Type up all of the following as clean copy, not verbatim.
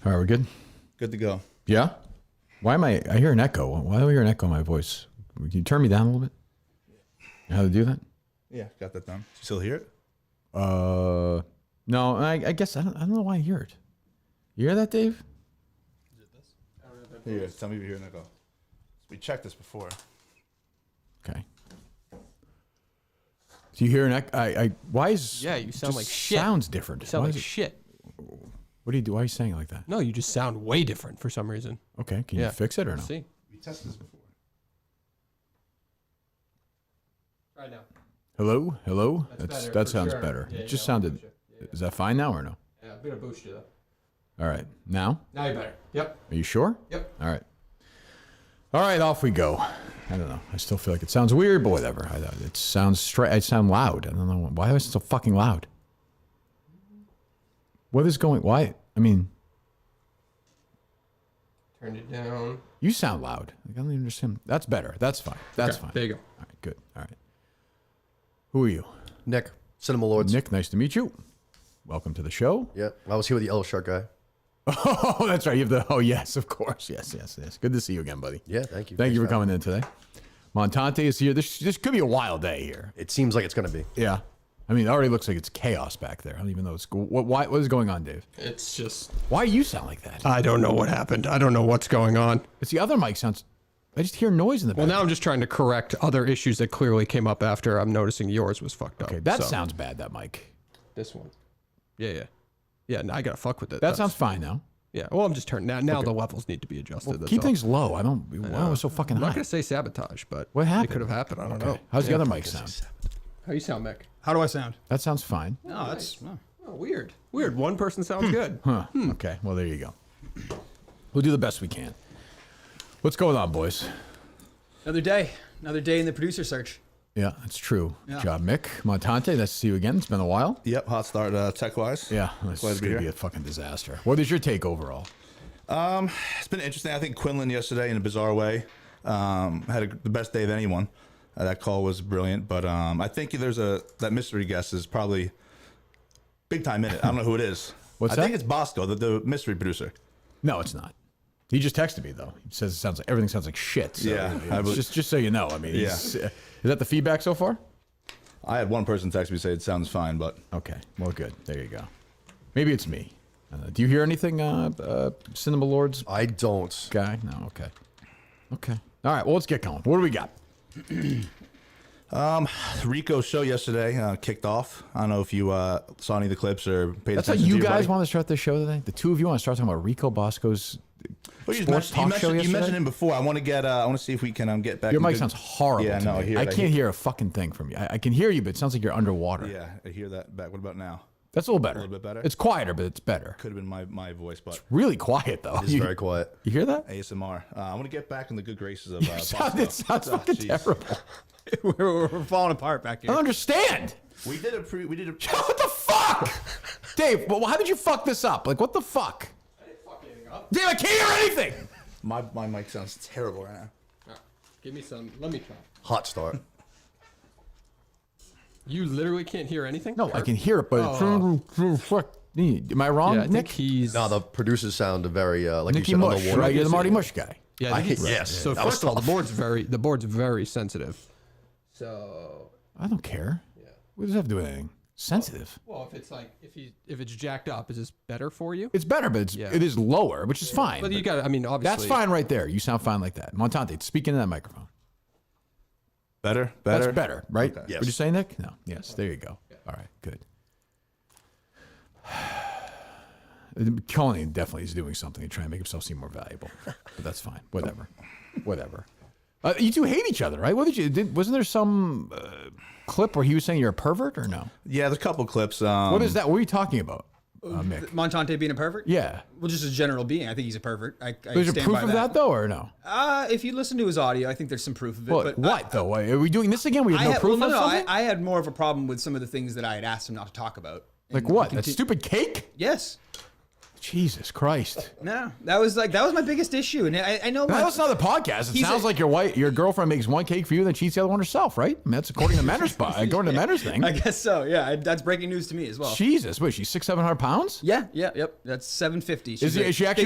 All right, we're good? Good to go. Yeah? Why am I hear an echo. Why do I hear an echo in my voice? Can you turn me down a little bit? How to do that? Yeah, got that done. You still hear it? No, I guess I don't know why I hear it. You hear that, Dave? Is it this? Here, tell me if you hear an echo. We checked this before. Okay. Do you hear an echo? Why is... Yeah, you sound like shit. Sounds different. You sound Why like is it- shit. What do you do? Why are you saying it like that? No, you just sound way different for some reason. Okay, can you fix it or no? See? We tested this before. Right now. Hello? Hello? That's better, that for sounds sure. better. Yeah, It just yeah, sounded... for sure. Yeah, Is that fine now or no? Yeah, I'm going to boost you though. All right. Now? Now you're better. Yep. Are you sure? Yep. All right. All right, off we go. I don't know. I still feel like it sounds weird, but whatever. It sounds straight. I sound loud. I don't know. Why is it so fucking loud? What is going... Why? I mean... Turn it down. You sound loud. I don't even understand. That's better. That's fine. That's Okay, fine. there you go. All right, good. All right. Who are you? Nick, Cinema Lords. Nick, nice to meet you. Welcome to the show. Yeah, I was here with the yellow shirt guy. Oh, that's right. You have the... Oh, yes, of course. Yes. Good to see you again, buddy. Yeah, thank you. Thank you for Thanks coming in today. Montante is here. This could be a wild day here. It seems like it's going to be. Yeah. I mean, it already looks like it's chaos back there. I don't even know what's... What is going on, Dave? It's just... Why you sound like that? I don't know what happened. I don't know what's going on. It's the other mic sounds... I just hear noise in the Well, back. now I'm just trying to correct other issues that clearly came up after I'm noticing yours was fucked up. Okay, that so. sounds bad, that mic. This one. Yeah. Yeah, I got to fuck with it. That sounds fine now. Yeah, well, I'm just turning... Now the levels need to be adjusted. Well, that's keep all. things low. I don't... Why was it so fucking I'm not high? going to say sabotage, but... What happened? It could have happened. I don't know. How's the other mic sound? How you sound, Mick? How do I sound? That sounds fine. No, that's Oh, weird. One person sounds good. Huh. Okay, well, there you go. We'll do the best we can. What's going on, boys? another day in the producer search. Yeah, that's true. Yeah. Good job, Mick Montante. Nice to see you again. It's been a while. Yep, hot start tech-wise. Yeah, this Glad is to be going to be here. a fucking disaster. What is your take overall? It's been interesting. I think Quinlan yesterday, in a bizarre way, had the best day of anyone. That call was brilliant, but I think that mystery guest is probably big time in it. I don't know who it is. What's I that? think it's Bosco, the mystery producer. No, it's not. He just texted me though. He says everything sounds like shit. So Yeah, it's just so you know. I mean, is that the feedback so far? I had one person text me say it sounds fine, but Okay, well, good. There you go. Maybe it's me. Do you hear anything, Cinema Lords I don't. guy? No. Okay. Okay. All right. Well, let's get going. What do we got? Rico's show yesterday kicked off. I don't know if you saw any of the clips or paid That's how attention. you to your guys buddy. want to start the show today. The two of you want to start talking about Rico Bosco's Well, you sports talk show you yesterday. mentioned him before. I want to see if we can get back. Your in mic good- sounds horrible. Yeah, to no, me. I I hear. can't hear a fucking thing from you. I can hear you, but it sounds like you're underwater. Yeah, I hear that back. What about now? That's a little better. A little bit better? It's quieter, but it's better. Could have been my voice, but Really quiet though. It's very quiet. You hear that? ASMR. I want to get back in the good graces of Bosco. It sounds fucking jeez. terrible. we're falling apart back I here. don't understand. We did a What the fuck? Dave, well, how did you fuck this up? Like, what the fuck? I didn't fuck anything up. Dave, I can't hear anything. my mic sounds terrible right now. Give me some. Let me try. Hot start. You literally can't hear anything? No, I can hear it, but fuck. Am I wrong, Yeah, I think Nick? he's... No, the producers sound very like Nicky you said, Mush, underwater. right? You're the Marty Mush guy. Yeah, I think he's- yes. So That was first of all, tough. the board's very sensitive. So, I don't care. What does that have to do with anything? Sensitive. well, if it's like if it's jacked up, is this better for you? It's better, but it is lower, which is fine. But you got. I mean, obviously. That's fine right there. You sound fine like that. Montante, speak into that microphone. Better. That's better, right? Okay. Yes. Would you say, Nick? No. Yes. There you go. All right. Good. Conan definitely is doing something to try and make himself seem more valuable, but that's fine. Whatever. You two hate each other, right? What wasn't there some clip where he was saying you're a pervert or no? Yeah, there's a couple clips. What is that? What are you talking about, Mick? Montante being a pervert? Yeah. Well, just as a general being, I think he's a pervert. I There's a stand proof by of that though, or no? If you listen to his audio, I think there's some proof of it. What? But What though? Are we doing this again? We have no proof of something? I had more of a problem with some of the things that I had asked him not to talk about. Like And what? he That stupid cake? Yes. Jesus Christ. No, that was my biggest issue, and I know That's not the podcast. It He's sounds a- like your girlfriend makes one cake for you, then she eats the other one herself, right? I mean, that's according to Menner's according to Menner's thing. I guess so. Yeah, that's breaking news to me as well. Jesus, what? She's 600-700 pounds. Yep. That's 750. Is she actually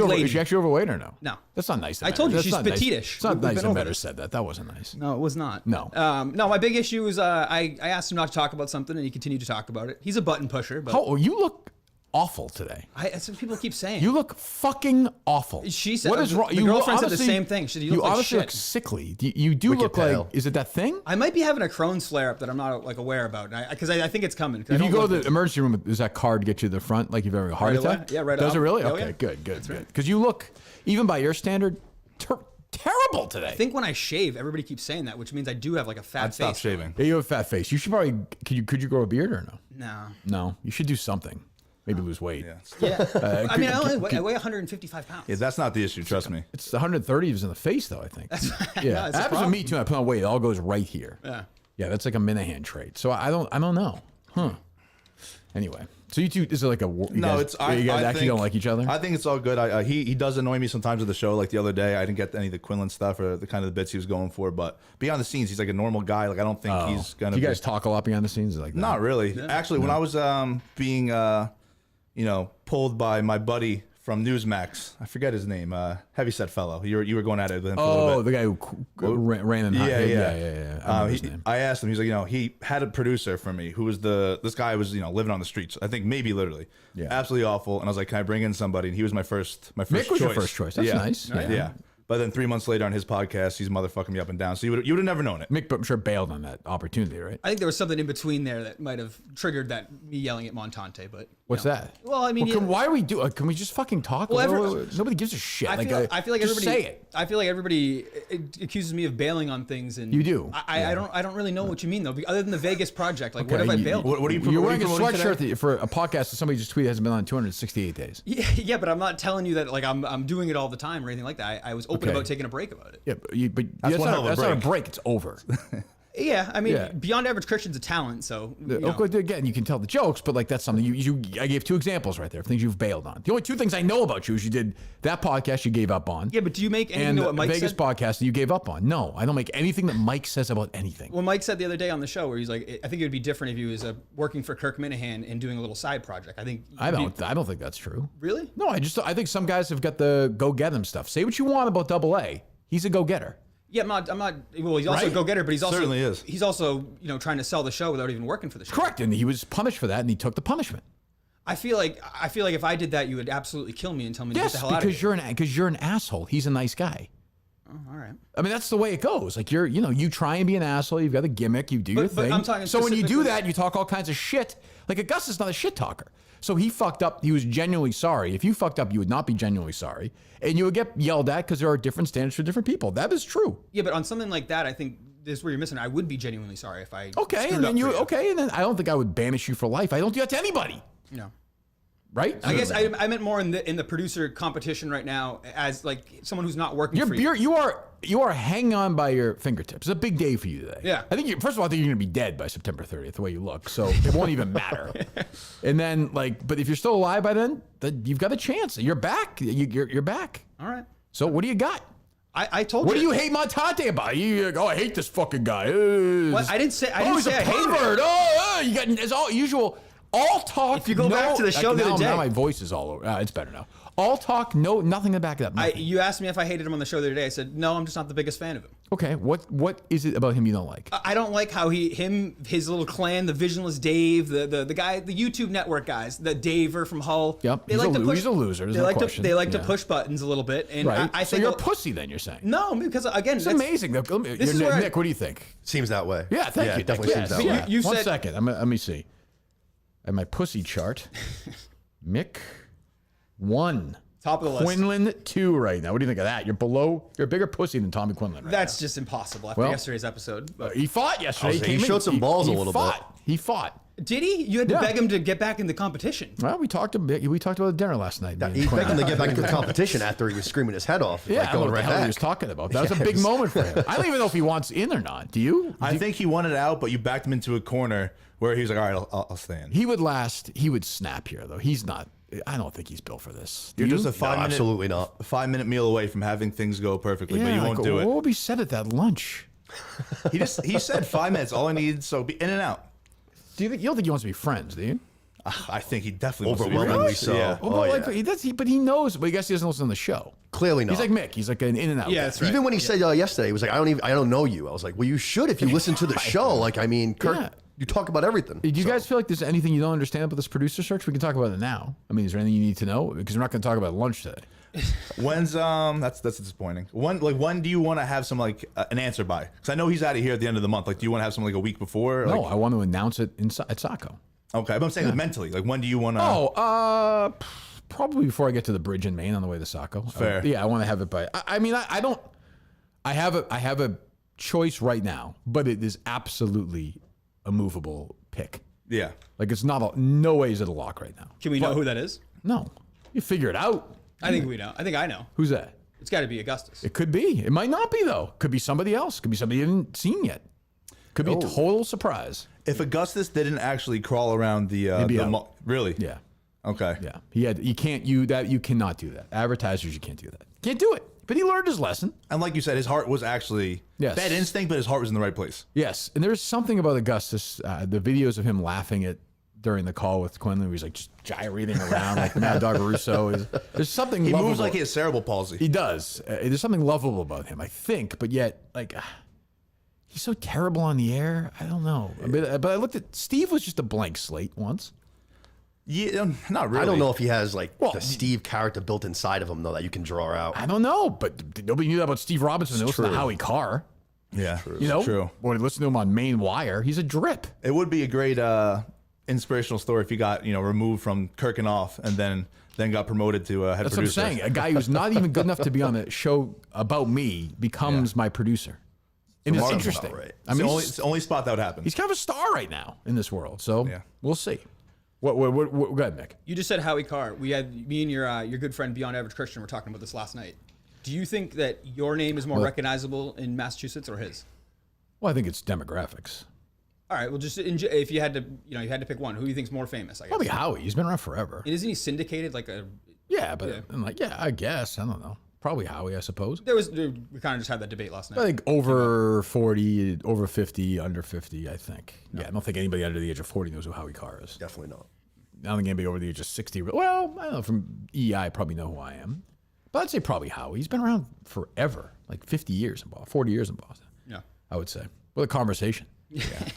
overweight or no? No. That's not nice. I told you, That's she's not nice. petite-ish. It's not We've nice been that over Menner this. said that. That wasn't nice. No, it was not. No. No, my big issue was I asked him not to talk about something, and he continued to talk about it. He's a button pusher, but You look awful today. that's what people keep saying. You look fucking awful. She said- what is wrong? the girlfriend said the same thing. She said, "You look like honestly shit." look sickly. You do Wicked look like. pale. Is it that thing? I might be having a Crohn's flare up that I'm not aware about, because I think it's coming. 'cause I If you don't go to look the emergency room, does that card get you to the front like you've ever had a heart Right away? attack? Yeah, right Does up. it really? Oh, Okay, yeah. good. Because you look, even by your standard, terrible today. I think when I shave, everybody keeps saying that, which means I do have like a fat I'd face. stop shaving. Yeah, you have a fat face. You should probably could you grow a beard or no? No. No, you should do something. Maybe lose weight. Yeah. Yeah. I mean, I weigh 155 pounds. Yeah, that's not the issue. Trust me. It's 130 is in the face though. I think. No, yeah, it's a that happens to problem. me too. I put on weight. It all goes right here. Yeah. Yeah, that's like a Minahan trait. So I don't know. Huh. Anyway, so you two, is it like a you No, guys, it's you guys I actually think, don't like each other? I think it's all good. He does annoy me sometimes with the show. Like the other day, I didn't get any of the Quinlan stuff or the kind of the bits he was going for. But behind the scenes, he's like a normal guy. Like I don't think he's gonna. Do you be- guys talk a lot behind the scenes? Like that? Not really. Actually, when I was being pulled by my buddy from Newsmax, I forget his name, heavyset fellow. You were going at it with him for a little Oh, bit. the guy who ran in. Yeah. I know his name. I asked him. He's like, he had a producer for me who was this guy was living on the streets. I think maybe literally. Yeah. Absolutely awful. And I was like, can I bring in somebody? And he was my first Mick choice. was your first choice. That's yeah. nice. Yeah. But then 3 months later on his podcast, he's motherfucking me up and down. So you would have never known it. Mick, I'm sure, bailed on that opportunity, right? I think there was something in between there that might have triggered me yelling at Montante. But What's that? Well, I mean, why are we do? Can we just fucking talk? Well, Nobody gives a shit. I feel like just everybody. say it. I feel like everybody accuses me of bailing on things, and You do. I don't really know what you mean though. Other than the Vegas project, like what have I bailed? What are you You're wearing a promoting sweatshirt today? for a podcast that somebody just tweeted hasn't been on 268 days. Yeah, but I'm not telling you that like I'm doing it all the time or anything like that. I was open Okay. about taking a break about it. Yeah, but That's one hell of a that's not a break. break. It's over. Yeah, I mean, Yeah. Beyond Average Christian's a talent, so you know. Okay, again, you can tell the jokes, but like that's something I gave two examples right there of things you've bailed on. The only two things I know about you is you did that podcast you gave up on. Yeah, but do you make anything and of the what Mike Vegas said? podcast that you gave up on. No, I don't make anything that Mike says about anything. Well, Mike said the other day on the show where he's like, I think it would be different if he was working for Kirk Minahan and doing a little side project. I think I don't think that's true. Really? No, I think some guys have got the go get him stuff. Say what you want about Double A. He's a go getter. Yeah, I'm not. Well, he's also Right? a go-getter, but he's also Certainly is. He's also trying to sell the show without even working for the show. Correct, and he was punished for that, and he took the punishment. I feel like if I did that, you would absolutely kill me and tell me to get Yes, the hell out of because here. you're an asshole. He's a nice guy. Oh, all right. I mean, that's the way it goes. Like you try and be an asshole. You've got a gimmick. You do your But thing. I'm talking so when you do specifically- that, you talk all kinds of shit. Like Augustus is not a shit talker. So he fucked up. He was genuinely sorry. If you fucked up, you would not be genuinely sorry, and you would get yelled at because there are different standards for different people. That is true. Yeah, but on something like that, I think this is where you're missing. I would be genuinely sorry if I Okay, screwed and then up for and then I don't think I would banish you for life. I don't do that to anybody, No. right? I guess I meant more in the producer competition right now as like someone who's not working for you. You are hanging on by your fingertips. It's a big day for you today. Yeah. I think first of all, I think you're gonna be dead by September 30th, the way you look. So it won't even matter. And then but if you're still alive by then you've got a chance. You're back. You're back. All right. So what do you got? I told What you. do you hate Montante about? You're like, I hate this fucking guy. What? I didn't say I he's hated a him. pervert. You got as all usual. All talk. If you go back to the show the now, other day- now my voice is all over. It's better now. All talk, nothing to back it up. Nothing. You asked me if I hated him on the show the other day. I said no. I'm just not the biggest fan of him. Okay, what is it about him you don't like? I don't like how his little clan, the Visionless Dave, the guy, the YouTube network guys, the Daver from Hull. Yep, they he's like a to push. he's a loser. There's They no like question. to Yeah. push buttons a little bit, and Right. I So think you're a pussy then. You're saying. No, because again, It's that's amazing. This is where Nick, what do you think? Seems that way. Yeah, thank you. It definitely Nick. seems that Yeah. way. You One said- second. Let me see. I have my pussy chart. Mick 1. Top of the list. Quinlan 2 right now. What do you think of that? You're a bigger pussy than Tommy Quinlan right That's just impossible after Well- yesterday's episode. But He fought yesterday. He came in- showed some balls a he little fought. He fought. did he? You had to Yeah. beg him to get back in the competition. Well, we talked about it dinner last night. me and He Quinlan. begged him to get back into the competition after he was screaming his head off. Yeah, like I don't know going what the right hell he back. was talking about. That was a Yeah, it big was- moment for him. I don't even know if he wants in or not. Do you? I think he wanted out, but you backed him into a corner where he was like, all right, I'll stay in. He would last. He would snap here though. He's not. I don't think he's built for this. You're just a No, 5 minute, absolutely not. 5 minute meal away from having things go perfectly, but you won't do What it. will be said at that lunch? He said 5 minutes. All I need, so be in and out. Do you think you don't think he wants to be friends? Do you? I think he definitely wants to be Overwhelmingly friends. so. Yeah. Well, Oh, but yeah. like, he does. But he knows. But I guess he doesn't listen to the show. Clearly not. He's like Mick. He's like an in and out. Yeah, guy. that's right. Even when he said yesterday, he was like, I don't know you. I was like, well, you should if you listen to the show. Like, I mean, Kirk, Yeah. you talk about everything. Do you guys feel like there's anything you don't understand about this producer search? We can talk about it now. I mean, is there anything you need to know? Because we're not going to talk about lunch today. When's that's disappointing. When do you want to have some like an answer by? Because I know he's out of here at the end of the month. Like, do you want to have some like a week before? No, Like, I want to announce it at Saco. okay, but I'm saying like, mentally. Like, when do you want to? Probably before I get to the bridge in Maine on the way to Saco. Fair. I want to have it by. I mean, I don't. I have a choice right now, but it is absolutely a movable pick. Yeah. Like it's not no way is it a lock right now. Can we know who that is? No, you figure it out. I think we know. I think I know. Who's that? It's got to be Augustus. It could be. It might not be though. Could be somebody else. Could be somebody you haven't seen yet. Could be a total surprise. If Augustus didn't actually crawl around the be out. really? Yeah. Okay. Yeah. You can't. You cannot do that. Advertisers, you can't do that. Can't do it. But he learned his lesson. And like you said, his heart was actually Yes. bad instinct, but his heart was in the right place. Yes. And there's something about Augustus. The videos of him laughing at during the call with Quinlan, where he's like just gyrating around like the Mad Dog Russo. There's something. He lovable. moves like he has cerebral palsy. He does. There's something lovable about him, I think. But yet, like, he's so terrible on the air. I don't know. But I looked at Steve was just a blank slate once. Yeah, not really. I don't know if he has like Well, the Steve character built inside of him though that you can draw out. I don't know. But nobody knew that about Steve Robinson. They listened to true. Howie Carr. Yeah, You know, true. Or they listened to him on Main Wire. He's a drip. It would be a great inspirational story if he got removed from Kirkin off and then got promoted to head That's producer. what I'm saying. A guy who's not even good enough to be on a show about me becomes my producer. And it's Mark's interesting. about right. I mean, It's the only spot that would happen. he's kind of a star right now in this world. So Yeah. we'll see. What, go ahead, Mick. You just said Howie Carr. We had me and your good friend Beyond Average Christian were talking about this last night. Do you think that your name is more recognizable in Massachusetts or his? Well, I think it's demographics. All right. Well, just if you had to pick one, who do you think's more famous? I guess. Probably Howie. He's been around forever. And isn't he syndicated like a? Yeah, but I guess I don't know. Probably Howie, I suppose. We kind of just had that debate last night. I think over 40, over 50, under 50. I think. Yeah, I don't think anybody under the age of 40 knows who Howie Carr is. Definitely not. I don't think anybody over the age of 60. Well, I don't know. From EI, probably know who I am. But I'd say probably Howie. He's been around forever, like 50 years in Boston, 40 years in Boston. Yeah. I would say. What a conversation.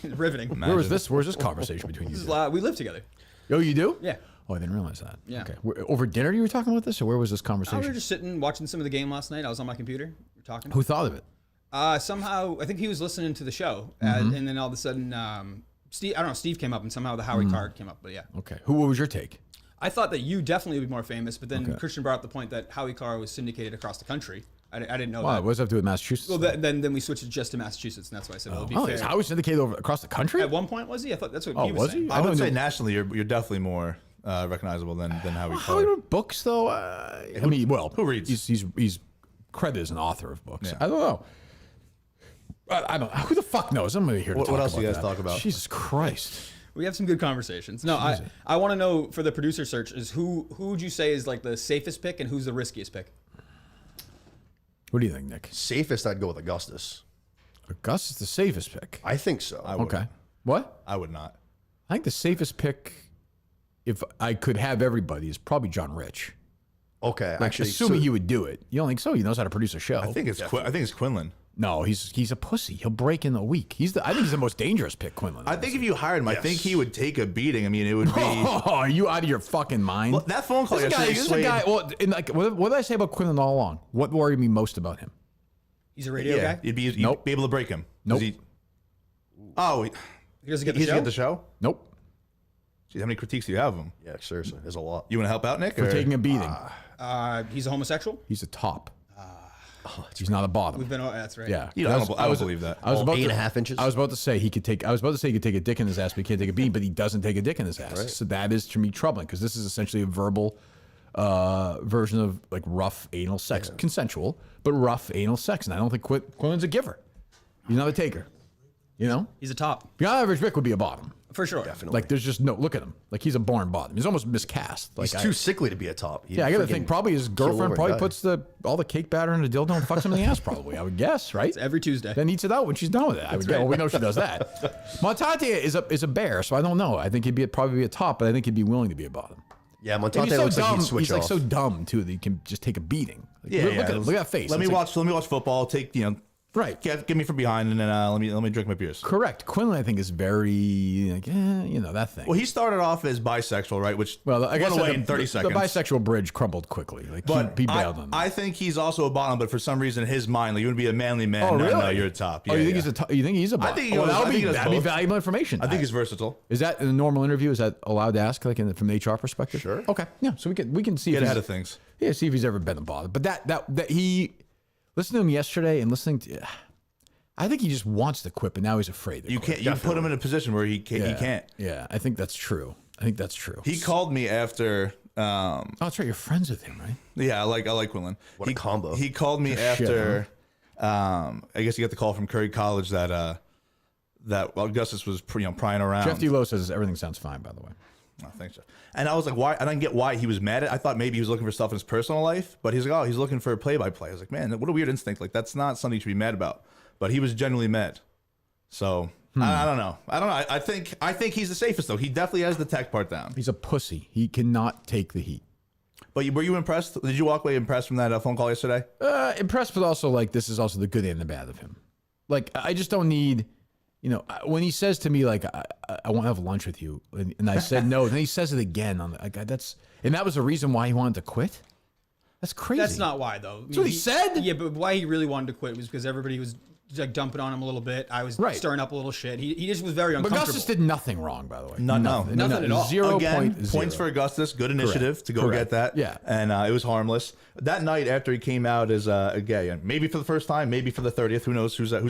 Riveting. Where's this conversation between you two? We live together. Oh, you do? Yeah. Oh, I didn't realize that. Yeah. Okay. Over dinner you were talking about this, or where was this We conversation? were just sitting watching some of the game last night. I was on my computer. We were talking. Who thought of it? Somehow, I think he was listening to the show, and then all of a sudden, Steve. I don't know. Steve came up, and somehow the Howie card came up. But yeah, Okay. What was your take? I thought that you definitely would be more famous. But then Christian brought up the point that Howie Carr was syndicated across the country. I didn't know Wow, that. what does that have to do with Massachusetts? Well, then we switched it just to Massachusetts, and that's why I said it'll be is fair. Howie syndicated across the country? At one point, was he? I thought that's what Oh, he was was saying. he? I would don't say know. nationally, you're definitely more recognizable than Howie Howie Carr. wrote books, though. I mean, well, who reads? He's credited as an author of books. Yeah. I don't know. I don't. Who the fuck knows? I'm going to hear. What else do you guys that. talk about? Jesus Christ. We have some good conversations. No, I want to know for the producer search is who would you say is like the safest pick and who's the riskiest pick? What do you think, Nick? Safest, I'd go with Augustus. Gus is the safest pick. I think so. Okay. What? I would not. I think the safest pick, if I could have everybody, is probably John Rich. Okay, Like, actually, assuming so- he would do it. You don't think so? He knows how to produce a show. I think it's Quinlan. No, he's a pussy. He'll break in a week. I think he's the most dangerous pick, Quinlan. I think if you hired him, I think he would take a beating. I mean, it would be. Oh, are you out of your fucking mind? Well, that phone call This guy, yesterday this is a guy. Well, what did I say about Quinlan all along? What worried me most about him? He's a radio yeah, guy. you'd be Nope. able to break him. Nope. He He doesn't get the doesn't show. get the show. Nope. Jeez, how many critiques do you have of him? Yeah, seriously, there's a lot. You want to help out, Nick? For or- taking a beating. He's a homosexual. He's a top. He's not a bottom. We've been. Oh, that's right. Yeah. You know, I don't believe that. I was about 8.5 inches? I was about to say he could take. I was about to say he could take a dick in his ass, but he can't take a beating. But he doesn't take a dick in his ass. So that is to me troubling because this is essentially a verbal version of like rough anal sex, consensual, but rough anal sex. And I don't think Quinlan's a giver. He's not a taker. You know, He's a top. the average Rick would be a bottom. For sure. Definitely. Like there's just no look at him. Like he's a born bottom. He's almost miscast. Like He's too sickly to be a top. Yeah, I gotta think. Probably his girlfriend probably guy. puts all the cake batter in a dildo and fucks him in the ass. Probably, I would guess, right? It's every Tuesday. Then eats it out when she's done with it. I would guess. Well, we know she does that. Montante is a bear, so I don't know. I think he'd probably be a top, but I think he'd be willing to be a bottom. Yeah, And Montante he's so looks like dumb. he'd switch He's like off. so dumb too that he can just take a beating. Like, Yeah, look yeah. at him. Look at that face. Let me It's like- watch football. Take Right. Get me from behind, and then let me drink my beers. Correct. Quinlan, I think, is very like, that thing. Well, he started off as bisexual, right? Which I guess went away the, in 30 the seconds. bisexual bridge crumbled quickly. Like But he bailed on that. I think he's also a bottom, but for some reason, in his mind, like you want to be a manly man. Oh, no, really? no, you're a top. Oh, Yeah, you think yeah. he's a top? You think he's a bottom? think he Oh, goes- I think he does that'd be both. valuable information. I think he's versatile. Is that in a normal interview? Is that allowed to ask, like from the HR perspective? Sure. Okay. Yeah. So we can see Get if ahead he's- of things. Yeah. See if he's ever been a bottom. But that he listened to him yesterday and listening to. I think he just wants to quit, but now he's afraid. To You quit. can't. You put him in a position where he can't. Yeah. I think that's true. He called me after. Oh, that's right. You're friends with him, right? Yeah, I like Quinlan. What a combo. He called me after. I guess he got the call from Curry College that Augustus was prying around. Jeff D. Lowe says everything sounds fine. By the way. Oh, thanks, Jeff. And I was like, why? I didn't get why he was mad at. I thought maybe he was looking for stuff in his personal life, but he's like, oh, he's looking for a play-by-play. I was like, man, what a weird instinct. Like that's not something you should be mad about. But he was genuinely mad. So I don't know. I think he's the safest though. He definitely has the tech part down. He's a pussy. He cannot take the heat. But were you impressed? Did you walk away impressed from that phone call yesterday? Impressed, but also like this is also the good and the bad of him. Like I just don't need, when he says to me like I want to have lunch with you, and I said no, then he says it again on the that was the reason why he wanted to quit. That's crazy. That's not why, though. That's what he said? Yeah, but why he really wanted to quit was because everybody was like dumping on him a little bit. I was Right. stirring up a little shit. He just was very But uncomfortable. Augustus did nothing wrong, by the way. Nothing at all. 0.0. Points for Augustus. Good initiative to go Correct. get that. Yeah. And it was harmless. That night after he came out as gay, and maybe for the first time, maybe for the 30th, who knows who's that?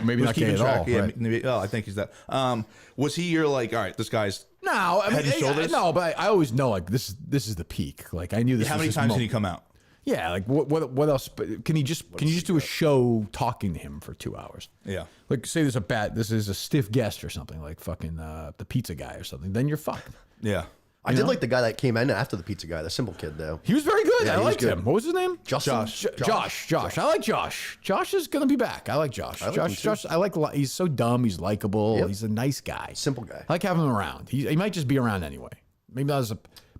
Maybe who's not gay keeping at track? all, Yeah, right. maybe, I think he's that. Was he your like? All right, this guy's. No, I mean, Head and shoulders? no, but I always know like this is the peak. Like I knew this. How was many his times did moment. he come out? Yeah, like what else? Can you just do a show talking to him for 2 hours? Yeah. Like say this is a stiff guest or something like fucking the pizza guy or something. Then you're fucked. Yeah. I did like the guy that came in after the pizza guy, the simple kid though. He was very good. Yeah, I he was liked good. him. What was his name? Justin? Josh. I like Josh. Josh is gonna be back. I like Josh. like him too. Josh. I like. He's so dumb. He's likable. Yep. He's a nice guy. Simple guy. I like having him around. He might just be around anyway.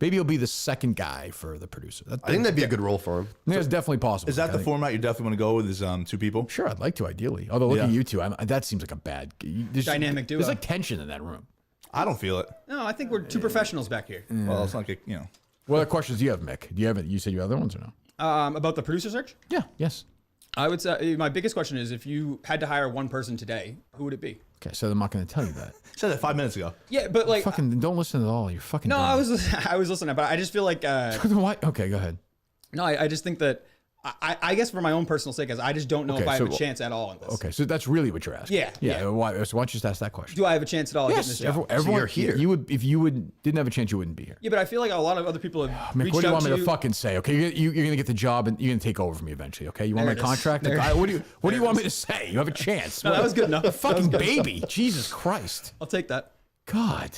Maybe he'll be the second guy for the producer. I think that'd be a good role for him. That's definitely possible. Is that I the think- format you definitely want to go with? Is 2 people? Sure, I'd like to ideally. Although looking Yeah. at you two, that seems like a bad Dynamic duo. There's like tension in that room. I don't feel it. No, I think we're two professionals back here. Well, it's not like What other questions do you have, Mick? You said you have other ones or no? About the producer search, Yeah. Yes. I would say my biggest question is if you had to hire one person today, who would it be? Okay, so I'm not going to tell you that. said that 5 minutes ago. Yeah, but like, Fucking don't listen at all. You're fucking. no, dumb. I was listening, but I just feel like, Why? Okay, go ahead. no, I just think that I guess for my own personal sake, I just don't know Okay, if I have so- a chance at all in this. Okay, so that's really what you're asking. Yeah, Yeah. yeah. Why? So why don't you just ask that question? Do I have a chance at all at getting this Yes. job? Everyone. you're here. You would if you didn't have a chance. You wouldn't be here. Yeah, but I feel like a lot of other people have Mick, reached what do you out want to me you. to fucking say? Okay, you're gonna get the job and you're gonna take over from me eventually. Okay, you want There my it is. contract? There- What do you want me to say? You have a chance. No, that was good enough. A That was fucking good enough. baby. Jesus Christ. I'll take that. God.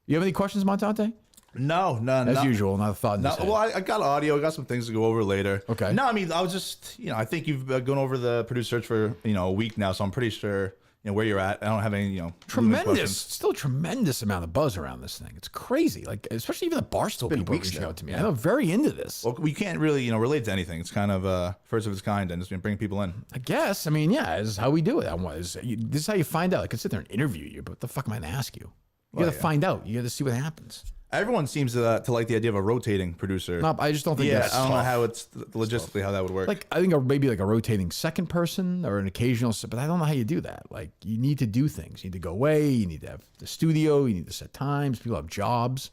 You have any questions, Montante? No, none. As usual, not a thought in No, his head. well, I got audio. I got some things to go over later. Okay. No, I mean, I was just, I think you've gone over the producer search for, a week now, so I'm pretty sure, where you're at. I don't have any, looming Tremendous, questions. still a tremendous amount of buzz around this thing. It's crazy. Like, especially even the Barstool been people weeks reaching now. out to me. I'm very into this. Well, we can't really, relate to anything. It's kind of first of its kind, and just bring people in. I guess. I mean, yeah, this is how we do it. This is how you find out. I could sit there and interview you, but what the fuck am I going to ask you? You got to find out. You got to see what happens. Everyone seems to like the idea of a rotating producer. No, I just don't think yeah, that's I don't know tough. how it's logistically how that would work. Like, I think maybe like a rotating second person or an occasional, but I don't know how you do that. Like, you need to do things. You need to go away. You need to have the studio. You need to set times. People have jobs.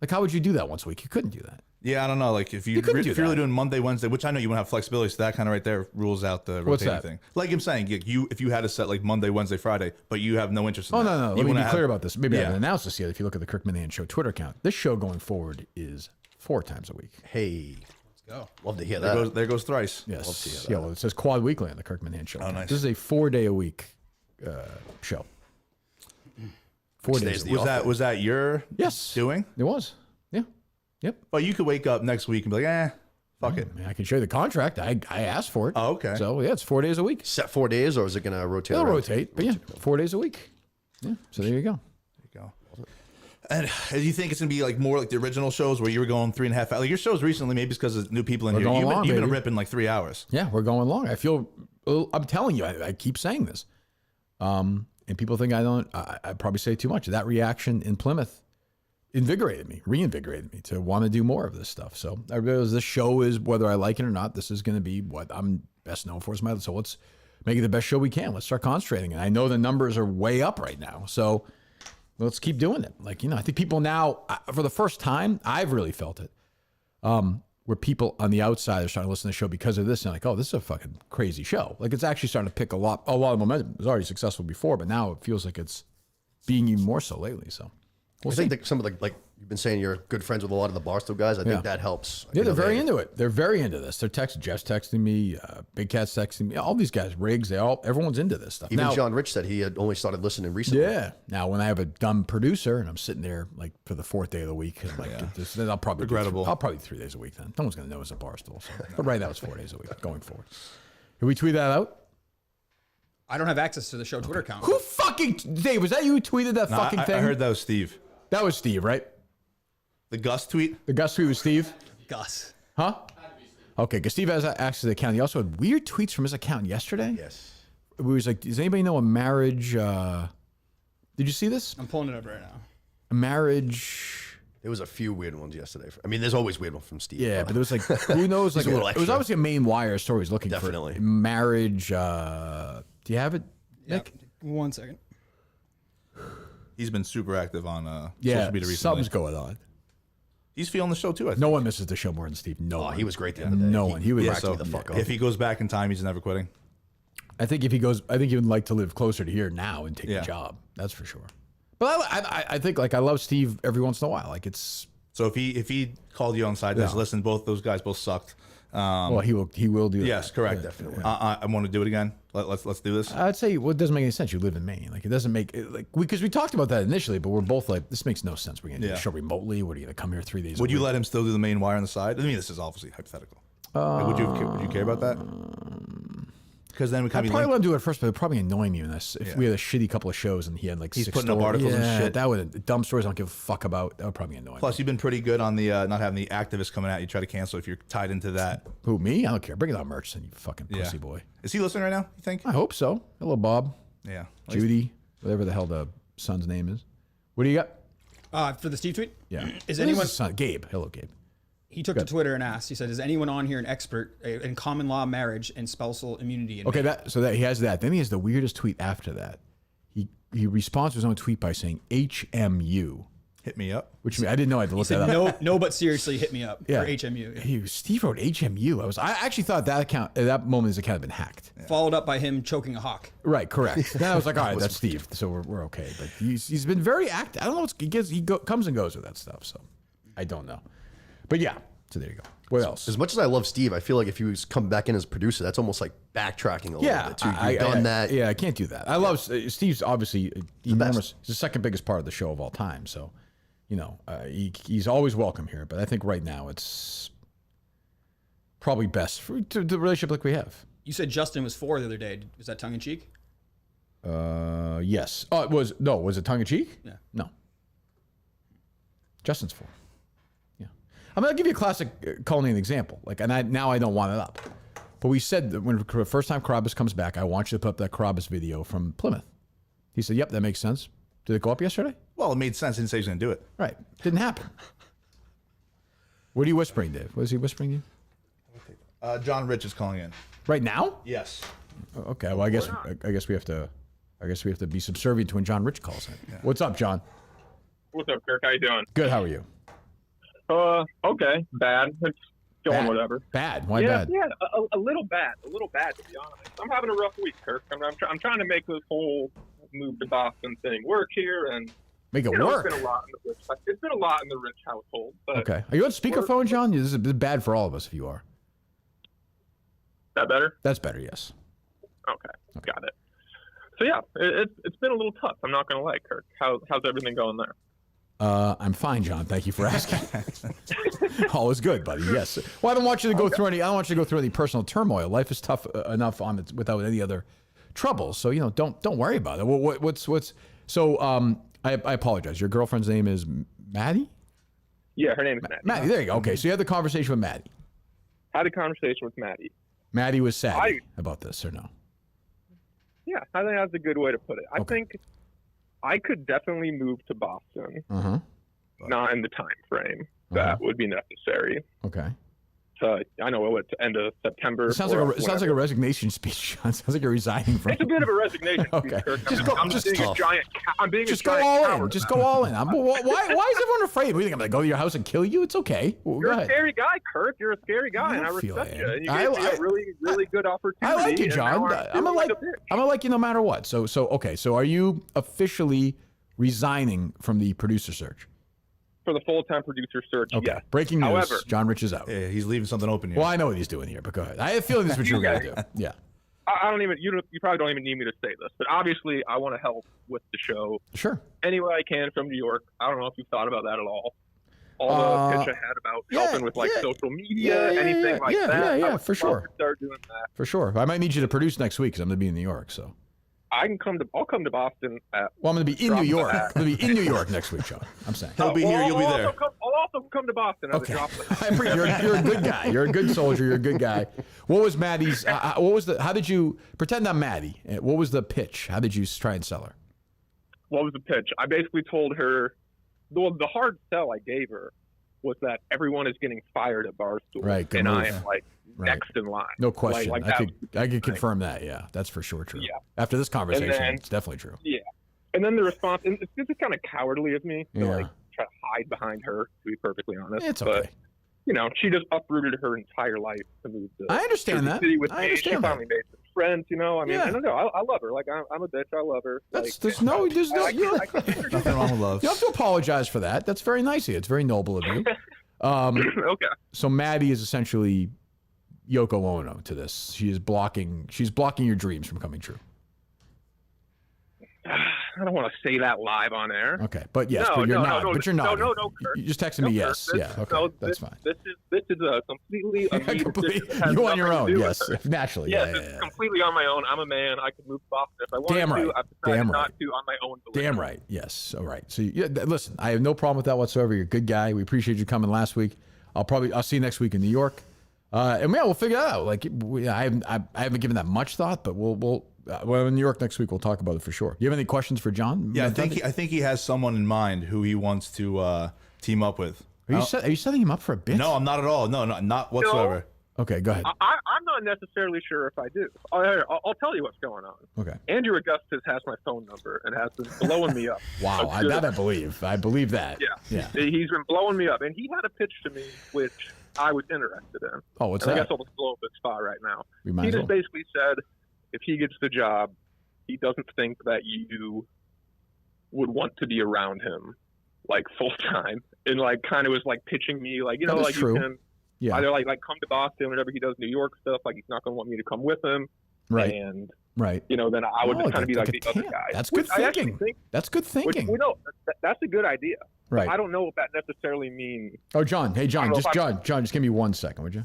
Like, how would you do that once a week? You couldn't do that. yeah, I don't know. Like if you're couldn't do really that. doing Monday, Wednesday, which I know you want to have flexibility, so that kind of right there rules out the What's rotating that? thing. Like I'm saying, if you had to set like Monday, Wednesday, Friday, but you have no interest in Oh, that. no. You Let me wanna be clear about this. Maybe I Yeah. haven't announced this yet. If you look at the Kirk Minahan Show Twitter account, this show going forward is 4 times a week. Hey, Let's go. love to hear There that. goes thrice. Yes. Yeah, well, it says quad weekly on the Kirk Minahan Show. Oh, nice. This is a 4-day-a-week show. 4 Today's days. the A week. Was that your Yes. doing? It was. Yeah. Yep. Well, you could wake up next week and be like, fuck it. I mean, I can show you the contract. I asked for it. Oh, okay. So yeah, it's 4 days a week. Set 4 days, or is it going to rotate? It'll around? rotate, but yeah, 4 days a week. Yeah. So there you go. There you go. And do you think it's gonna be like more like the original shows where you were going 3.5 hours? Like your shows recently, maybe it's because of new people in here. going You've long, been baby. ripping like 3 hours. Yeah, we're going long. I feel. I'm telling you, I keep saying this, and people think I don't. I probably say too much. That reaction in Plymouth reinvigorated me to want to do more of this stuff. So I realize this show is, whether I like it or not, this is going to be what I'm best known for. So let's make it the best show we can. Let's start concentrating. And I know the numbers are way up right now. So let's keep doing it. Like, I think people now, for the first time, I've really felt it. Where people on the outside are starting to listen to the show because of this and like, oh, this is a fucking crazy show. Like it's actually starting to pick a lot of momentum. It was already successful before, but now it feels like it's being even more so lately. So we'll I see. think that some of the, like you've been saying, you're good friends with a lot of the Barstool guys. I Yeah. think that helps. Yeah, they're very into it. They're very into this. They're Jeff's texting me, Big Cat's texting me. All these guys, Riggs, everyone's into this stuff. Even Now, John Rich said he had only started listening recently. yeah. Now, when I have a dumb producer and I'm sitting there like for the 4th day of the week, and like then I'll probably Regrettable. I'll probably 3 days a week. Then no one's gonna know it's a Barstool. So. But right now it's 4 days a week going forward. Can we tweet that out? I don't have access to the show Twitter account. Who fucking Dave? Was that you who tweeted that No, fucking I thing? heard that was Steve. That was Steve, right? The Gus tweet. The Gus tweet was Steve, Gus. huh? Okay, because Steve has access to the account. He also had weird tweets from his account yesterday. Yes. He was like, does anybody know a marriage? Did you see this? I'm pulling it up right now. A marriage. There was a few weird ones yesterday. I mean, there's always weird ones from Steve. Yeah, but it was like, who knows? Like, a little it was extra. obviously a main wire story. He's looking Definitely. for marriage. Do you have it, Nick? 1 second. He's been super active on Yeah, social media recently. something's going on. He's feeling the show too. I think. No one misses the show more than Steve. No Oh, one. he was great the other day. No one. He was. Yeah, cracked me the fuck up. if he goes back in time, he's never quitting. I think if he goes, I think he would like to live closer to here now and take Yeah. the job. That's for sure. But I think like I love Steve every once in a while. Like it's So if he called you on side, just Yeah. listen. Both those guys both sucked. well, he will do. Yes, that. correct. Yeah, definitely. I want to do it again. Let's do this. I'd say well, it doesn't make any sense. You live in Maine. Like it doesn't make like because we talked about that initially, but we're both like this makes no sense. We're gonna do Yeah. the show remotely. What are you gonna come here 3 days? Would a you week? let him still do the main wire on the side? I mean, this is obviously hypothetical. Like, would you care about that? Because then we I'd kind of probably let him do it first, but it'd probably annoy me if we had a shitty couple of shows and he had like He's 6 putting up stories. articles and Yeah, shit. That would dumb stories I don't give a fuck about. That would probably annoy Plus, me. you've been pretty good on the not having the activists coming out. You try to cancel if you're tied into that. Who me? I don't care. Bring it on merch, then you fucking Yeah. pussy boy. Is he listening right now? You think? I hope so. Hello, Bob, Yeah. Judy, whatever the hell the son's name is. What do you got? For the Steve tweet? Yeah. Is What anyone? his son? Gabe? Hello, Gabe. He took to Twitter and asked. He said, "Is anyone on here an expert in common law marriage and spousal immunity?" In Okay, Maine?" that he has that. Then he has the weirdest tweet after that. He responds to his own tweet by saying HMU, Hit me up. which I didn't know I had to look He that said, up. "No, but seriously, hit me up Yeah. for HMU." Steve wrote HMU. I actually thought that account at that moment his account had been hacked. Followed up by him choking a hawk. Right, correct. Then I was like, all right, that's Steve, so we're okay. But he's been very active. I don't know what's comes and goes with that stuff, so I don't know. But yeah, so there you go. What else? As much as I love Steve, I feel like if he was come back in as producer, that's almost like backtracking a little bit too. You've done that. Yeah, I can't do that. I love Steve's obviously enormous. He's the second biggest part of the show of all time. So, he's always welcome here. But I think right now it's probably best for the relationship like we have. You said Justin was 4 the other day. Was that tongue in cheek? Yes. Oh, was it tongue in cheek? Yeah. No. Justin's 4. Yeah. I'm gonna give you a classic culinary example. Like, and I don't want it up, but we said that when the first time Carabas comes back, I want you to put up that Carabas video from Plymouth. He said, "Yep, that makes sense." Did it go up yesterday? Well, it made sense. He didn't say he was going to do it. Right. Didn't happen. What are you whispering, Dave? What is he whispering to you? John Rich is calling in. Right now? Yes. Okay. Well, I guess we have to be subservient to when John Rich calls in. Yeah. What's up, John? What's up, Kirk? How you doing? Good. How are you? Okay. Bad. It's going Bad. whatever. Bad. Why yeah, bad? Yeah, a little bad. A little bad, to be honest. I'm having a rough week, Kirk. I'm trying to make this whole move to Boston thing work here, and Make it you know, work. It's been a lot in the Rich household. But Okay. Are you on speakerphone, John? This is bad for all of us if you are. That better? That's better, yes. Okay. Got it. So yeah, it's been a little tough. I'm not gonna lie, Kirk. How's everything going there? I'm fine, John. Thank you for asking. All is good, buddy. Yes. Well, I don't want you to go through any. I don't want you to go through any personal turmoil. Life is tough enough on it without any other troubles. So don't worry about it. What's so? I apologize. Your girlfriend's name is Maddie. Yeah, her name is Maddie. Maddie. There you go. Okay, so you had the conversation with Maddie. Had a conversation with Maddie. Maddie was sad about this, or no? Yeah, I think that's a good way to put it. I think I could definitely move to Boston, not in the time frame that would be necessary. Okay. I know it's end of September. It sounds like a resignation speech, John. Sounds like you're resigning from. It's a bit of a resignation speech, Kirk. I'm being a giant coward. Just go all in. Why is everyone afraid? What do you think? I'm going to go to your house and kill you? It's okay. You're a scary guy, Kirk. You're a scary guy, and I respect you. And you gave me a really, really good opportunity. I like you, John. I'm gonna like you no matter what. So okay. So are you officially resigning from the producer search? For the full-time producer search, okay. yes. Breaking news. However, John Rich is out. Yeah, he's leaving something open here. Well, I know what he's doing here, but go ahead. I have a feeling this is what you were going to do. Yeah. I don't even. You probably don't even need me to say this, but obviously, I want to help with the show. Sure. Any way I can from New York. I don't know if you've thought about that at all. All the pitch I had about helping with social media, anything like that. Yeah, for sure. Start doing that. For sure. I might need you to produce next week because I'm going to be in New York. So. I'll come to Boston. I'm going to be in New York. I'm going to be in New York next week, John. I'm saying. He'll be here. You'll be there. I'll also come to Boston as a drop. You're a good guy. You're a good soldier. You're a good guy. What was Maddie's? How did you pretend I'm Maddie? What was the pitch? How did you try and sell her? What was the pitch? I basically told her the hard sell I gave her was that everyone is getting fired at Barstool, right? And I am next in line. No question. I could confirm that. Yeah, that's for sure true. Yeah. After this conversation, it's definitely true. Yeah. And then the response, and this is kind of cowardly of me to try to hide behind her. To be perfectly honest, it's okay. But, she just uprooted her entire life to move to. I understand that. City with me. She finally made some friends. I don't know. I love her. I'm a bitch. I love her. There's no. Nothing wrong with love. You don't have to apologize for that. That's very nice of you. It's very noble of you. Okay. So Maddie is essentially Yoko Ono to this. She's blocking your dreams from coming true. I don't want to say that live on air. Okay, but yes, but you're not. But you're not. No, Kurt. You just texted me yes. Okay, that's fine. This is a completely you on your own. Yes, naturally. Yes, it's completely on my own. I'm a man. I could move to Boston if I wanted to. I've decided not to on my own. Damn right. Yes. All right. So listen, I have no problem with that whatsoever. You're a good guy. We appreciate you coming last week. I'll see you next week in New York. And we'll figure it out. I haven't given that much thought, but we'll in New York next week, we'll talk about it for sure. You have any questions for John? Yeah, I think he has someone in mind who he wants to team up with. Are you setting him up for a bit? No, I'm not at all. No, not whatsoever. No. Okay, go ahead. I'm not necessarily sure if I do. I'll tell you what's going on. Okay. Andrew Augustus has my phone number and has been blowing me up. Wow, that I believe. I believe that. Yeah. He's been blowing me up, and he had a pitch to me which I was interested in. Oh, what's that? I guess I'll just blow up his spot right now. He just basically said, if he gets the job, he doesn't think that you would want to be around him full time, and kind of was pitching me true. You can either come to Boston whenever he does New York stuff, he's not going to want me to come with him, right? And right, then I would just kind of be the other guy. That's good thinking. That's good thinking. That's a good idea. Right. I don't know what that necessarily means. Oh, John. Hey, John. John. Just give me 1 second, would you?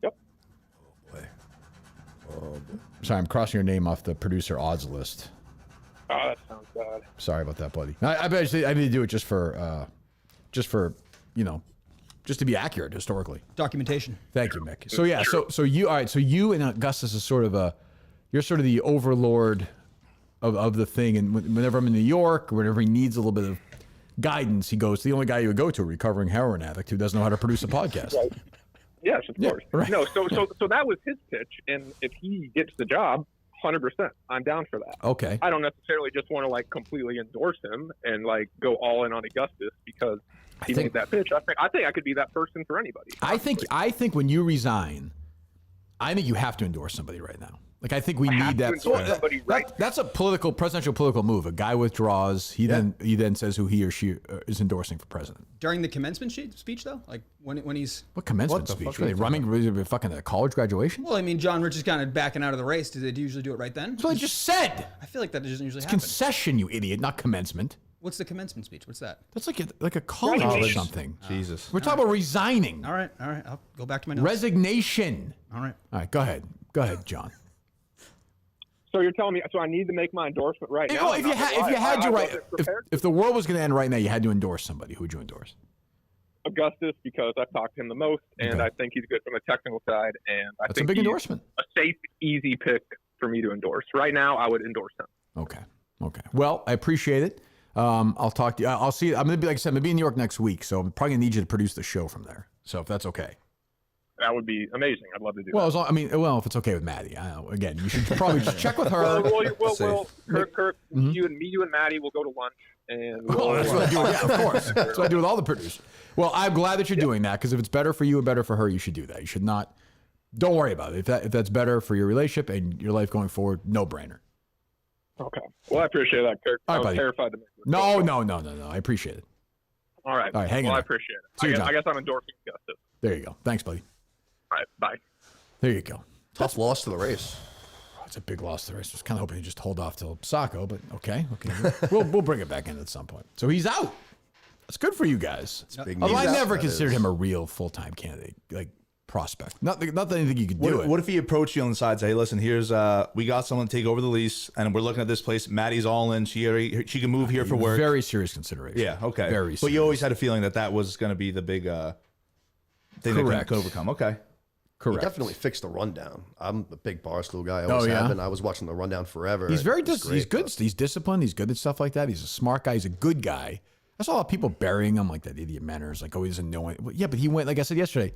Yep. Sorry, I'm crossing your name off the producer odds list. Oh, that sounds bad. Sorry about that, buddy. I need to do it just for just to be accurate historically. Documentation. Thank you, Mick. So yeah, so you all right? So you and Augustus is you're sort of the overlord of the thing, and whenever I'm in New York, or whenever he needs a little bit of guidance, he goes to the only guy you would go to, a recovering heroin addict who doesn't know how to produce a podcast. Right. Yes, of course. Right. No, so that was his pitch, and if he gets the job, 100%, I'm down for that. Okay. I don't necessarily just want to completely endorse him and go all in on Augustus because he made that pitch. I think I could be that person for anybody. I think when you resign, I think you have to endorse somebody right now. Like, I think we have need to that. endorse somebody right That's a presidential political move. A guy withdraws. He then says who he or she is endorsing for president. During the commencement speech, though, like when he's What commencement the speech? fuck Are they are you running fucking a college graduation? well, I mean, John Rich is kind of backing out of the race. Do they usually do it right then? That's what I just said. I feel like that doesn't usually happen. Concession, you idiot, not commencement. What's the commencement speech? What's that? That's like a college or something. Jesus. We're talking about resigning. All right. I'll go back to my notes. Resignation. All right. All right, go ahead, John. So you're telling me, so I need to make my endorsement right now? Well, if you had to write, if the world was going to end right now, you had to endorse somebody. Who would you endorse? Augustus, because I've talked to him the most, and Okay. I think he's good from the technical side, and I That's think a big he's endorsement. a safe, easy pick for me to endorse. Right now, I would endorse him. Okay. Well, I appreciate it. I'll talk to you. I'll see. I'm gonna be, like I said, I'm gonna be in New York next week, so I'm probably gonna need you to produce the show from there. So if that's okay. That would be amazing. I'd love to do Well, that. if it's okay with Maddie. Again, you should probably just check with her. Kirk, you and Maddie will go to lunch, and Oh, that's what I do. Yeah, of course. That's what I do with all the producers. Well, I'm glad that you're doing that, because if it's better for you and better for her, you should do that. You should not. Don't worry about it. If that's better for your relationship and your life going forward, no brainer. Okay. Well, I appreciate that, Kirk. All right, I was buddy. terrified to make this. No. I appreciate it. All right. All right, hang in Well, I there. appreciate See you, it. John. I guess I'm endorsing Augustus. There you go. Thanks, buddy. All right. Bye. There you go. Tough loss to the race. It's a big loss to the race. I was kind of hoping he'd just hold off till Sacco, but okay. We'll bring it back in at some point. So he's out. That's good for you guys. Big Although news. I never That considered is. him a real full-time candidate, like prospect. Not that anything you could do What, it. what if he approached you on the side and say, hey, listen, here's we got someone to take over the lease, and we're looking at this place. Maddie's all in. She can move here for work. Very serious consideration. Yeah, okay. Very But serious. you always had a feeling that was going to be the big thing that Correct. could overcome. Okay. He Correct. definitely fixed the rundown. I'm a big Barstool guy. I always yeah? have been. I was watching the rundown forever. He's very It's he's great, good. but He's disciplined. He's good at stuff like that. He's a smart guy. He's a good guy. I saw a lot of people burying him, like that idiot Manners, like, oh, he doesn't know it. Well, yeah, but he went, like I said yesterday,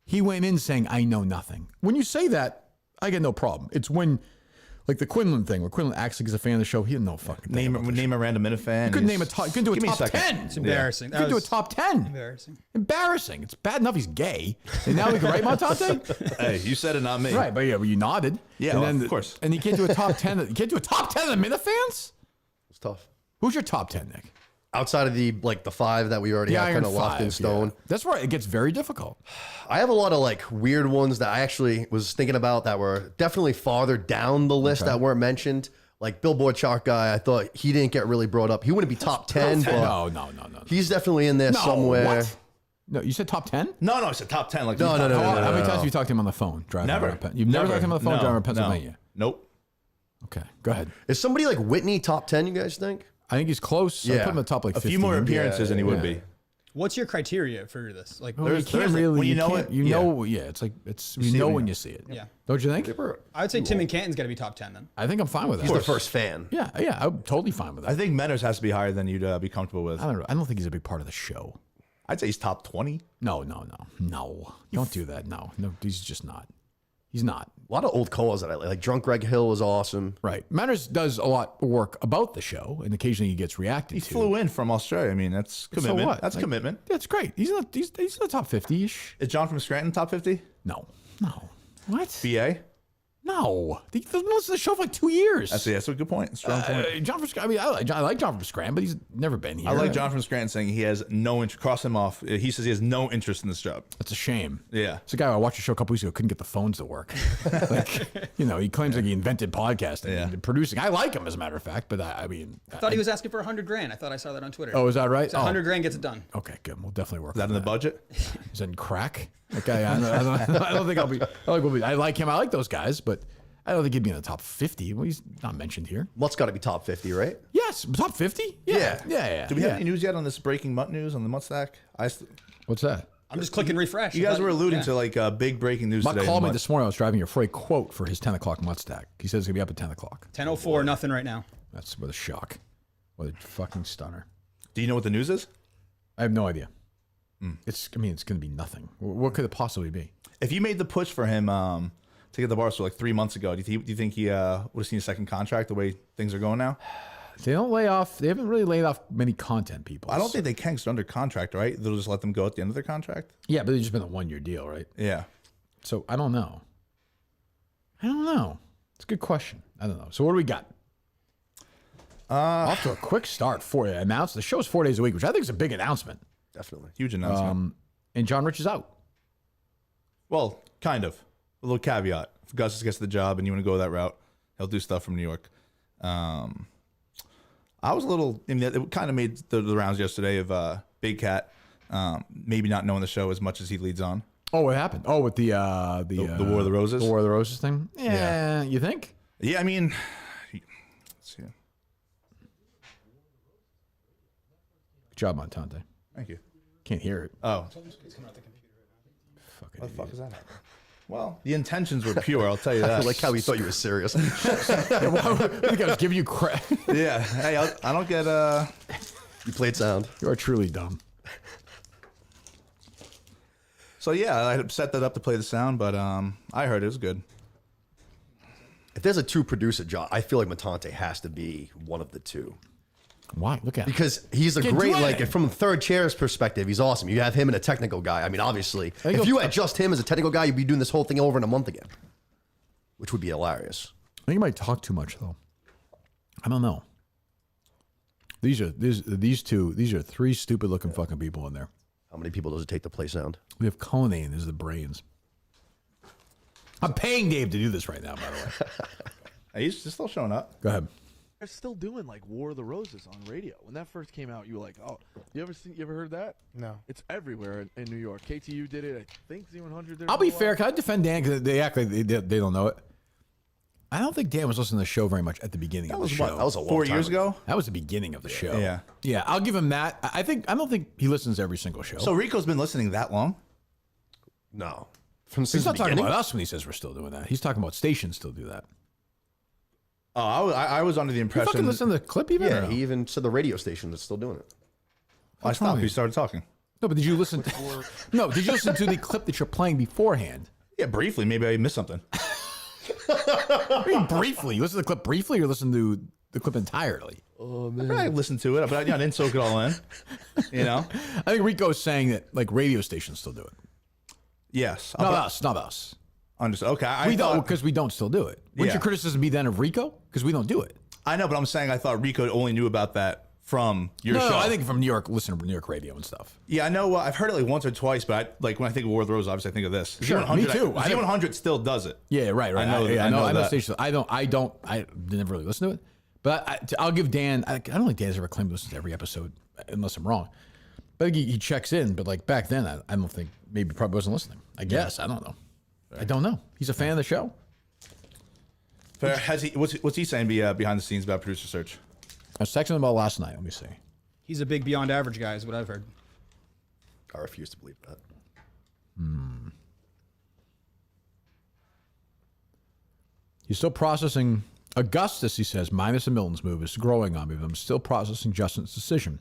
he went in saying, I know nothing. When you say that, I get no problem. It's when, like the Quinlan thing, where Quinlan acts like he's a fan of the show. He had no fucking thing. Name a random Minute fan. You couldn't name a top. You couldn't do a Give me a top second. 10. It's embarrassing. You could do a top 10. Embarrassing. Embarrassing. It's bad enough he's gay, and now we can write Montante. Hey, you said it, not me. Right, but yeah, well, you nodded. Yeah, and well, then of course. And you can't do a top 10. You can't do a top 10 of the Minifans? it's tough. Who's your top 10, Nick? Outside of the five that we already have kind of locked in stone. Yeah. That's where it gets very difficult. I have a lot of weird ones that I actually was thinking about that were definitely farther down the list that weren't mentioned. Like Billboard chart guy, I thought he didn't get really brought up. He wouldn't be top 10, but No. he's definitely in there somewhere. What? No, you said top 10? No, it's a top 10. Like No. How many times have you talked to him on the phone driving Never. around You've never talked to him on the phone No, driving around no. Pennsylvania? Nope. Okay, go ahead. Is somebody like Whitney top 10, you guys think? I think he's close. I Yeah. put him in the top A 15. few more appearances than he would be. What's your criteria for this? Like, Well, you can't there's- really. when you know can't- it, You yeah. know, yeah. It's like you see know it when when you- you see it. yeah, Don't you think? I would say Tim and Canton's got to be top 10 then. I think I'm fine with that. He's the first fan. Yeah, I'm totally fine with that. I think Menners has to be higher than you'd be comfortable with. I don't think he's a big part of the show. I'd say he's top 20. No. Don't do that. No, he's just not. He's not. A lot of old calls that I like. Drunk Greg Hill was awesome. Right. Manners does a lot of work about the show, and occasionally he gets reacted He to. flew in from Australia. I mean, that's commitment. what? That's Like- commitment. That's great. He's in the top 50-ish. Is John from Scranton top 50? No. What? BA? No. He's been listening to the show for like 2 years. That's a good point. Strong point. John from Scranton. I like John from Scranton, but he's never been here. I like John from Scranton saying he has no interest. Cross him off. He says he has no interest in this job. That's a shame. Yeah. It's a guy I watched a show a couple weeks ago, couldn't get the phones to work. He claims like he invented podcasting and producing. I like him, as a matter of fact, but I thought he was asking for $100,000. I thought I saw that on Twitter. Oh, is that right? So $100,000 gets it done. Okay, good. We'll definitely work Is that on in the budget? Is that in crack? Okay, I don't think I'll be. I like him. I like those guys, but I don't think he'd be in the top 50. Well, he's not mentioned here. Mutt's got to be top 50, right? Yes, top 50? Yeah. Do we have any news yet on this breaking Mutt news on the Mutt stack? What's that? I'm just clicking refresh. You guys were alluding to big breaking news Mutt today. called me Mutt. this morning. I was driving here for a quote for his 10 o'clock Mutt stack. He says he's going to be up at 10 o'clock. 10:04, nothing right now. That's what a shock. What a fucking stunner. Do you know what the news is? I have no idea. It's going to be nothing. What could it possibly be? If you made the push for him to get the Barstool like 3 months ago, do you think he would have seen a second contract the way things are going now? They don't lay off. They haven't really laid off many content people. I don't think they can 'cause they're under contract, right? They'll just let them go at the end of their contract. Yeah, but it's just been a 1-year deal, right? Yeah. So I don't know. It's a good question. I don't know. So what do we got? Off to a quick start for you. Announced the show's 4 days a week, which I think is a big announcement. Definitely. Huge announcement. And John Rich is out. Well, kind of. A little caveat. If Augustus gets the job and you want to go that route, he'll do stuff from New York. I was a little, I mean, it kind of made the rounds yesterday of Big Cat maybe not knowing the show as much as he leads on. Oh, what happened? Oh, with the War of the Roses? The War of the Roses thing? Yeah. You think? Yeah, I mean, let's see. Good job, Montante. Thank you. Can't hear it. Oh. Fucking What the fuck idiot. is that? Well, the intentions were pure, I'll tell you that. I like how he thought you were serious. I think I was giving you credit. Yeah. Hey, I don't get You played sound. You are truly dumb. So yeah, I had set that up to play the sound, but I heard it was good. If there's a 2-producer job, I feel like Montante has to be one of the 2. Why? Look at him. Because he's a Can't great, do like, anything. from third chair's perspective, he's awesome. You have him and a technical guy. I mean, obviously, think if you had just him as a technical guy, you'd be doing this whole thing over in a month again, which would be hilarious. I think you might talk too much, though. I don't know. These are 3 stupid-looking fucking people in there. How many people does it take to play sound? We have Conan as the brains. I'm paying Dave to do this right now, by the way. Hey, he's still showing up. Go ahead. They're still doing like War of the Roses on radio. When that first came out, you were like, "Oh, you ever heard that?" No. It's everywhere in New York. KTU did it. I think Z100 did it. I'll for be a while. fair. Can I defend Dan? Because they act like they don't know it. I don't think Dan was listening to the show very much at the beginning of the show. That was a long 4 time years ago. That was the beginning of the show. Yeah. Yeah, I'll give him that. I don't think he listens to every single show. So Rico's been listening that long? No. From he's since the not talking beginning? about us when he says we're still doing that. He's talking about stations still do that. Oh, I was under the You impression. fucking listen to the clip even? Yeah, or no? he even said the radio station is still doing it. I stopped. He started talking. No, but did you listen? No, did you listen to the clip that you're playing beforehand? Yeah, briefly. Maybe I missed something. I mean, briefly. You listen to the clip briefly, or listen to the clip entirely? I listened to it, but I didn't soak it all in. You know? I think Rico's saying that like radio stations still do it. Yes. Not us. Not us. Understood. Okay. I We don't thought, because we don't still do it. Wouldn't Yeah. your criticism be then of Rico? Because we don't do it. I know, but I'm saying I thought Rico only knew about that from your No, show. I think from New York, listen to New York radio and stuff. Yeah, I know. I've heard it like once or twice, but like when I think of War of the Roses, obviously I think of this. Sure, me too. Z100 still does it. Yeah, right. I know that. stations. I never really listen to it. But I'll give Dan. I don't think Dan's ever claimed to listen to every episode, unless I'm wrong. But I think he checks in. But like back then, I don't think maybe probably wasn't listening. I guess I don't know. I don't know. He's a fan of the show. Fair. Has he? What's he saying behind the scenes about producer search? I was texting him about last night. Let me see. He's a big beyond average guy, is what I've heard. I refuse to believe that. He's still processing. Augustus, he says, minus the Miltons move, is growing on me, but I'm still processing Justin's decision.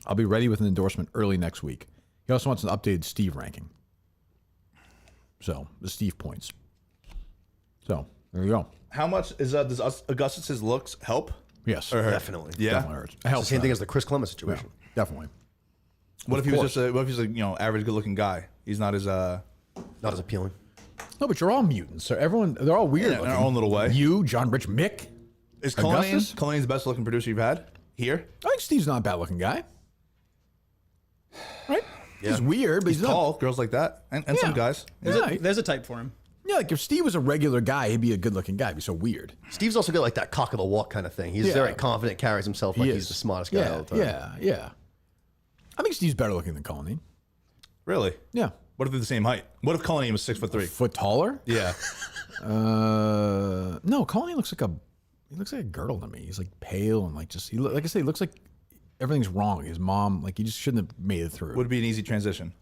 I'll be ready with an endorsement early next week. He also wants an updated Steve ranking. So, the Steve points. So, there you go. How much is does Augustus's looks help? Yes. Or hurt? Definitely. Yeah. Definitely hurts. It It's the helps. same thing as the Chris Clemens situation. Definitely. What if he Of was just what if he's a average good looking guy? He's not as Not as appealing. No, but you're all mutants. So they're all weird in looking. our own little way. You, John Rich, Mick. Is Augustus? Colin's the best looking producer you've had here? I think Steve's not a bad looking guy. Right? He's weird, but he's not. Tall girls like that, and some Yeah. guys. Yeah, There's a type for him. yeah, like if Steve was a regular guy, he'd be a good looking guy. He'd be so weird. Steve's also got like that cock of the walk kind of thing. He's Yeah. very confident, carries himself like He he's is. the smartest guy all the time. Yeah. I think Steve's better looking than Colleen. Really? Yeah. What if they're the same height? What if Colin was 6'3"? Foot taller? Yeah. No, Colleen looks like a girdle to me. He's like pale and like just like I say, he looks like everything's wrong. His mom, like he just shouldn't have made it through. Would be an easy transition.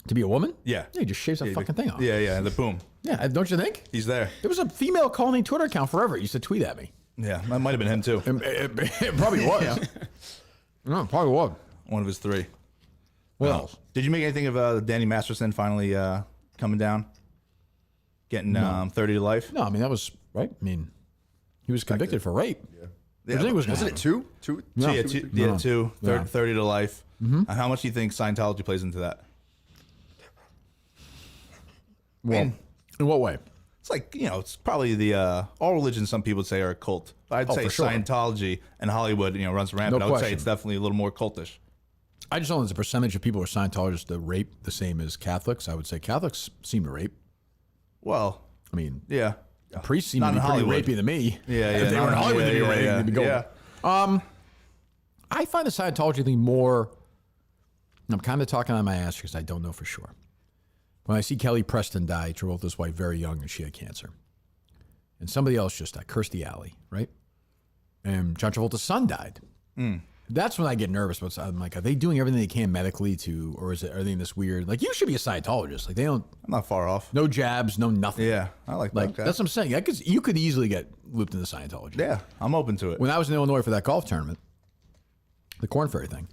To be a woman? Yeah. Yeah, he just shaves that fucking thing off. Yeah. The boom. Yeah, don't you think? He's there. There was a female Colleen Twitter account forever. He used to tweet at me. Yeah, that might have been him too. It probably was. No, probably was. One of his three. What else? Did you make anything of Danny Masterson finally coming down, getting 30 to life? No, I mean that was right. I mean, he was convicted for rape. Yeah, I think it was Wasn't it two? Two? No. So, yeah, No. two, Yeah. 30 to life. And how much do you think Scientology plays into that? Well, in what way? It's like, it's probably the all religions some people would say are a cult. But I'd say for sure. Scientology and Hollywood, runs rampant. No I would say question. it's definitely a little more cultish. I just don't know there's a percentage of people who are Scientologists that rape the same as Catholics. I would say Catholics seem to rape. Well, I mean, yeah. the priests seem Not to be in pretty Hollywood. rapey than me. Yeah, If they were in Hollywood, they'd be rapey. They'd be going. I find the Scientology thing more. I'm kind of talking on my ass because I don't know for sure. When I see Kelly Preston die, Travolta's wife, very young, and she had cancer. And somebody else just died, Kirstie Alley, right? And John Travolta's son died. That's when I get nervous. But I'm like, are they doing everything they can medically or are they in this weird? Like, you should be a Scientologist. Like, they don't. I'm not far off. No jabs, no nothing. Yeah, I like Like, that. that's what I'm saying. You could easily get looped into Scientology. Yeah, I'm open to it. When I was in Illinois for that golf tournament, the Corn Ferry thing,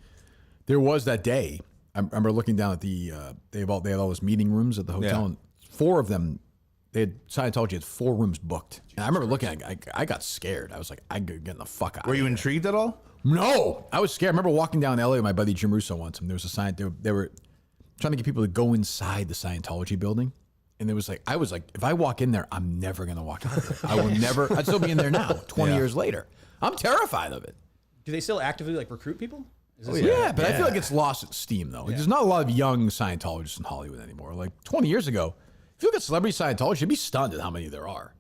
there was that day. I remember looking down at they had all those meeting rooms at the hotel, Yeah. and 4 of them, Scientology had 4 rooms booked. And I remember looking, I got scared. I was like, I'm getting the fuck out. Were you intrigued at all? No, I was scared. I remember walking down LA with my buddy Jim Russo once, and there was they were trying to get people to go inside the Scientology building. And I was like, if I walk in there, I'm never going to walk out there. I will never, I'd still be in there now, 20 years later. I'm terrified of it. Do they still actively like recruit people? Is this Yeah, but I feel like it's lost its steam, though. There's not a lot of young Scientologists in Hollywood anymore. Like 20 years ago, if you look at celebrity Scientology, you'd be stunned at how many there are.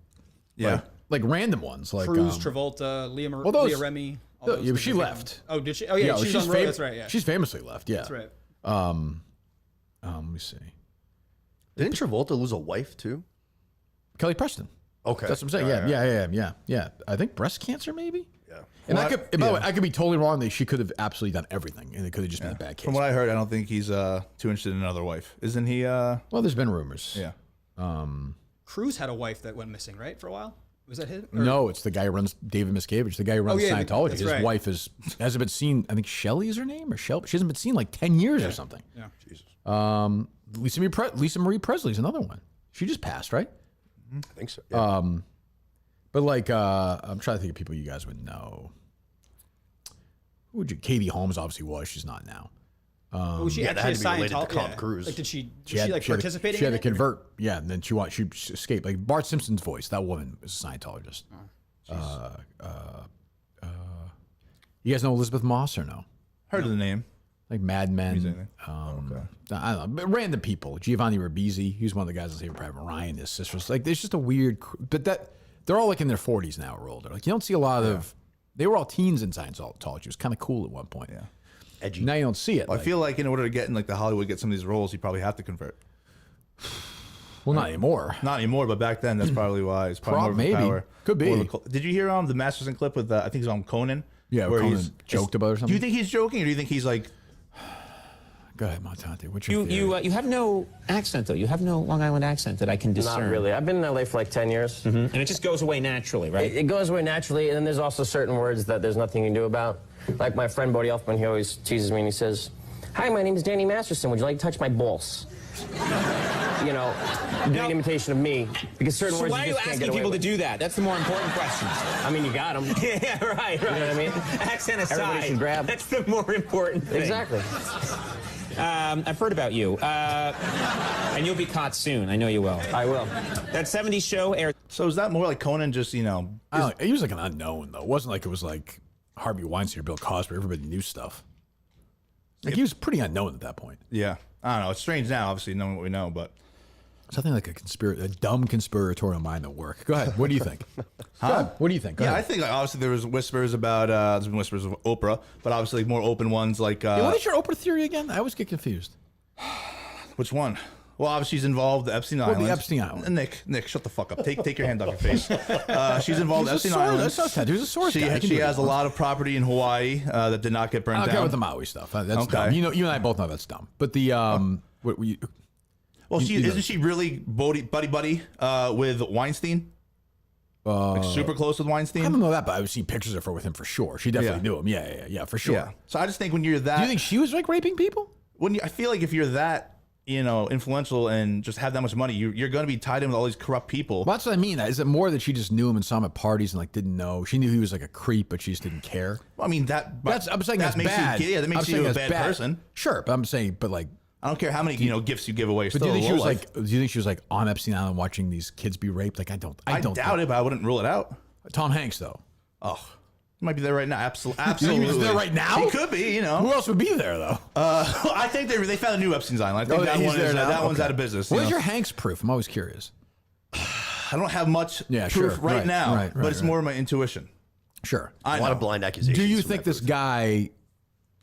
Yeah. Like random ones. Like Cruz, Travolta, Leah Remy. all those yeah, but she guys. left. Oh, did she? Oh, yeah, she's on road. That's right. Yeah, She's famously left. Yeah. that's right. Let me see. Didn't Travolta lose a wife too? Kelly Preston. Okay. That's what I'm saying. Yeah. I think breast cancer, maybe. Yeah. And by the way, I could be totally wrong. She could have absolutely done everything, and it could have just been a bad case. From what I heard, I don't think he's too interested in another wife. Isn't he? Well, there's been rumors. Yeah. Cruz had a wife that went missing, right, for a while. Was that his? No, it's the guy who runs David Miscavige, the guy who runs yeah, Scientology. that's His right. wife hasn't been seen. I think Shelley is her name, or Shell. She hasn't been seen like 10 years or something. Yeah. Jesus. Lisa Marie Presley's another one. She just passed, right? I think so. Yeah. But like, I'm trying to think of people you guys would know. Who would you? Katie Holmes obviously was. She's not now. Was she yeah, that had actually to be related to Scientology? Tom Cruise. Like, did she had- like participating? She had in to it? convert. Yeah, and then she escaped. Like Bart Simpson's voice. That woman was a Scientologist. You guys know Elizabeth Moss or no? Heard of the name. Like Mad Men. anything. I don't know, but random people. Giovanni Ribisi, he was one of the guys that Saving Private Ryan. His sisters, like, there's just a weird. But they're all like in their 40s now or older. Like, you don't see a lot of. They were all teens in Scientology. It was kind of cool at one point. Yeah. Edgy. Now you don't see it. I feel like in order to get in like the Hollywood, get some of these roles, you probably have to convert. Well, not anymore. Not anymore, but back then that's probably why. It's probably more of a Maybe. power. Could be. more of a did you hear the Masterson clip with I think he's on Conan? Yeah, where Conan he's joked about it or Do something? you think he's joking, or do you think he's like? Go ahead, Montante. What's your You theory? you have no accent though. You have no Long Island accent that I can discern. Not really. I've been in LA for like 10 years. And it just goes away naturally, right? It goes away naturally, and then there's also certain words that there's nothing you can do about. Like my friend Bodie Elfman, he always teases me and he says, "Hi, my name is Danny Masterson. Would you like to touch my balls?" You know, doing an imitation of me, because certain So words why are you you just can't asking get away people to with. do that? That's the more important question. I mean, you got them. Yeah, right. You know what I mean? Accent aside, Everybody should grab. that's the more important thing. Exactly. I've heard about you, and you'll be caught soon. I know you will. I will. That 70s show aired. So is that more like Conan? Just I don't know. He was like an unknown though. It wasn't like it was like Harvey Weinstein or Bill Cosby. Everybody knew stuff. Like he was pretty unknown at that point. yeah. I don't know. It's strange now, obviously knowing what we know, but Something like a dumb conspiratorial mind at work. Go ahead. What do you think? Go ahead. What do you think? Go yeah, I ahead. think like, obviously there was whispers about there's been whispers of Oprah, but obviously like, more open ones like Hey, what is your Oprah theory again? I always get confused. which one? Well, obviously she's involved with Epstein Island. the Epstein Island. Nick, shut the fuck up. Take your hand off your face. She's involved with Epstein There's Island. a source. She has a lot of property in Hawaii that did not get I burned don't down. care about the Maui stuff. That's Okay. dumb. You and I both know that's dumb. But the what we Well, You know. isn't she really buddy with Weinstein? Like super close with Weinstein? I don't know that, but I've seen pictures of her with him for sure. She definitely knew him. Yeah, for sure. Yeah. So I just think when you're that, Do you think she was like raping people? I feel like if you're that, influential and just have that much money, you're going to be tied in with all these corrupt people. Well, that's what I mean. Is it more that she just knew him and saw him at parties and like didn't know? She knew he was like a creep, but she just didn't care. I mean I'm saying That's makes bad. You, yeah, that I'm makes saying you a that's bad person. Sure, but I'm saying, but like I don't care how many gifts you give away. But do you think she was like? Do you think she was like on Epstein Island watching these kids be raped? Like I don't doubt it, but I wouldn't rule it out. Tom Hanks though. Oh, he might be there right now. Absolutely. He's there right now. He could be. Who else would be there though? I think they found a new Epstein's Island. I think that one's out of business. What is your Hanks proof? I'm always curious. I don't have much proof right now, but it's more of my intuition. Sure. A lot of blind accusations. Do you think this guy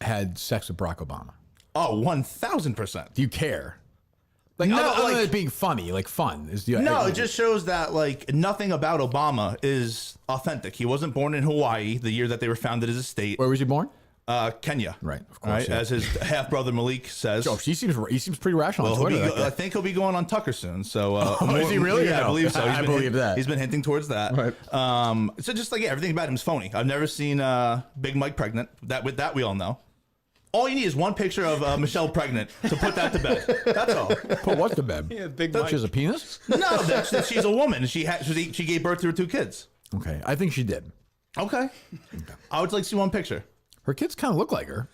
had sex with Barack Obama? Oh, 1,000%. Do you care? Like, no, other like, than it being funny, like fun. No, it just shows that like nothing about Obama is authentic. He wasn't born in Hawaii the year that they were founded as a state. Where was he born? Kenya. Right, of course. Right, as his half brother Malik says. Oh, he seems pretty rational. Well, on Twitter, I think he'll be going on Tucker soon. So, is he really? Yeah, I believe so. I believe that. He's been hinting towards that. Right. So just like everything about him is phony. I've never seen Big Mike pregnant. That we all know. All you need is one picture of Michelle pregnant to put that to bed. That's all. Put what to bed? Yeah, Big She Mike. has a penis? No, that she's a woman. She gave birth to her 2 kids. Okay, I think she did. Okay. I would like to see one picture. Her kids kind of look like her.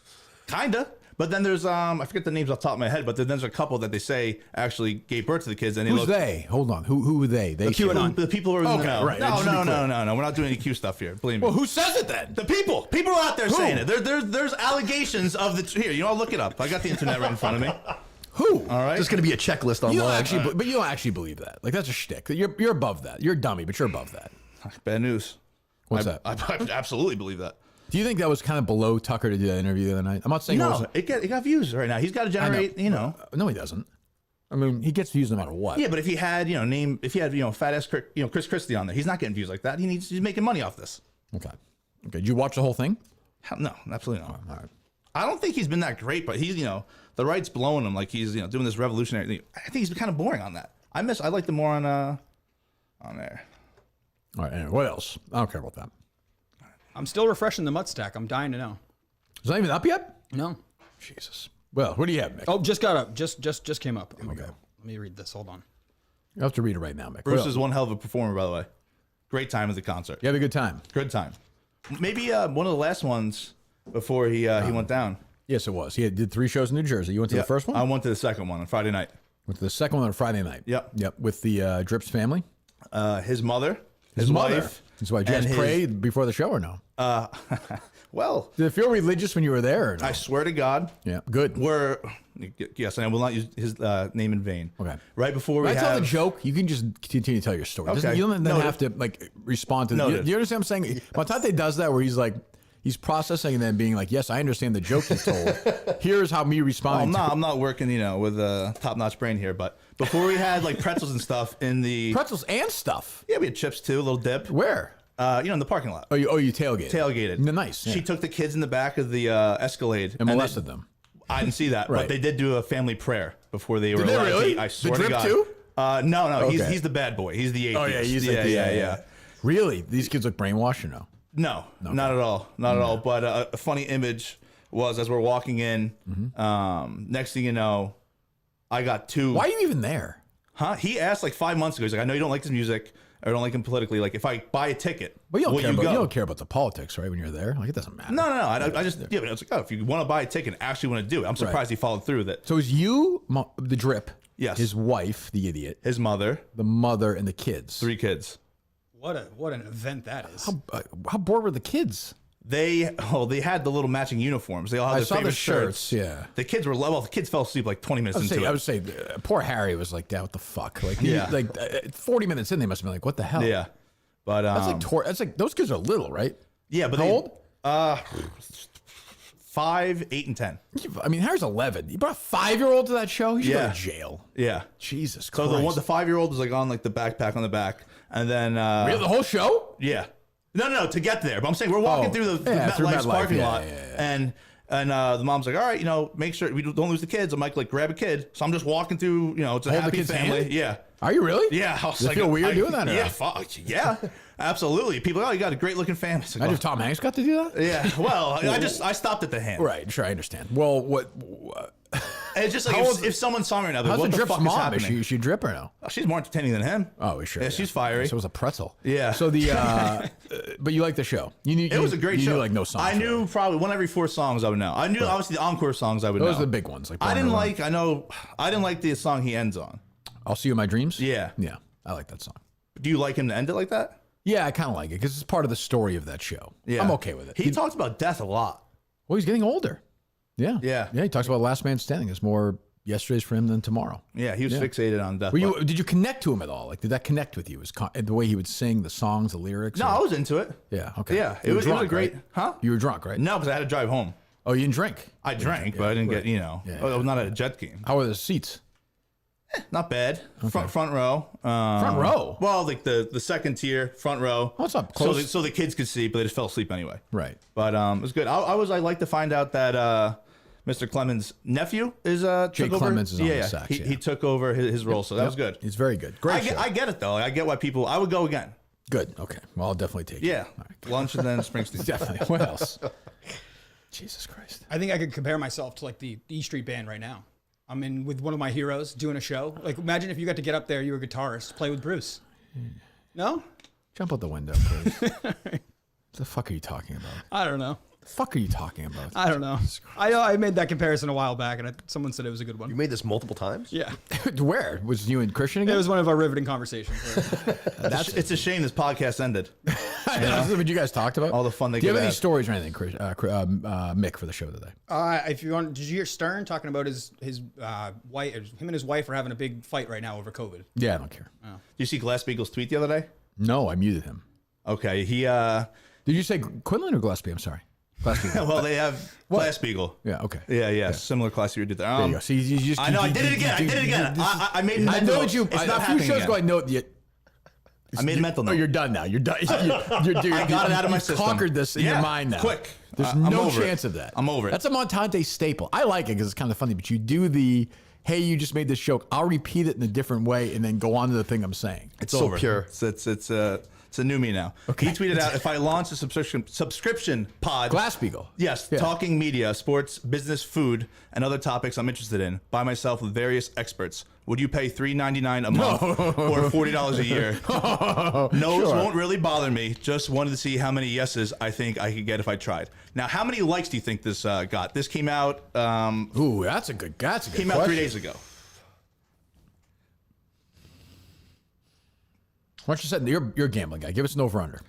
Kinda. But then there's I forget the names off the top of my head, but then there's a couple that they say actually gave birth to the kids, and they Who's look. They? Hold on. Who are they? They. The people who are in the know. Right. No. We're not doing any Q stuff here. Believe me. Well, who says it then? The people are out there saying it. There's allegations of the here. I'll look it up. I got the internet right in front of me. Who? All right. There's going to be a checklist online. You don't actually, but you don't actually believe that. Like that's a shtick. You're above that. You're a dummy, but you're above that. Bad news. What's that? I absolutely believe that. Do you think that was kind of below Tucker to do that interview the other night? I'm not saying No, it got views right now. He's got to generate, No, he doesn't. I mean, he gets views no matter what. Yeah, but if he had, fat ass, Chris Christie on there, he's not getting views like that. He's making money off this. Okay. Did you watch the whole thing? Hell, no, absolutely not. All right. I don't think he's been that great, but he's, the right's blowing him like he's, doing this revolutionary thing. I think he's kind of boring on that. I like the more on there. All right. Anyway, what else? I don't care about that. I'm still refreshing the Mutt stack. I'm dying to know. Is that even up yet? No. Jesus. Well, what do you have, Mick? Oh, just got up. Just came up. Okay. Let me read this. Hold on. You have to read it right now, Mick. Bruce is one hell of a performer, by the way. Great time at the concert. You had a good time. Good time. Maybe one of the last ones before he went down. Yes, it was. He did 3 shows in New Jersey. You went to the first one? I went to the second one on Friday night. Went to the second one on Friday night. Yep. With the Drips family. His mother, his wife. Mother. His wife. Did you guys pray before the show or no? Well, did it feel religious when you were there? Or no? I swear to God. Yeah, good. Yes, and I will not use his name in vain. Okay. Right before I tell the joke, you can just continue to tell your story. Okay. You don't have to respond to. Do you understand what I'm saying? Montante does that where he's processing and then being like, "Yes, I understand the joke you told. Here's how me responding." I'm not working, with a top-notch brain here. But before we had pretzels and stuff in the pretzels and stuff. Yeah, we had chips too, a little dip. Where? In the parking lot. Oh, you tailgated. Tailgated. Nice. Yeah. She took the kids in the back of the Escalade and molested them. I didn't see that, Right. but they did do a family prayer before they were allowed. Did they really? To eat. I swear the to drip God. Too? No. Okay. He's the bad boy. He's the atheist. Oh yeah, he's yeah. Really? These kids look brainwashed or no? No, not at all. Not at all. But a funny image was as we're walking in. Next thing you know, I got 2. Why are you even there? Huh? He asked 5 months ago. He's like, I know you don't like his music. I don't like him politically. If I buy a ticket, But you will you go? You don't care about the politics, right? When you're there, it doesn't matter. No. I just but it's if you want to buy a ticket, and actually want to do it. I'm surprised he followed through with it. So is you the drip? Yes. His wife, the idiot. His mother, the mother, and the kids. 3 kids. What an event that is. How bored were the kids? They had the little matching uniforms. They all had their favorite shirts. Yeah. The kids were the kids fell asleep 20 minutes into it. I would say poor Harry was like, "What the fuck?" 40 minutes in, they must have been like, "What the hell?" Yeah. But that's like those kids are little, right? Yeah, but how old? 5, 8, and 10. I mean, Harry's 11. You brought a 5-year-old to that show? He should go to jail. Yeah. Jesus Christ. So the 5-year-old was on the backpack on the back, and then really, the whole show? Yeah. No, to get there. But I'm saying we're walking through the MetLife's parking lot, and the mom's like, all right, make sure we don't lose the kids. I'm like, grab a kid. So I'm just walking through, it's a Hold the happy kid's family. hand? Yeah. Are you really? Yeah. Does it feel weird doing that? Or Yeah. Yeah. Absolutely. People, you got a great looking family. Like, imagine if Tom Hanks got to do that? Yeah. Well, I stopped at the hand. Right. Sure. I understand. Well, what It's just like if someone saw me right now, How's what the the Drip's fuck is mom? happening? Is she a drip or no? Oh, she's more entertaining than him. Oh, sure. Yeah, she's fiery. So it was a pretzel. Yeah. So but you like the show. It was a great show. You knew like no songs. I knew probably one every 4 songs I would know. I knew obviously the encore songs I would know. Those are the big ones. Like I didn't like the song he ends on. I'll See You in My Dreams. Yeah. Yeah. I like that song. Do you like him to end it like that? Yeah, I kind of like it because it's part of the story of that show. Yeah. I'm okay with it. He talks about death a lot. Well, he's getting older. Yeah. Yeah. Yeah. He talks about Last Man Standing. It's more yesterday's for him than tomorrow. Yeah, he was fixated on death. Did you connect to him at all? Like, did that connect with you? The way he would sing the songs, the lyrics? No, I was into it. Yeah. Okay. Yeah, You were it was drunk, great. right? Huh? You were drunk, right? No, because I had to drive home. Oh, you didn't drink? I drank, but I didn't get, I was not at a Jet game. How were the seats? Not bad. Front row. Front row? Well, like the second tier, front row. What's up? So Close? so the kids could see, but they just fell asleep anyway. Right. But it was good. I like to find out that Mr. Clemens' nephew is Jay took over. Clemens is on the sax, He took over his role, so that was good. It's very good. Great show. I get it though. I get why people. I would go again. Good. Okay. Well, I'll definitely take it. Yeah, lunch and then Springsteen. Definitely. What else? Jesus Christ. I think I could compare myself to like the E Street Band right now. I'm in with one of my heroes doing a show. Like, imagine if you got to get up there, you were a guitarist, play with Bruce. No? Jump out the window, please. What the fuck are you talking about? I don't know. The fuck are you talking about? I don't know. I made that comparison a while back, and someone said it was a good one. You made this multiple times? Yeah. Where? Was you and Christian It again? was one of our riveting conversations. It's a shame this podcast ended. That's what you guys taled about? All the fun they Do you could have any have. stories or anything, Mick, for the show today? If you want, did you hear Stern talking about his wife? Him and his wife are having a big fight right now over COVID. Yeah, I don't care. Did you see Glass-Steagall's tweet the other day? No, I muted him. Okay, he. Did you say Quinlan or Gillespie? I'm sorry. Gillespie. Well, they have Glass-Steagall. Yeah, okay. Yeah. Similar class you did there. There you go. See, you just, I know. I did it again. I made a I mental know note. that you. It's A not few happening shows again. ago, I know that. I made a mental Oh, note. you're done now. You're done. Dude, I got it out of my you've system. conquered this in your mind now. Quick. There's I'm no over it. chance of that. I'm over it. That's a Montante staple. I like it because it's kind of funny, but you do the, hey, you just made this joke. I'll repeat it in a different way and then go on to the thing I'm saying. It's so over. pure. It's a new me now. Okay. He tweeted out, if I launch a subscription pod. Glass-Steagall. Yes, Yeah. talking media, sports, business, food, and other topics I'm interested in by myself with various experts. Would you pay $3.99 a month or $40 a year? No's won't really bother me. Just wanted to see how many yeses I think I could get if I tried. Now, how many likes do you think this got? This came out. Ooh, that's a good Came out 3 days ago. Why don't you say you're a gambling guy? Give us an over under.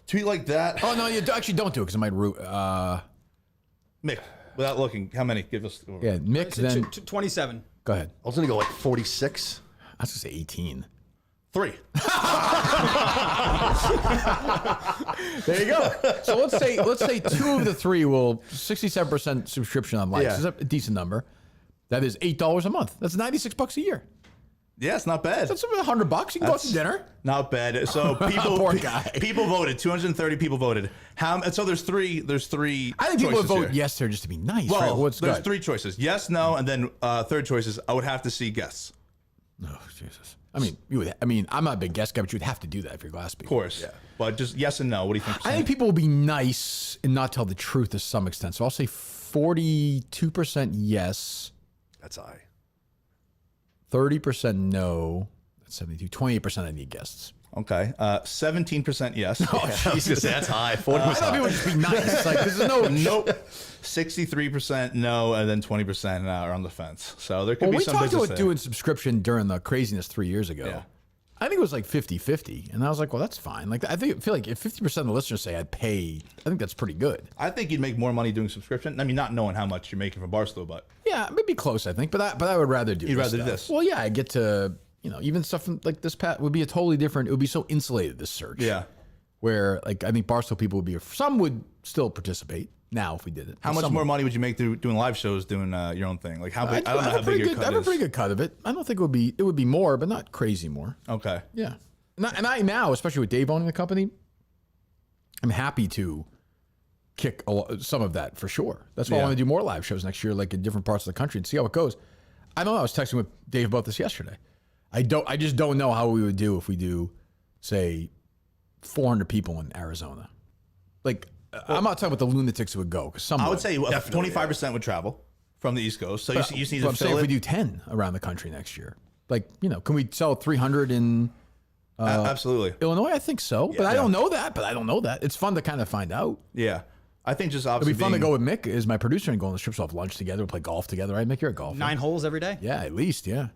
Tweet like that. Oh no, you actually don't do it because it might root. Mick, without looking, how many? Give us. Yeah, Mick. Then 27. go ahead. I was going to go like 46. I was gonna say 18. 3. There you go. So let's say 2 of the 3 will 67% subscription on likes. Yeah. Is that a decent number? That is $8 a month. That's $96 a year. Yeah, it's not bad. That's about $100. You can go out to dinner. Not bad. So people, Poor guy. people voted. 230 people voted. So there's three. I think people would choices vote here. yes there just to be nice. Well, right? What's there's good? 3 choices: yes, no, and then third choices. I would have to see guests. Oh Jesus. I mean, you would. I mean, I'm not a big guest guy, but you would have to do that if you're Glass-Steagall. Of course. Yeah. But just yes and no. What do you think? I think people will be nice and not tell the truth to some extent. So I'll say 42% yes, That's high. 30% no. That's 72. 28% I need guests. Okay. 17% yes. Oh, Jesus, that's high. 40%. I thought people would just be nice. Like, there's no. Nope. 63% no, and then 20% are on the fence. So there could When be we some talked business about there. doing subscription during the craziness 3 years ago, Yeah. I think it was like 50-50. And I was like, well, that's fine. Like, I feel like if 50% of the listeners say I'd pay, I think that's pretty good. I think you'd make more money doing subscription. I mean, not knowing how much you're making from Barstool, but Yeah, maybe close, I think. But I would rather do You'd this rather do stuff. this. Well, yeah, I get to, even stuff like this would be a totally different, it would be so insulated, this search. yeah. Where, like, I think Barstool people would be, some would still participate now if we did it. How much more money would you make through doing live shows, doing your own thing? Like how big? I don't know how big your cut I have a is. pretty good cut of it. I don't think it would be more, but not crazy more. Okay. Yeah. And I now, especially with Dave owning the company, I'm happy to kick some of that for sure. That's why I Yeah. want to do more live shows next year, like in different parts of the country, and see how it goes. I know I was texting with Dave about this yesterday. I just don't know how we would do if we do, say, 400 people in Arizona. Like, I'm not talking about the lunatics who would go, because some I would say 25% would travel. from the East Coast. So you just need But to I'm saying fill if it. we do 10 around the country next year, like, can we sell 300 in Absolutely. Illinois? I think so, but I don't know that. It's fun to kind of find out. Yeah. I think just It'd obviously be fun to go with Mick as my producer and go on the strip. So we'll have lunch together. We'll play golf together. Right, Mick? You're a golfer. 9 holes every day. Yeah, at least. Yeah.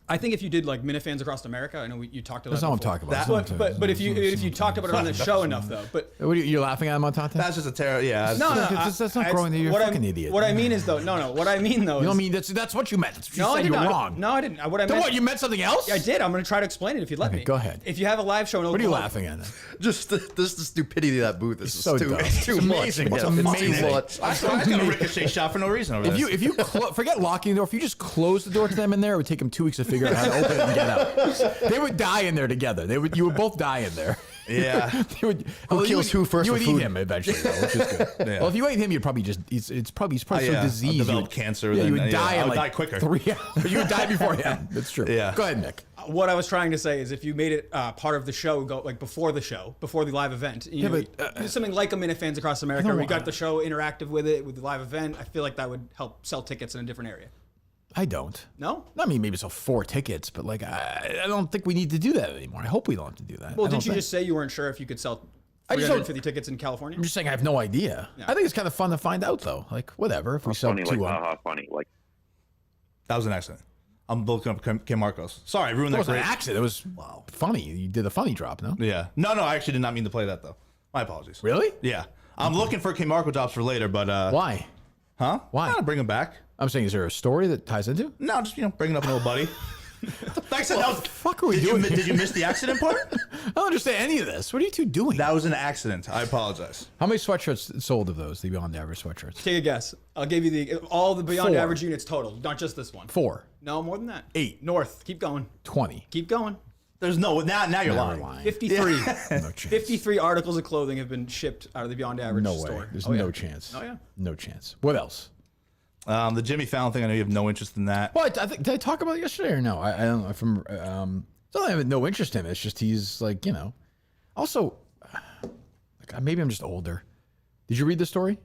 I think if you did like Minifans across America, I know you talked about. That's not what I'm talking about. But if you talked about it on the show enough though, but What are you're laughing at, Montante? That's just a terror. Yeah. no, That's not growing. You're a fucking idiot. What I mean is though, no. What I mean though, You know is, what I mean? That's what you meant. That's what you no, I said. did You were not. wrong. No, I didn't. What I Then meant. what? You meant something else? I did. I'm going to try to explain it if you'd let me. Go ahead. If you have a live show in What are you Oklahoma, laughing at? Just the stupidity of that booth is So too, dumb. it's too It's much. amazing. man. It's It's amazing. too much. I got a ricochet shot for no reason over this. If you forget locking the door, if you just close the door to them in there, it would take them 2 weeks to figure out how to open it and get out. They would die in there together. You would both die in there. Yeah. Who kills who first You for would food? eat him eventually, though, which is good. Yeah. Well, if you ate him, you'd probably he's probably so yeah. diseased. I'll you develop would- cancer, Yeah, then, you would yeah, die I in would like die quicker. 3 hours. You would die before him. That's true. Yeah. Go ahead, Nick. what I was trying to say is if you made it part of the show, go like before the show, before the live event, do something like a Minifans Across America, where you got the show interactive with it, with the live event. I feel like that would help sell tickets in a different area. I don't. No? I mean, maybe sell 4 tickets, but like I don't think we need to do that anymore. I hope we don't have to do that. Well, I don't didn't you think. just say you weren't sure if you could sell I just don't- 350 tickets in California? I'm just saying I have no idea. I think it's kind of fun to find out, though. Like, whatever. If we sell funny, 2 like, funny, like. That was an accident. I'm looking up Kim Marcos. Sorry, I ruined It that. wasn't an great- accident. It was funny. You did a funny drop, no? Yeah. No, I actually did not mean to play that though. My apologies. Really? Yeah. I'm looking for Kim Marco drops for later, but Why? huh? Why? I'll bring him back. I'm saying, is there a story that ties into? No, just bringing up an old buddy. Thanks. What the fuck are we doing? Did you miss the accident part? I don't understand any of this. What are you two doing? That was an accident. I apologize. How many sweatshirts sold of those, the Beyond Average sweatshirts? Take a guess. I'll give you all the Beyond 4. Average units total, not just this one. 4. No, more than that. 8. North. Keep going. 20. Keep going. There's no now you're Never lying. 53. No chance. 53 articles of clothing have been shipped out of the Beyond Average No way. store. There's Oh, yeah. no chance. Oh, yeah. No chance. What else? The Jimmy Fallon thing. I know you have no interest in that. Well, I think, did I talk about it yesterday or no? I don't know. It's not that I have no interest in it. It's just he's like, Also, like, maybe I'm just older. Did you read the story?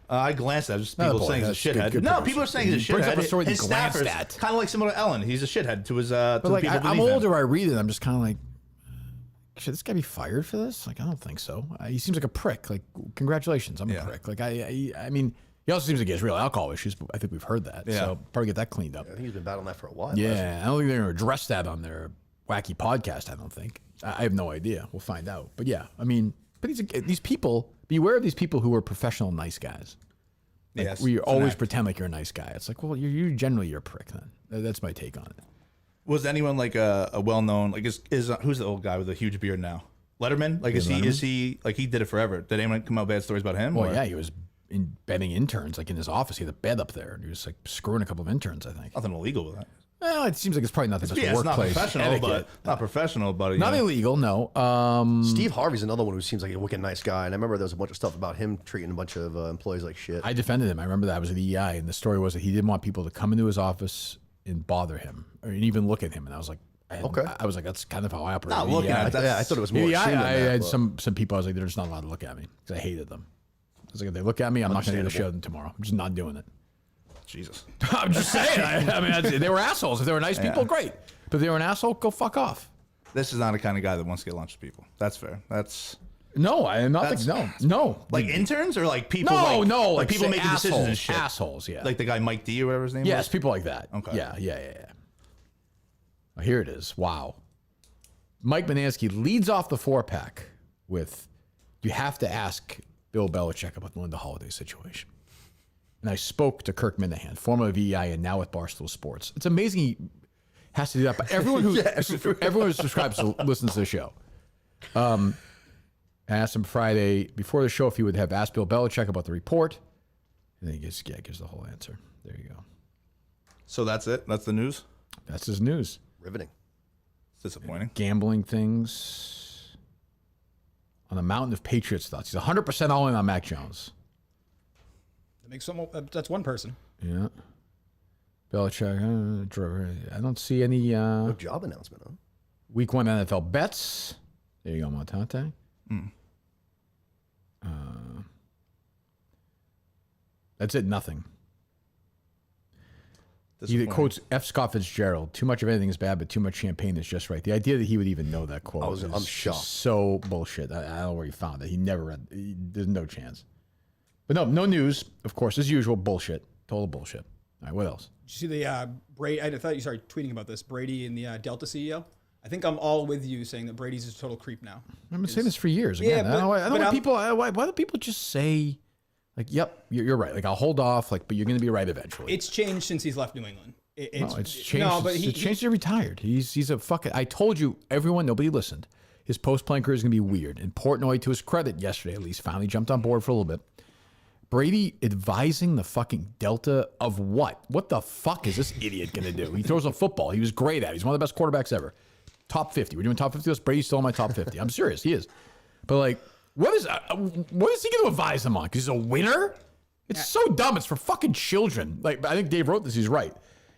I glanced at it. Just people boy, saying he's a that's good- shithead. good No, producer. people are saying he's a He brings shithead. up a story that His glanced staffers, at. kind of like similar to Ellen. He's a shithead to his But to like, the people I'm believe him. older. I read it. I'm just kind of like, should this guy be fired for this? Like, I don't think so. He seems like a prick. Like, congratulations, I'm a prick. Like, I mean, he also seems like he has real alcohol issues. But I think we've heard that. Yeah. So probably get that cleaned up. I think he's been battling that for a while. Yeah, I don't think they're going to address that on their wacky podcast. I don't think. I have no idea. We'll find out. But yeah, I mean, but these people. Beware of these people who are professional nice guys. Like, Yes, we it's an always act. pretend like you're a nice guy. It's like, well, you're generally you're a prick. Then that's my take on it. Was anyone like a well-known like is who's the old guy with the huge beard now? Letterman? Like is he like he did it forever? Did anyone come out bad stories about him? Well, or? yeah, he was betting interns like in his office. He had a bed up there, and he was like screwing a couple of interns. I think. Nothing illegal with that. Well, it seems like it's probably nothing but Yeah, it's not workplace professional, etiquette. but not professional, but Not illegal. No. Steve Harvey's another one who seems like a wicked nice guy. And I remember there was a bunch of stuff about him treating a bunch of employees like shit. I defended him. I remember that I was at EI, and the story was that he didn't want people to come into his office and bother him or even look at him. And I was like, I was like, that's kind of how I operate. Not looking at it. I thought it was more EI, extreme than I that, had but- some people. I was like, they're just not allowed to look at me because I hated them. I was like, if they look at me, I'm not going to do the show them tomorrow. I'm just not doing it. Jesus. I'm just saying. I mean, they were assholes. If they were nice people, great. But if they were an asshole, go fuck off. This is not the kind of guy that wants to get lunch with people. That's fair. That's No, I am not. No. like interns or like people. No, like, no, like people making decisions and shit. Assholes, yeah. Like the guy Mike D or whatever his name Yes, was. people like that. Okay. Yeah. Oh, here it is. Wow. Mike Montante leads off the 4-pack with, you have to ask Bill Belichick about the Linda Holiday situation. And I spoke to Kirk Minahan, former of EI and now at Barstool Sports. It's amazing he has to do that. But everyone who everyone who subscribes to listens to the show. I asked him Friday before the show if he would have asked Bill Belichick about the report. And then he gives the whole answer. There you go. So that's it. That's the news. That's his news. Riveting. It's disappointing. Gambling things. On a mountain of Patriots thoughts. He's 100% all in on Mac Jones. That's one person. Yeah. Belichick. I don't see any No job announcement, huh? week 1 NFL bets. There you go, Montante. That's it. Nothing. He quotes F. Scott Fitzgerald, too much of anything is bad, but too much champagne is just right. The idea that he would even know that quote I'm shocked. So bullshit. I don't know where he found it. He never read there's no chance. But no news, of course, as usual, bullshit. Total bullshit. All right, what else? Did you see the Brady? I thought you started tweeting about this. Brady and the Delta CEO. I think I'm all with you saying that Brady's a total creep now. I've been saying this for years. Again, Yeah, I don't know why people. Why do people just say, like, "Yep, you're right." Like, I'll hold off. Like, but you're going to be right eventually. It's changed since he's left New England. It's changed. No, but it's changed. He's retired. He's a fucking. I told you, everyone. Nobody listened. His post-playing career is going to be weird. And Portnoy, to his credit, yesterday at least, finally jumped on board for a little bit. Brady advising the fucking Delta of what? What the fuck is this idiot going to do? He throws a football. He was great at it. He's one of the best quarterbacks ever. Top 50. We're doing top 50. Brady's still in my top 50. I'm serious. He is. But, like, what is he going to advise them on? Because he's a winner? It's so dumb. It's for fucking children. Like, I think Dave wrote this. He's right.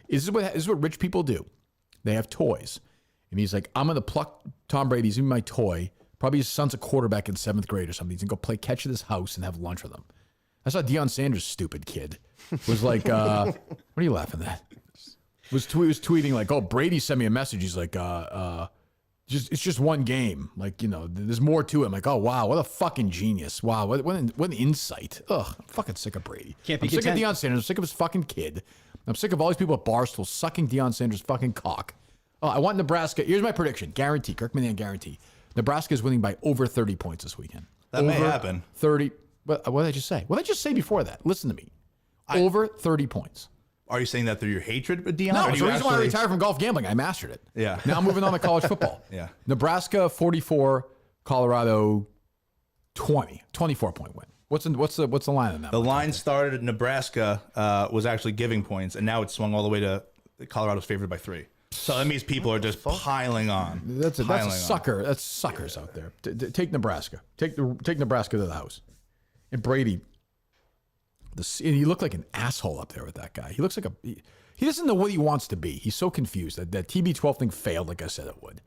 This is what rich people do. They have toys. And he's like, I'm going to pluck Tom Brady. He's going to be my toy. Probably his son's a quarterback in 7th grade or something. He's going to go play catch at his house and have lunch with him. I saw Deion Sanders, stupid kid, was like, what are you laughing at? Was tweeting like, oh, Brady sent me a message. He's like, it's just one game. Like, you know, there's more to it. I'm like, oh, wow, what a fucking genius. Wow, what an insight. Ugh, I'm fucking sick of Brady. Can't be I'm sick of content. Deion Sanders. I'm sick of his fucking kid. I'm sick of all these people at Barstool sucking Deion Sanders' fucking cock. Oh, I want Nebraska. Here's my prediction. Guarantee. Kirk Minnion guarantee. Nebraska is winning by over 30 points this weekend. That may happen. 30. What did I just say? What did I just say before that? Listen to me. Over 30 points. Are you saying that through your hatred of Deion? No, or it's do the you reason why I actually- retired from golf gambling. I mastered it. Yeah. Now I'm moving on to college football. Yeah. Nebraska 44, Colorado 20, 24-point win. What's the line on that? The line started at Nebraska was actually giving points, and now it's swung all the way to Colorado's favored by 3. So that means people are just piling on. That's a Piling on. sucker. That's suckers out there. Take Nebraska. Take Nebraska to the house. And Brady, he looked like an asshole up there with that guy. He looks like he doesn't know what he wants to be. He's so confused. That TB12 thing failed, like I said it would.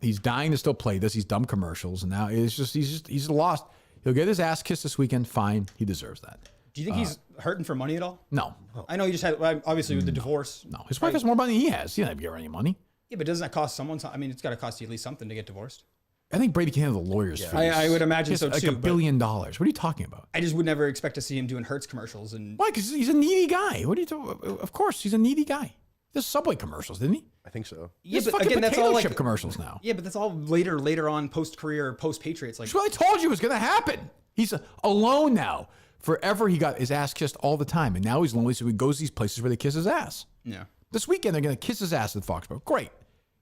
He's dying to still play this. He's dumb commercials, and now he's lost. He'll get his ass kissed this weekend. Fine, he deserves that. Do you think he's hurting for money at all? No, I know you just had, obviously, with the divorce. no. His wife has more money than he has. He doesn't give her any money. Yeah, but doesn't that cost someone? I mean, it's got to cost you at least something to get divorced. I think Brady can handle the lawyers' fees. I would imagine He has so like too. $1 billion. What are you talking about? I just would never expect to see him doing Hertz commercials and. Why? Because he's a needy guy. What are you talking? Of course, he's a needy guy. There's Subway commercials, didn't he? I think so. Yeah, There's but fucking again, that's potato all chip like commercials now. Yeah, but that's all later on, post career, post Patriots. Like, That's what I told you was going to happen. He's alone now. Forever, he got his ass kissed all the time, and now he's lonely, so he goes to these places where they kiss his ass. yeah. This weekend, they're going to kiss his ass at Foxborough. Great.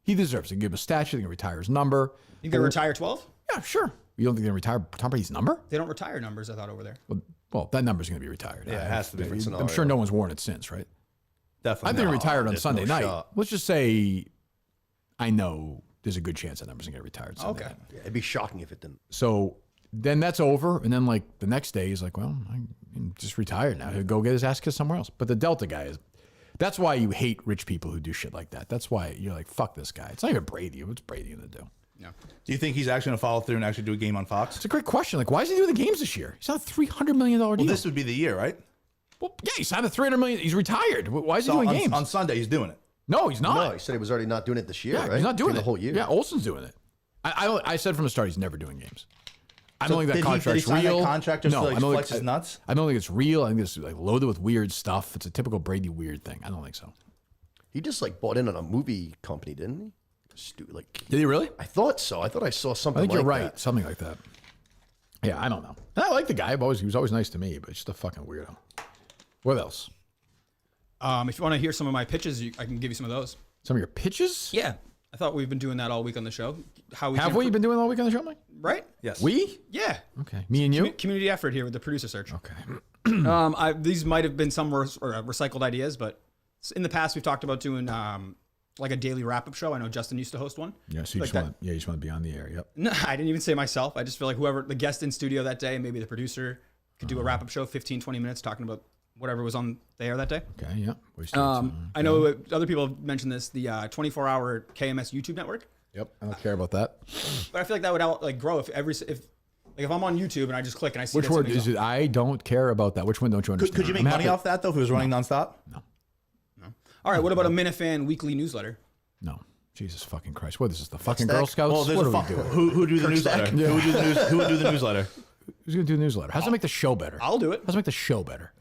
He deserves it. They give him a statue. They're going to retire his number. You gonna retire 12? Yeah, sure. You don't think they're going to retire Tom Brady's number? They don't retire numbers. I thought over there. Well, that number's going to be retired. Yeah, it has to be. I'm sure no one's worn it since, right? Definitely. I think not. retired on there's Sunday no night. shot. Let's just say I know there's a good chance that number's going to get retired Sunday Okay. night. Yeah, it'd be shocking if it didn't. So then that's over. And then, like, the next day, he's like, well, I'm just retired now. He'll go get his ass kissed somewhere else. But the Delta guy is, that's why you hate rich people who do shit like that. That's why you're like, fuck this guy. It's not even Brady. What's Brady going to do? No. Do you think he's actually going to follow through and actually do a game on Fox? It's a great question. Like, why is he doing the games this year? He's on a $300 million deal. Well, this would be the year, right? Well, yeah, he signed a $300 million. He's retired. Why is he So doing on, games? on Sunday, he's doing it. No, he's not. No, he said he was already not doing it this year, Yeah, right? he's not doing the it whole year. Yeah, Olsen's doing it. I said from the start he's never doing games. I don't think that did he contract's sign that real. contract just to, like, I don't flex think, his nuts? I don't think it's real. I think it's like loaded with weird stuff. It's a typical weird thing. I don't think so. He just like bought in on a movie company, didn't he? Did he really? I thought so. I thought I saw I something. think you're like right. that. Something like that. Yeah, I don't know. And I like the guy. He was always nice to me, but just a fucking weirdo. What else? If you want to hear some of my pitches, I can give you some of those. Some of your pitches? Yeah. I thought we've been doing that all week on the show. Have we been doing all week on the show, Mike? Right? Yes. We? Yeah. Okay. Me and you? Community effort here with the producer search. Okay. These might have been some recycled ideas, but in the past we've talked about doing like a daily wrap-up show. I know Justin used to host one. Yeah, so you Like just want to be on the air. Yep. No, I didn't even say myself. I just feel like whoever the guest in studio that day, maybe the producer, could do a wrap-up show, 15, 20 minutes talking about whatever was on the air that day. Okay, yeah. Wasted time. I know other people have mentioned this, the 24-hour KMS YouTube network. Yep. I don't care about that. But I feel like that would like grow if I'm on YouTube and I just click and I see Which that word something's is it? I don't care about that. Which one don't you understand? Could you make I'm money happy- off that, though, if it was running nonstop? No. All right, what about a Minifan weekly newsletter? No. Jesus fucking Christ. What is this? The fucking Girl that? Scouts? Well, there's what a are we doing? who do the newsletter? Who would do the news? Who would do the newsletter? Who's going to do the newsletter? How's that make the show better? I'll do it. How's it make the show better?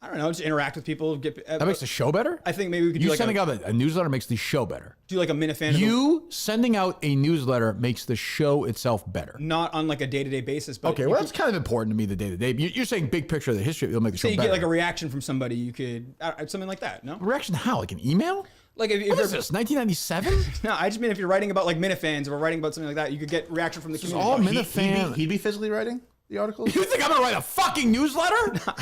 I don't know, just interact with people. That makes the show better? I think maybe we could do You like sending out a newsletter makes the show better. do like a Minifan. You sending out a newsletter makes the show itself better. Not on like a day-to-day basis, but Okay, you well, could- that's kind of important to me, the day-to-day. You're saying big picture of the history, it'll make the show say you better. get like a reaction from somebody, you could something like that. No, reaction how? Like an email? like if What you're, is this, 1997? No, I just mean if you're writing about like Minifans or writing about something like that, you could get reaction from the community. all He'd Minifan. be physically writing the articles. You think I'm going to write a fucking newsletter?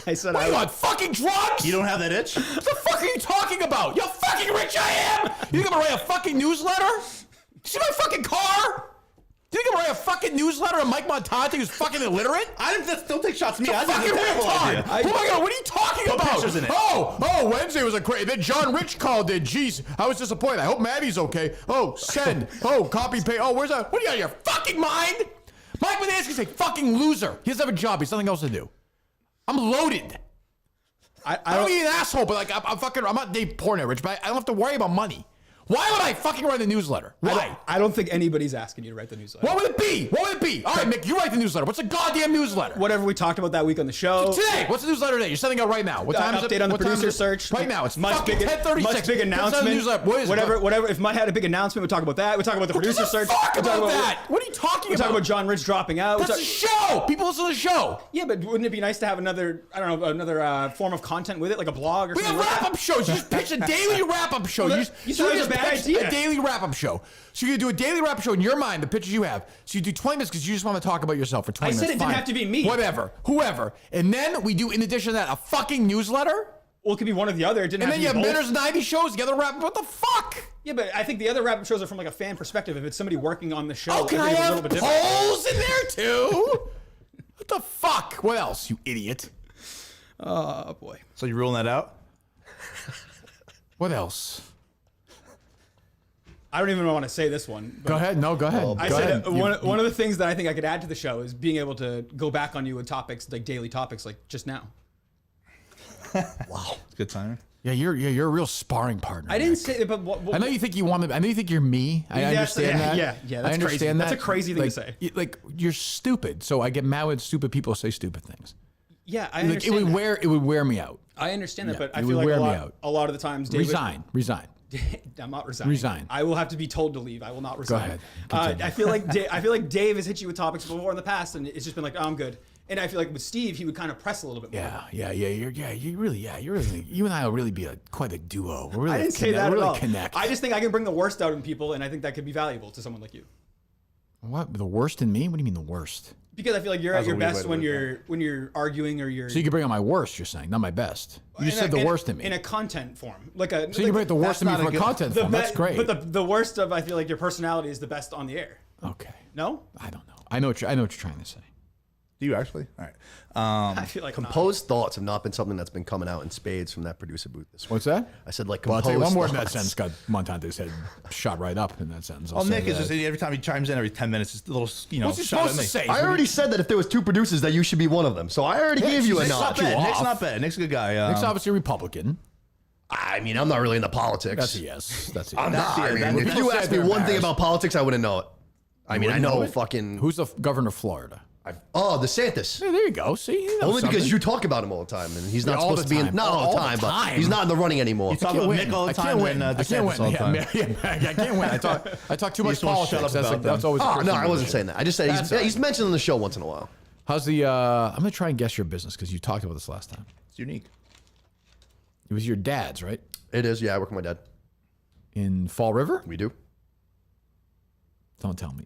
I said What I do you would- want, fucking drugs? You don't have that itch. What the fuck are you talking about? You know how fucking rich I am? You think I'm gonna write a fucking newsletter? You see my fucking car? Do you think I'm gonna write a fucking newsletter on Mike Montante who's fucking illiterate? Don't take shots at me. I Fucking think it's a terrible retard! idea. Oh my god, what are you talking Put about? pictures in it. Oh, Wednesday was a great. Then John Rich called in. Jeez, I was disappointed. I hope Maddie's okay. Oh, send. Oh, copy paste. Oh, where's that? What are you out of your fucking mind? Mike Montante a fucking loser. He doesn't have a job. He has nothing else to do. I'm loaded. I don't mean an asshole, but like I'm not Dave Portnoy, Rich, but I don't have to worry about money. Why would I fucking write a newsletter? Why? I don't think anybody's asking you to write the newsletter. What would it be? What would it be? All right, Mick, you write the newsletter. What's a goddamn newsletter? Whatever we talked about that week on the show. Today, what's the newsletter today? You're sending out right now. What time is it? Update on the What time producer is it? search. Right now. It's Much fucking big, 10:36. much big What's announcement. the newsletter? What is it? Whatever. If Mud had a big announcement, we'll talk about that. We'll talk about the producer search. Fuck We'll talk about that. What are you talking We'll about? talk about John Rich dropping out. That's a show. People listen to the show. Yeah, but wouldn't it be nice to have another, I don't know, another form of content with it, like a blog or We have something? like that? wrap-up shows. You just pitch a daily wrap-up show. Well, you said it was just a bad pitch idea. A daily wrap-up show. So you do a daily wrap-up show in your mind, the pictures you have. So you do 20 minutes because you just want to talk about yourself for 20 I minutes. said it didn't Fine. have to be me. Whatever. Whoever. And then we do, in addition to that, a fucking newsletter. Well, it could be one or the other. It didn't And then you have have to be both. Miners 90 shows together wrap. What the fuck? Yeah, but I think the other wrap-up shows are from like a fan perspective. If it's somebody working on the show, Oh, can I think it's a have little bit different. polls in there too? What the fuck? What else, you idiot? Oh boy. So you ruling that out? What else? I don't even want to say this one. But Go ahead. No, go ahead. I Go said ahead. one of the things that I think I could add to the show is being able to go back on you with topics like daily topics, like just now. Wow, it's good timing. Yeah, you're a real sparring partner. I didn't Nick. say, but I know you think you want to. I know you think you're me. I understand that. Yeah. I That's understand crazy. that. That's a crazy thing like, to say. Like you're stupid, so I get mad when stupid people say stupid things. Yeah, I Like understand. it would wear me out. I understand that, Yeah, but I it feel would like wear me out. a lot of the times, David, Resign. I'm not resigning. Resign. I will have to be told to leave. I will not resign. ahead. I feel like Dave has hit you with topics before in the past, and it's just been like, oh, I'm good. And I feel like with Steve, he would kind of press a little bit more. Yeah. You really. You and I will really be quite a duo. We're really I didn't say that we're at really all. connect. I just think I can bring the worst out in people, and I think that could be valuable to someone like you. What, the worst in me? What do you mean the worst? Because I feel like you're at That's a your weird way best to when put you're arguing or you're. So you can bring out my worst. You're saying, not my best. You just said the worst in me. in a content form, like a. So you can bring out the worst in me that's from not a a content the form. That's great. But the worst of I feel like your personality is the best on the air. Okay. No, I don't know. I know what you're trying to say. Do you actually? All right. I feel like Composed thoughts have not been something that's been coming out in spades from that producer booth this week. What's that? I said like Well, I'll composed tell you one word in that thoughts. sentence got Montante's head shot right up in that sentence. I'll Well, say Nick is that. just every time he chimes in every 10 minutes, it's a little What's he shot at supposed me. to say? I already said that if there was two producers that you should be one of them. So I already gave you a Nick's nod. not bad. Nick's off. not bad. Nick's a good guy. Nick's obviously a Republican. I mean, I'm not really into politics. That's a yes. That's a yes. I'm not. I mean, that- if you asked me one thing about politics, I wouldn't know it. I mean, I wouldn't know know it? fucking. Who's the governor of Florida? Oh, DeSantis. Hey, there you go. See, you know Only because something. you talk about him all the time, and he's not Yeah, all supposed the to be in. time. Not all the time, but he's not in the running anymore. You talk can't about win. Nick all the I time can't win. and I can't DeSantis win. all the time. I can't win. I talk too much just wanna shut politics. up That's, about that's them. always. a Oh no, personal I wasn't issue. saying that. I just said That's all right. he's mentioned on the show once in a while. How's the? I'm gonna try and guess your business because you talked about this last time. It's unique. It was your dad's, right? It is. Yeah, I work with my dad. In Fall River. We do. Don't tell me.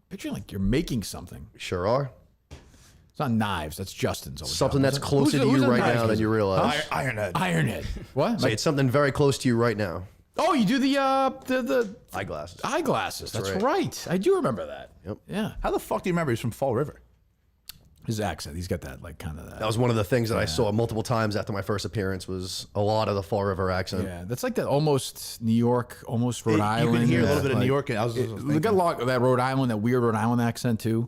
Picture like you're making something. We sure are. It's not knives. That's Justin's. Over Something job, that's isn't it? closer to Who's you the right knives now than business? you realize. Ironhead. Ironhead. What? Say it's something very close to you right now. Oh, you do the Eyeglasses. eyeglasses. That's right. right. I do remember that. Yep. Yeah. How the fuck do you remember he's from Fall River? His accent. He's got that like kind of that. That was one of the things that I saw multiple times after my first appearance was a lot of the Fall River accent. Yeah, that's like that almost New York, almost Rhode You Island. can hear a little bit of like- New York. And I was We got a lot of that Rhode Island, that weird Rhode Island accent too.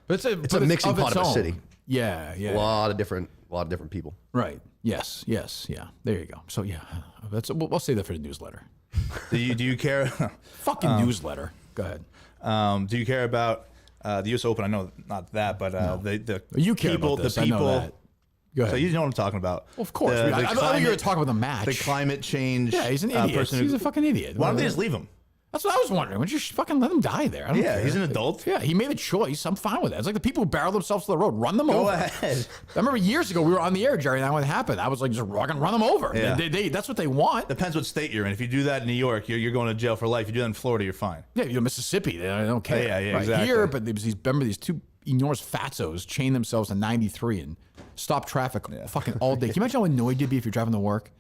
But it's a mixing pot of a own. city. Yeah, A yeah. lot of different people. Right. Yes. Yeah. There you go. So yeah, we'll say that for the newsletter. Do you care? Fucking newsletter. Go ahead. Do you care about the U.S. Open? I know not that, but the You care people, about this. the I know people. that. Go ahead. So you know what I'm talking about. Well, of course. I thought you were talking about the match. The climate change. Yeah, he's an idiot. He's a fucking idiot. Why don't they just leave him? That's what I was wondering. Why don't you fucking let him die there? I don't care. He's an adult. Yeah, he made a choice. I'm fine with that. It's like the people who barrel themselves to the road. Run them Go over. ahead. I remember years ago we were on the air, Jerry, and that would happen. I was like, just run them over. Yeah. That's what they want. Depends what state you're in. If you do that in New York, you're going to jail for life. If you do that in Florida, you're fine. Yeah, you're Mississippi. They don't care. Yeah, right exactly. Here, but there was remember these two enormous fatzos chained themselves to 93 and stopped traffic fucking all day. Can you imagine how annoyed you'd be if you're driving to work?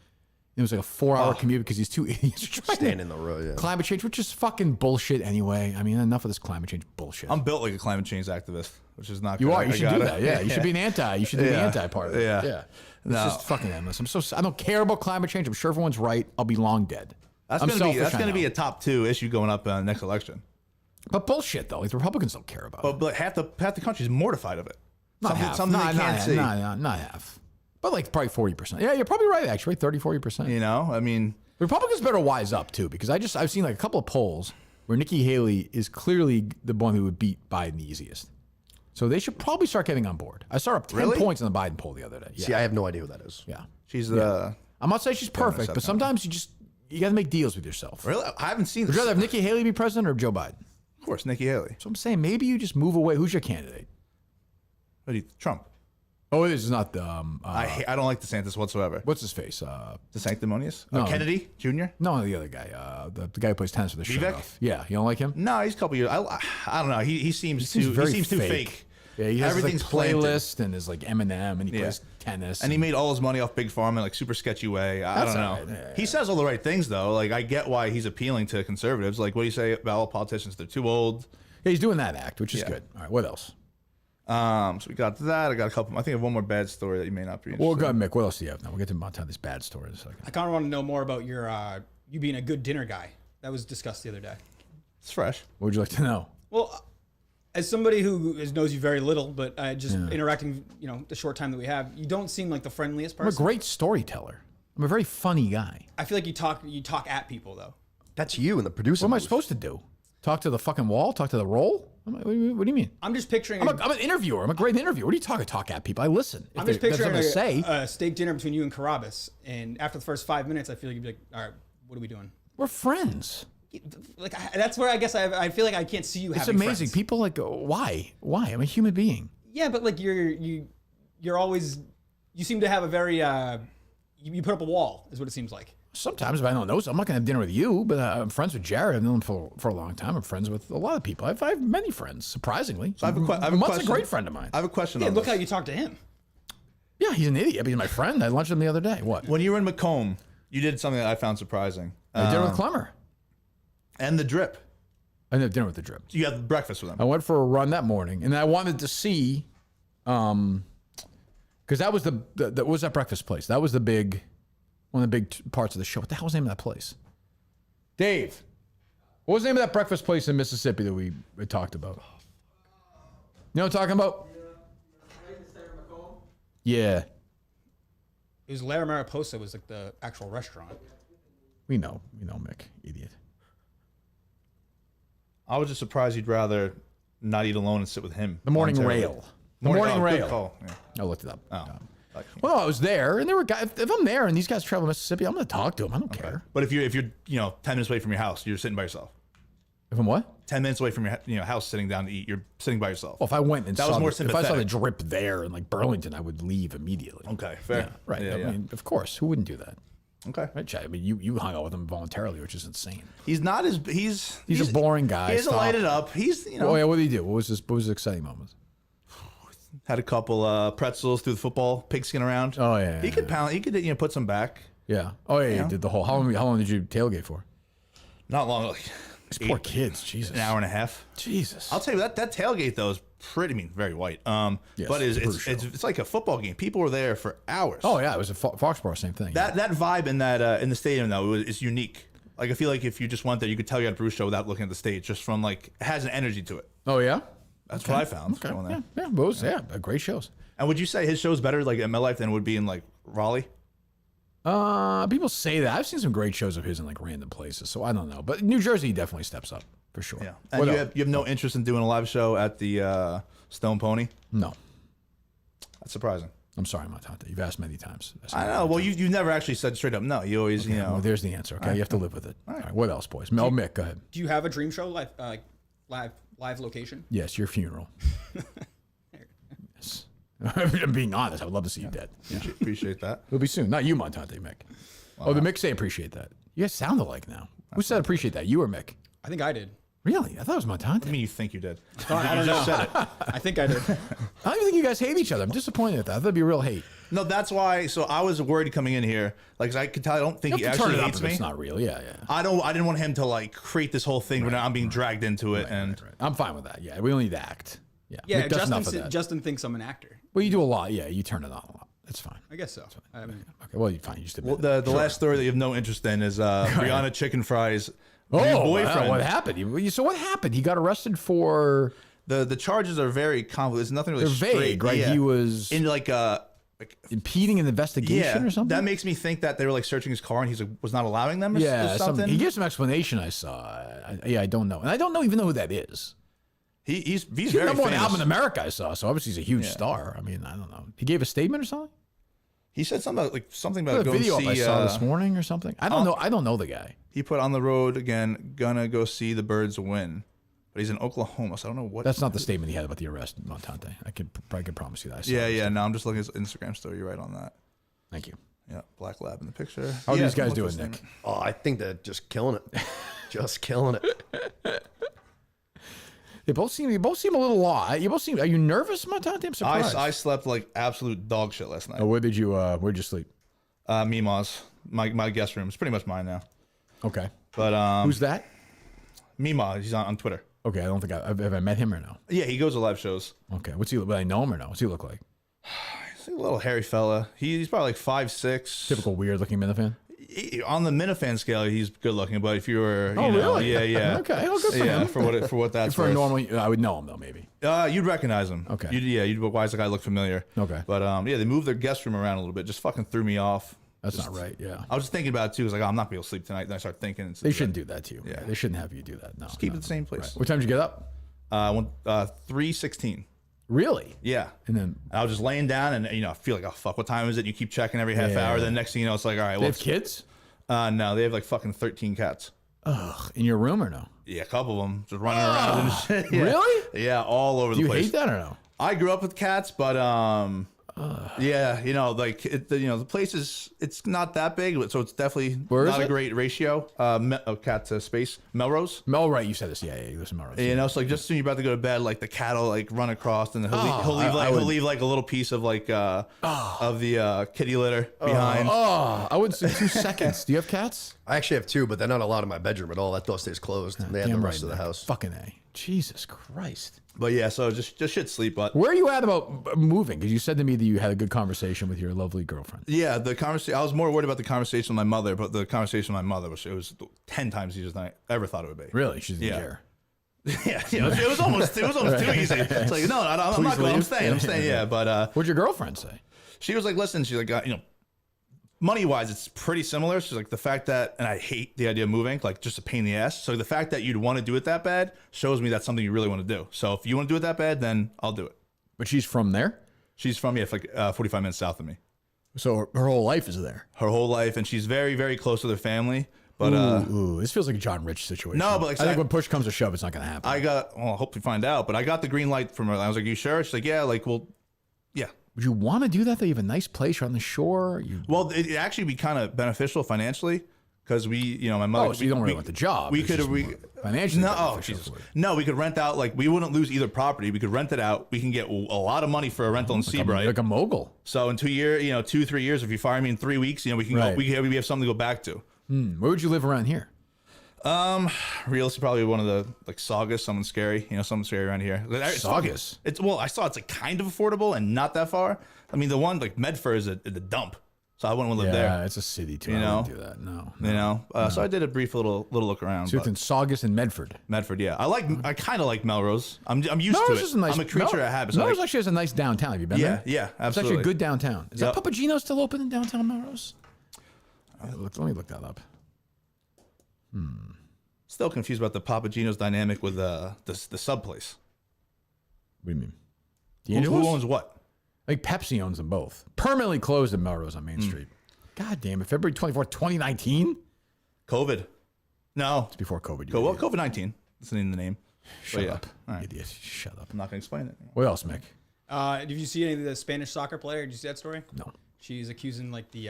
It was like a 4-hour commute because these two idiots are trying Stand in the road, yeah. Climate change, which is fucking bullshit anyway. I mean, enough of this climate change bullshit. I'm built like a climate change activist, which is not. You good. are. You I should got do it. that. Yeah. You should be an anti. You should do the Yeah. anti part of it. Yeah. Yeah. It's No. just fucking endless. I don't care about climate change. I'm sure everyone's right. I'll be long dead. That's I'm going to be selfish, I know. a top 2 issue going up next election. But bullshit though. Like the Republicans don't care about it. But half the country's mortified of it. Not half. Something they can't see. Not half. But like probably 40%. Yeah, you're probably right. Actually, 30-40%. You know, I mean, The Republicans better wise up too, because I've seen like a couple of polls where Nikki Haley is clearly the one who would beat Biden the easiest. So they should probably start getting on board. I saw her up 10 points in the Biden poll the other day. Yeah. See, I have no idea who that is. Yeah. she's the. I'm not saying she's perfect, but September. sometimes you got to make deals with yourself. Really, I haven't seen Would this. you rather have Nikki Haley be president or Joe Biden? Of course, Nikki Haley. So I'm saying maybe you just move away. Who's your candidate? Trump. Oh, this is not the. I don't like DeSantis whatsoever. What's his face? The sanctimonious? No. Kennedy Jr.? No, the other guy. The guy who plays tennis with the shirt Vivek? off. Yeah, you don't like him? No, he's a couple years. I don't know. He seems too fake. Yeah, he has Everything's his like, planted. playlist and his like Eminem, and he plays tennis. And he made all his money off Big Pharma in like super sketchy way. I don't know. all right. Yeah. He says all the right things though. Like I get why he's appealing to conservatives. Like what do you say about all politicians? They're too old. Yeah, he's doing that act, which is Yeah. good. All right, what else? So we got that. I got a couple. I think I have one more bad story that you may not be interested Well, go in. ahead, Mick. What else do you have? Now we'll get to Montante's bad stories in a second. I kind of want to know more about your you being a good dinner guy. That was discussed the other day. It's fresh. What would you like to know? Well, as somebody who knows you very little, but just interacting, the short time that we have, you don't seem like the friendliest I'm a person. great storyteller. I'm a very funny guy. I feel like you talk at people though. That's you in the producer. What am I booth. supposed to do? Talk to the fucking wall? Talk to the roll? What do you mean? I'm just picturing. I'm an interviewer. I'm a great interviewer. What are you talking? Talk at people. I listen. If I'm just that's what picturing they say. a steak dinner between you and Carabas, and after the first 5 minutes, I feel like you'd be like, "All right, what are we doing?" We're friends. Like that's where I guess I feel like I can't see you. It's having amazing. friends. People like, why? I'm a human being. Yeah, but like you're always you seem to have a very you put up a wall is what it seems like. Sometimes if I don't know, so I'm not going to have dinner with you, but I'm friends with Jared. I've known him for a long time. I'm friends with a lot of people. I have many friends, surprisingly. So I have a Mutt's question. a great friend of mine. I have a question. Yeah, on look this. how you talk to him. Yeah, he's an idiot, but he's my friend. I lunched with him the other day. What? When you were in Macomb, you did something that I found surprising. I did it with Clemmer. And the drip. I had dinner with the drip. You had breakfast with him. I went for a run that morning, and I wanted to see, because that was the what was that breakfast place? That was one of the big parts of the show. What the hell was the name of that place? Dave, what was the name of that breakfast place in Mississippi that we talked about? You know what I'm talking about? Yeah, It was Lara Mariposa was like the actual restaurant. we know, Mick, idiot. I was just surprised you'd rather not eat alone and sit with him. The Morning voluntarily. Rail. The Morning good Rail. call. Yeah. I looked it up. Oh. Well, I was there, and there were guys. If I'm there and these guys travel to Mississippi, I'm going to talk to them. I don't care. But if you're 10 minutes away from your house, you're sitting by yourself. If I'm what? 10 minutes away from your house, sitting down to eat, you're sitting by yourself. Well, if I went and That saw was more if I saw the sympathetic. drip there in like Burlington, I would leave immediately. Okay, fair. Yeah, right. Yeah, I mean, of course, who wouldn't do that? Okay. Right, Chad? I mean, you hung out with him voluntarily, which is insane. He's not as he's a boring guy. He doesn't Stop. light it up. He's Oh yeah, what did he do? What was his exciting moments? had a couple pretzels through the football, pigskin around. Oh yeah, He could pound. He could put some back. Yeah. Oh yeah, he did the whole. How long did you tailgate for? Not long. Like These poor kids. Jesus. an hour and a half. Jesus. I'll tell you that tailgate though is pretty very white. Yes, but it's it's like a football game. People were there for hours. Oh yeah, it was a Foxborough, same thing. That vibe in that in the stadium though is unique. Like I feel like if you just went there, you could tell you had a Bruce show without looking at the stage, just from like it has an energy to it. Oh yeah. That's what I found. Okay. Going there. Yeah. Great shows. And would you say his show's better like in MetLife than it would be in like Raleigh? People say that. I've seen some great shows of his in like random places, so I don't know. But New Jersey definitely steps up for sure. Yeah. And you have no interest in doing a live show at the Stone Pony? No. That's surprising. I'm sorry, Montante. You've asked many times. I know. Well, you never actually said straight up no. You always, you know. Well, there's the answer. Okay, you have to live with it. All right. What else, boys? Mick, go ahead. Do you have a dream show live location? Yes, your funeral. Yes. I'm being honest. I would love to see you dead. Yeah. Appreciate that. It'll be soon. Not you, Montante, Mick. Oh, the Mick say appreciate that. You guys sound alike now. Who said appreciate that? You or Mick? I think I did. Really? I thought it was Montante. I mean, you think you did. I don't know. Said it. I think I did. I don't even think you guys hate each other. I'm disappointed at that. I thought it'd be real hate. No, that's why. So I was worried coming in here. Like, 'cause I could tell. I don't think he actually hates me. It's not real. Yeah. I didn't want him to like create this whole thing where I'm being dragged into it. And I'm fine with that. Yeah, we don't need to act. Yeah. Yeah, Mick does enough of that. Justin thinks I'm an actor. Well, you do a lot. Yeah, you turn it on a lot. That's fine. I guess so. I mean, Okay. Well, you fine. You just well, the last story that you have no interest in is Brianna Chicken Fries' new boyfriend. What happened? So what happened? He got arrested for The charges are very convoluted. There's nothing really they're vague, straight. right? Yeah. He was in like impeding an investigation or something. That makes me think that they were like searching his car and he was not allowing them or something. He gives some explanation I saw. I don't know. And I don't even know who that is. He's He's very the number one famous. album in America I saw, so obviously he's a huge star. I mean, I don't know. He gave a statement or something? He said something about A going video to see. I saw this morning or something. I don't know. I don't know the guy. He put on the road again, gonna go see the Birds win. But he's in Oklahoma, so I don't know what. That's not the statement he had about the arrest, Montante. I could promise you that. I saw Yeah. it. No, I'm just looking at his Instagram story. You're right on that. Thank you. Yeah, Black Lab in the picture. How are Yeah, these guys what's doing, his name? Nick? Oh, I think they're just killing it. Just killing it. They both seem a little low. You both seem. Are you nervous, Montante? I'm surprised. I slept like absolute dog shit last night. Oh, where'd you sleep? Mima's. My guest room. It's pretty much mine now. Okay. But Who's that? Mima. He's on Twitter. Okay, I don't think have I met him or no. Yeah, he goes to live shows. Okay, what's he? But I know him or no? What's he look like? He's a little hairy fella. He's probably like 5'6". Typical weird looking Minifan. On the Minifan scale, he's good looking. But if you were, Really? yeah. Okay, well, good for Yeah, him. for what that's For a worth. normal, I would know him though, maybe. You'd recognize him. Okay. You'd. Why does the guy look familiar? Okay. But yeah, they moved their guest room around a little bit. Just fucking threw me off. That's not right. Yeah, I was just thinking about it too. I was like, oh, I'm not gonna be able to sleep tonight. Then I started thinking. they shouldn't do that to you. Yeah. Right? They shouldn't have you do that. No, keep it the same place. Right. What time did you get up? 3:16. Really? Yeah. And then And I was just laying down, and I feel like, oh fuck, what time is it? And you keep checking every half hour. Then next thing you know, it's like, all right, they well, have kids. no, they have like fucking 13 cats. Ugh, in your room or no? Yeah, a couple of them just running around and shit. Yeah. Really? Yeah, all over Do the you place. hate that or no? I grew up with cats, but yeah, like the place it's not that big, so it's definitely Where is not a it? great ratio. Cat to space, Melrose. Right, you said this. Yeah, you listen, Melrose. It's like just as soon you're about to go to bed, like the cat will like run across, and he'll leave like a little piece of like of the kitty litter behind. Oh, I wouldn't say 2 seconds. Do you have cats? I actually have two, but they're not allowed in my bedroom at all. That door stays closed. They have the Damn rest of the Nick. house. Fucking A. Jesus Christ. But yeah, so just shit sleep. But Where are you at about moving? Because you said to me that you had a good conversation with your lovely girlfriend. yeah, the conversation. I was more worried about the conversation with my mother, but the conversation with my mother was 10 times easier than I ever thought it would be. Really? She didn't Yeah. care. Yeah, it was almost too easy. It's like no, I'm not going. I'm staying. Yeah, but What'd your girlfriend say? she was like, listen, she's like, money wise, it's pretty similar. She's like, the fact that, and I hate the idea of moving, like just a pain in the ass. So the fact that you'd want to do it that bad shows me that's something you really want to do. So if you want to do it that bad, then I'll do it. But she's from there? She's from, it's like 45 minutes south of me. So her whole life is there. Her whole life, and she's very, very close to their family. But Ooh, this feels like a John Rich situation. No, but like I think when push comes to shove, it's not going to happen. I hope we find out, but I got the green light from her. I was like, you sure? She's like, yeah, like, well, yeah. Would you want to do that? Though you have a nice place. You're on the shore. Well, it'd actually be kind of beneficial financially because my mother. Oh, so you don't really want the job. We It's could just we more financially. No, beneficial Jesus. for you. No, we could rent out. Like we wouldn't lose either property. We could rent it out. We can get a lot of money for a rental in Seabright. Like a mogul. So in 2 years, 2-3 years, if you fire me in 3 weeks, we can Right. go. We have something to go back to. Where would you live around here? Realistically, probably one of the like Saugus, someone scary. Someone scary around here. It's Saugus? I saw it's like kind of affordable and not that far. I mean, the one like Medford is the dump. So I wouldn't want to live Yeah, there. it's a city too. You I know? wouldn't do that. No. You know, so I did a brief little look around. So but- within Saugus and Medford. Medford, yeah. I kind of like Melrose. I'm used Melrose to it. is a nice. I'm a creature of habits. Melrose actually has a nice downtown. Have you been yeah, there? yeah, It's absolutely. actually a good downtown. Is Yep. that Papagino still open in downtown Melrose? Let me look that up. Still confused about the Papagino's dynamic with the sub place. What do you mean? Who D'Angelo's? owns what? Like Pepsi owns them both. Permanently closed in Melrose on Main Street. God damn it. February 24th, 2019? COVID. No. It's before COVID. you Well, idiot. COVID-19. That's in the name. Shut yeah. up. All right. Idiot. Shut up. I'm not going to explain it. What else, Mick? Did you see any of the Spanish soccer player? Did you see that story? No. She's accusing like the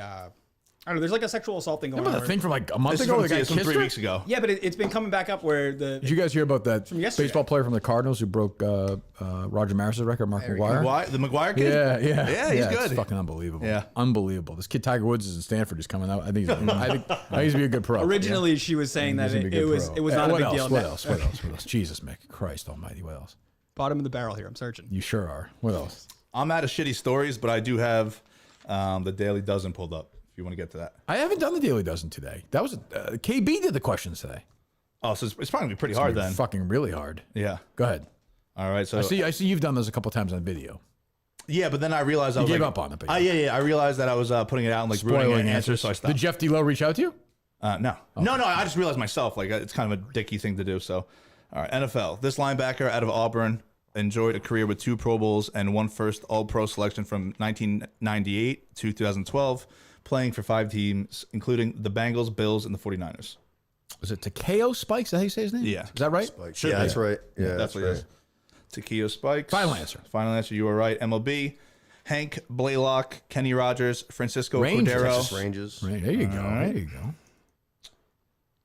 I don't know. There's like a sexual assault thing going Remember on. the thing from like a month This is ago? from, The guy it's from kissed 3 her? weeks ago. Yeah, but it's been coming back up where the Did you guys hear about that yesterday. baseball player from the Cardinals who broke Roger Maris's record, Mark McGuire? The McGuire kid? Yeah, he's It's good. fucking unbelievable. Yeah. Unbelievable. This kid Tiger Woods is in Stanford. He's coming out. I think he's gonna be a good pro. originally she was saying that He's gonna be a it good was pro. it was not a what big else? deal. What else? What else? What else? Jesus, Mick. Christ Almighty. What else? Bottom of the barrel here. I'm searching. You sure are. What else? I'm out of shitty stories, but I do have the Daily Dozen pulled up if you want to get to that. I haven't done the Daily Dozen today. That was KB did the questions today. Oh, so it's probably going to be pretty It's hard gonna be then. Fucking really hard. Yeah. Go ahead. All right. So I see you've done those a couple times on video. Yeah, but then I realized I was gave like, up on it, but yeah. I realized that I was putting it out and like ruining Spoiling answers, so I stopped. Did Jeff D'Lo reach out to you? No. No. I just realized myself like it's kind of a dicky thing to do. So, all right. NFL. This linebacker out of Auburn enjoyed a career with 2 Pro Bowls and 1 first All-Pro selection from 1998 to 2012, playing for 5 teams, including the Bengals, Bills, and the 49ers. Was it Takeo Spikes? Is that how you say his name? Yeah. Is that right? Should Yeah, be. that's right. Yeah, That's what it is. Takeo Spikes. Final answer. Final answer. You were right. MLB. Hank Blaylock, Kenny Rogers, Francisco Rangers. Cordero. Texas Rangers. Right, there you go. There you go.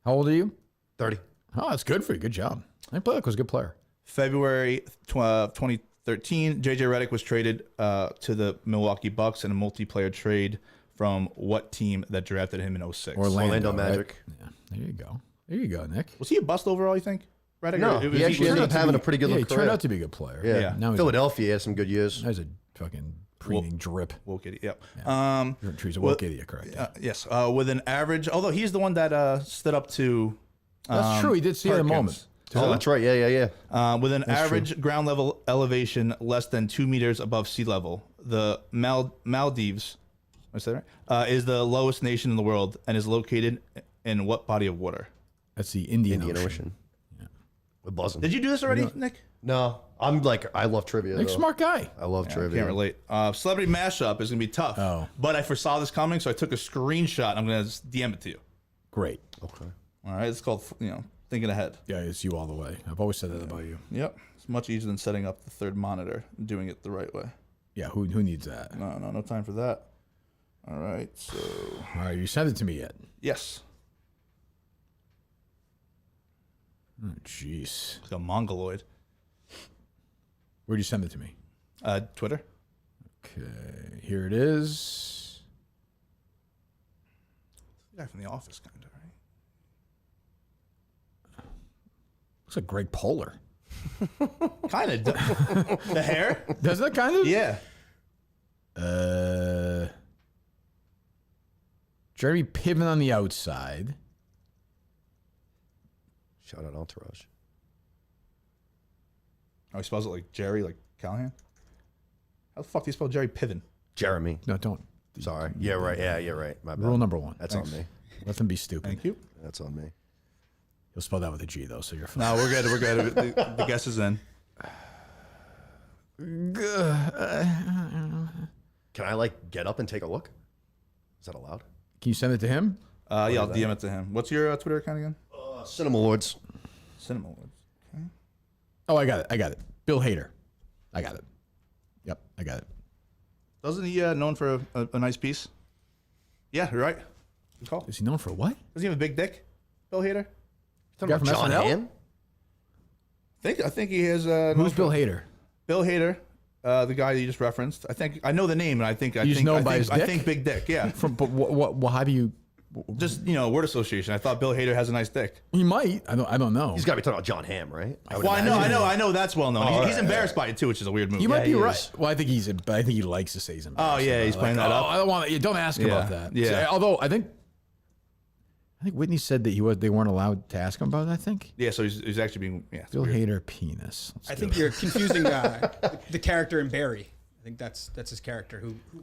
How old are you? 30. Oh, that's good for you. Good job. I think Blaylock was a good player. February 2013, JJ Redick was traded to the Milwaukee Bucks in a multiplayer trade from what team that drafted him in 06? Orlando right? Magic. Yeah. There you go. There you go, Nick. Was he a bust overall, you think? Redick? No, he actually ended up having a pretty good Yeah, he look turned career. out to be a good player. Yeah. Now he's Philadelphia had some good years. a fucking preening drip. Woke idiot. Yep. He's a woke idiot, correct? Yes. With an average, although he's the one that stood up to. That's true. He did see it in a Perkins. moment. Oh, that's right. Yeah. With an average ground level elevation less than 2 meters above sea level, the Maldives, is that right? Is the lowest nation in the world and is located in what body of water? That's the Indian Indian Ocean. Ocean. With buzzing. Did you do this already, Nick? No, I'm like, I love trivia. Nick's a though. smart guy. I love trivia. Can't relate. Celebrity mashup is gonna be tough. Oh. But I foresaw this coming, so I took a screenshot. I'm gonna DM it to you. Great. Okay. All right. It's called thinking ahead. Yeah, it's you all the way. I've always said that about you. Yep. It's much easier than setting up the third monitor and doing it the right way. Yeah, who needs that? No time for that. All right. So All right, you sent it to me yet? yes, Oh, jeez. it's a mongoloid. Where'd you send it to me? Twitter. Okay, here it is. Guy from the office, kind of, right? Looks like Greg Polar. Kind of. The hair? Doesn't it kind of? Yeah. Jeremy Piven on the outside. Shout out Entourage. Oh, he spells it like Jerry, like Callahan? How the fuck do you spell Jerry Piven? Jeremy. No, don't. Sorry. Yeah, right. Yeah, you're right. My bad. Rule number 1. That's on me. Let them be stupid. Thank you. That's on me. You'll spell that with a G, though, so you're fine. No, we're good. We're good. The guess is in. Can I like get up and take a look? Is that allowed? Can you send it to him? Yeah, I'll DM it to him. What's your Twitter account again? Cinema Lords. Cinema Woods. Oh, I got it. Bill Hader. I got it. Yep, I got it. Doesn't he known for a nice piece? Yeah, you're right. Good call. Is he known for what? Does he have a big dick? Bill Hader? Guy from John SNL? Hamm? I think he has. Who's Bill Hader? Bill Hader, the guy that you just referenced. I know the name, and I think You just know him by his I dick? think big dick. Yeah. But what? How do you? Just word association. I thought Bill Hader has a nice dick. He might. I don't know. He's got to be talking about John Hamm, right? Well, I know that's well known. He's embarrassed by it too, which is a weird move. You might be right. is. Well, I think he likes to say he's embarrassed. Oh yeah, he's playing that up. I don't want to. Don't ask about that. Yeah. Although I think Whitney said that they weren't allowed to ask him about it. I think. Yeah, so he's actually being Bill Hader penis. I think you're confusing the character in Barry. I think that's his character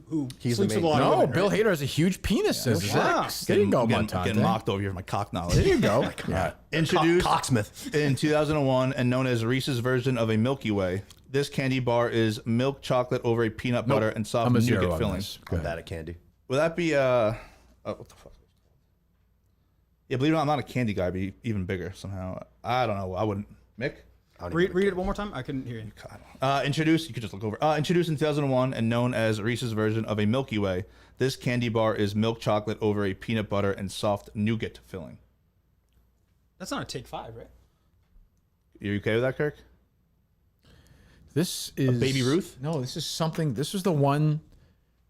who He's sleeps the with a main- lot of No, women, Bill right? Hader has a huge penis. Says wow. Zach. There you go, getting Montante. mocked over here for my cock knowledge. There you go. Yeah. Introduced Cocksmith. in 2001 and known as Reese's version of a Milky Way, this candy bar is milk chocolate over a peanut butter and soft I'm a zero nougat on filling. this. Go I'm ahead. bad at candy. Would that be what the fuck? Yeah, believe it or not, I'm not a candy guy, but even bigger somehow. I don't know. I wouldn't. Mick? Read it one more time. I couldn't hear you. Introduced, you could just look over. Introduced in 2001 and known as Reese's version of a Milky Way, this candy bar is milk chocolate over a peanut butter and soft nougat filling. That's not a take 5, right? You okay with that, Kirk? This is Baby Ruth? No, this is something. This was the one.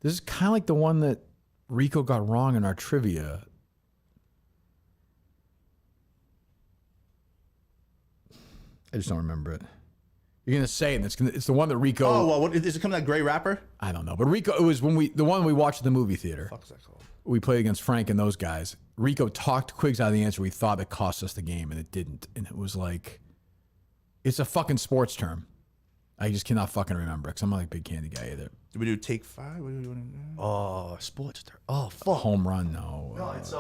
This is kind of like the one that Rico got wrong in our trivia. I just don't remember it. You're gonna say it. And it's the one that Rico. Oh well, what is it? Coming that gray wrapper? I don't know, but Rico. It was the one we watched at the movie theater. What the fuck is that called? We played against Frank and those guys. Rico talked Quiggs out of the answer. We thought it cost us the game, and it didn't. And it was like, it's a fucking sports term. I just cannot fucking remember because I'm not like a big candy guy either. Did we do take 5? What do we want to do? Oh, sports. Oh, fuck. Home run, no. No, it's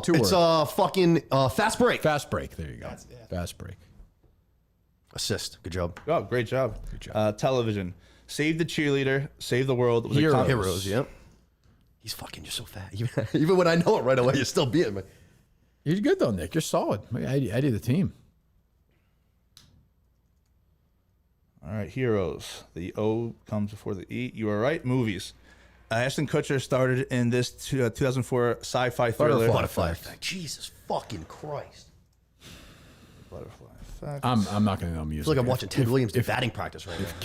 two word. fucking fast break. Fast break. There you go. Fast break. Assist. Good job. Oh, great job. Good job. Television. Save the cheerleader. Save the world. Was a Heroes. com- Heroes. Yep. He's fucking just so fat. Even when I know it right away, you're still beating me. You're good though, Nick. You're solid. I did the team. All right, heroes. The O comes before the E. You are right. Movies. Ashton Kutcher started in this 2004 sci-fi thriller. Butterfly Effect. Jesus fucking Christ. Butterfly Effect. I'm not gonna know music. I feel like I'm watching Ted Williams do batting practice right now. If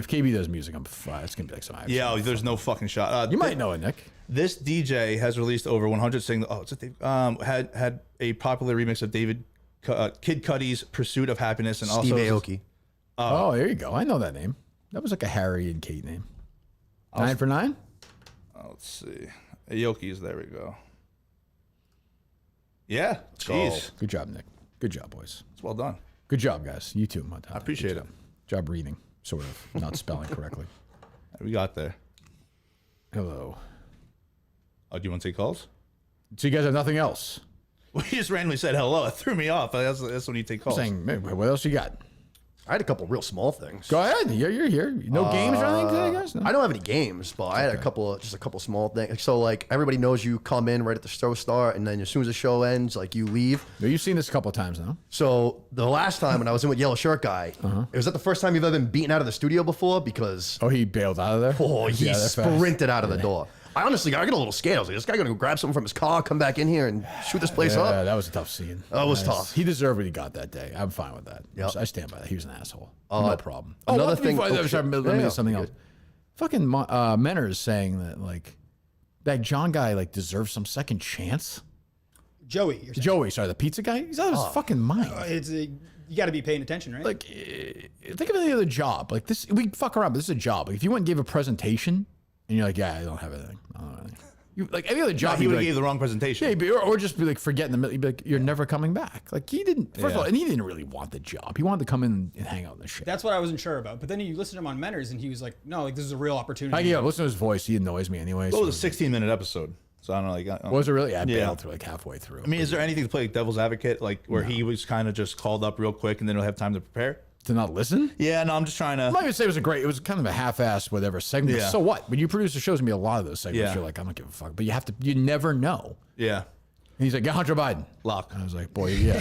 KB does music, I'm fine. It's gonna be like some. Yeah, there's no fucking shot. You might know it, Nick. This DJ has released over 100 singles. Oh, it's a thing. Had a popular remix of Kid Cudi's "Pursuit of Happiness" and Steve also Aoki. Oh, there you go. I know that name. That was like a Harry and Kate name. 9 for 9. Let's see. Aoki's. There we go. Yeah. go. Jeez. Good job, Nick. Good job, boys. It's well done. Good job, guys. You too, Montana. I appreciate Good job reading, sort of, not spelling correctly. We got there. Hello. Oh, do you want to take calls? So you guys have nothing else? Well, he just randomly said hello. It threw me off. That's when you take calls. Saying, "Man, what else you got? I had a couple real small things. Go ahead. You're here. No games or anything today, guys? No? I don't have any games, but I had a couple small things. So like everybody knows you come in right at the show start, and then as soon as the show ends, like you leave. No, you've seen this a couple of times now. So the last time when I was in with Yellow Shirt Guy, was that the first time you've ever been beaten out of the studio before? Because Oh, he bailed out of there? he Yeah, they're fast. sprinted out of the door. I honestly got a little scared. I was like, this guy gonna go grab something from his car, come back in here, and shoot this place Yeah, up. that was a tough scene. That was tough. He deserved what he got that day. I'm fine with that. Yep. I stand by that. He was an asshole. No problem. another one thing- before- oh, sorry, shit. let me Yeah, do something you're else. Fucking Menor is saying that like that John guy like deserves some second chance. Joey, you're saying. Joey, sorry, the pizza guy. He's out of his fucking mind. You got to be paying attention, right? Like, think of any other job. Like this, we fuck around, but this is a job. Like, if you went and gave a presentation, and you're like, yeah, I don't have anything. I don't have anything. You, like any other job, he you'd would be have gave the wrong presentation. like, yeah, or just be like, forget in the middle. You'd be like, you're never coming back. Like he didn't. First of all, and he didn't really want the job. He wanted to come in and hang out in the shit. That's what I wasn't sure about. But then you listen to him on Menors, and he was like, no, like this is a real opportunity. Listen to his voice. He annoys me anyway. It was a 16-minute episode. So I don't know. Like, Was it really? I Yeah. bailed through like halfway through. I mean, is there anything to play like devil's advocate, like where he was kind of just called up real quick and then he'll have time to prepare? to not listen? Yeah, no, I'm just trying to. I'm not even say it was kind of a half-assed whatever segment. Yeah. So what? When you produce a show, there's gonna be a lot of those segments. Yeah. You're like, I don't give a fuck. But you never know. Yeah. And he's like, yeah, Hunter Biden. Lock. And I was like, boy, yeah,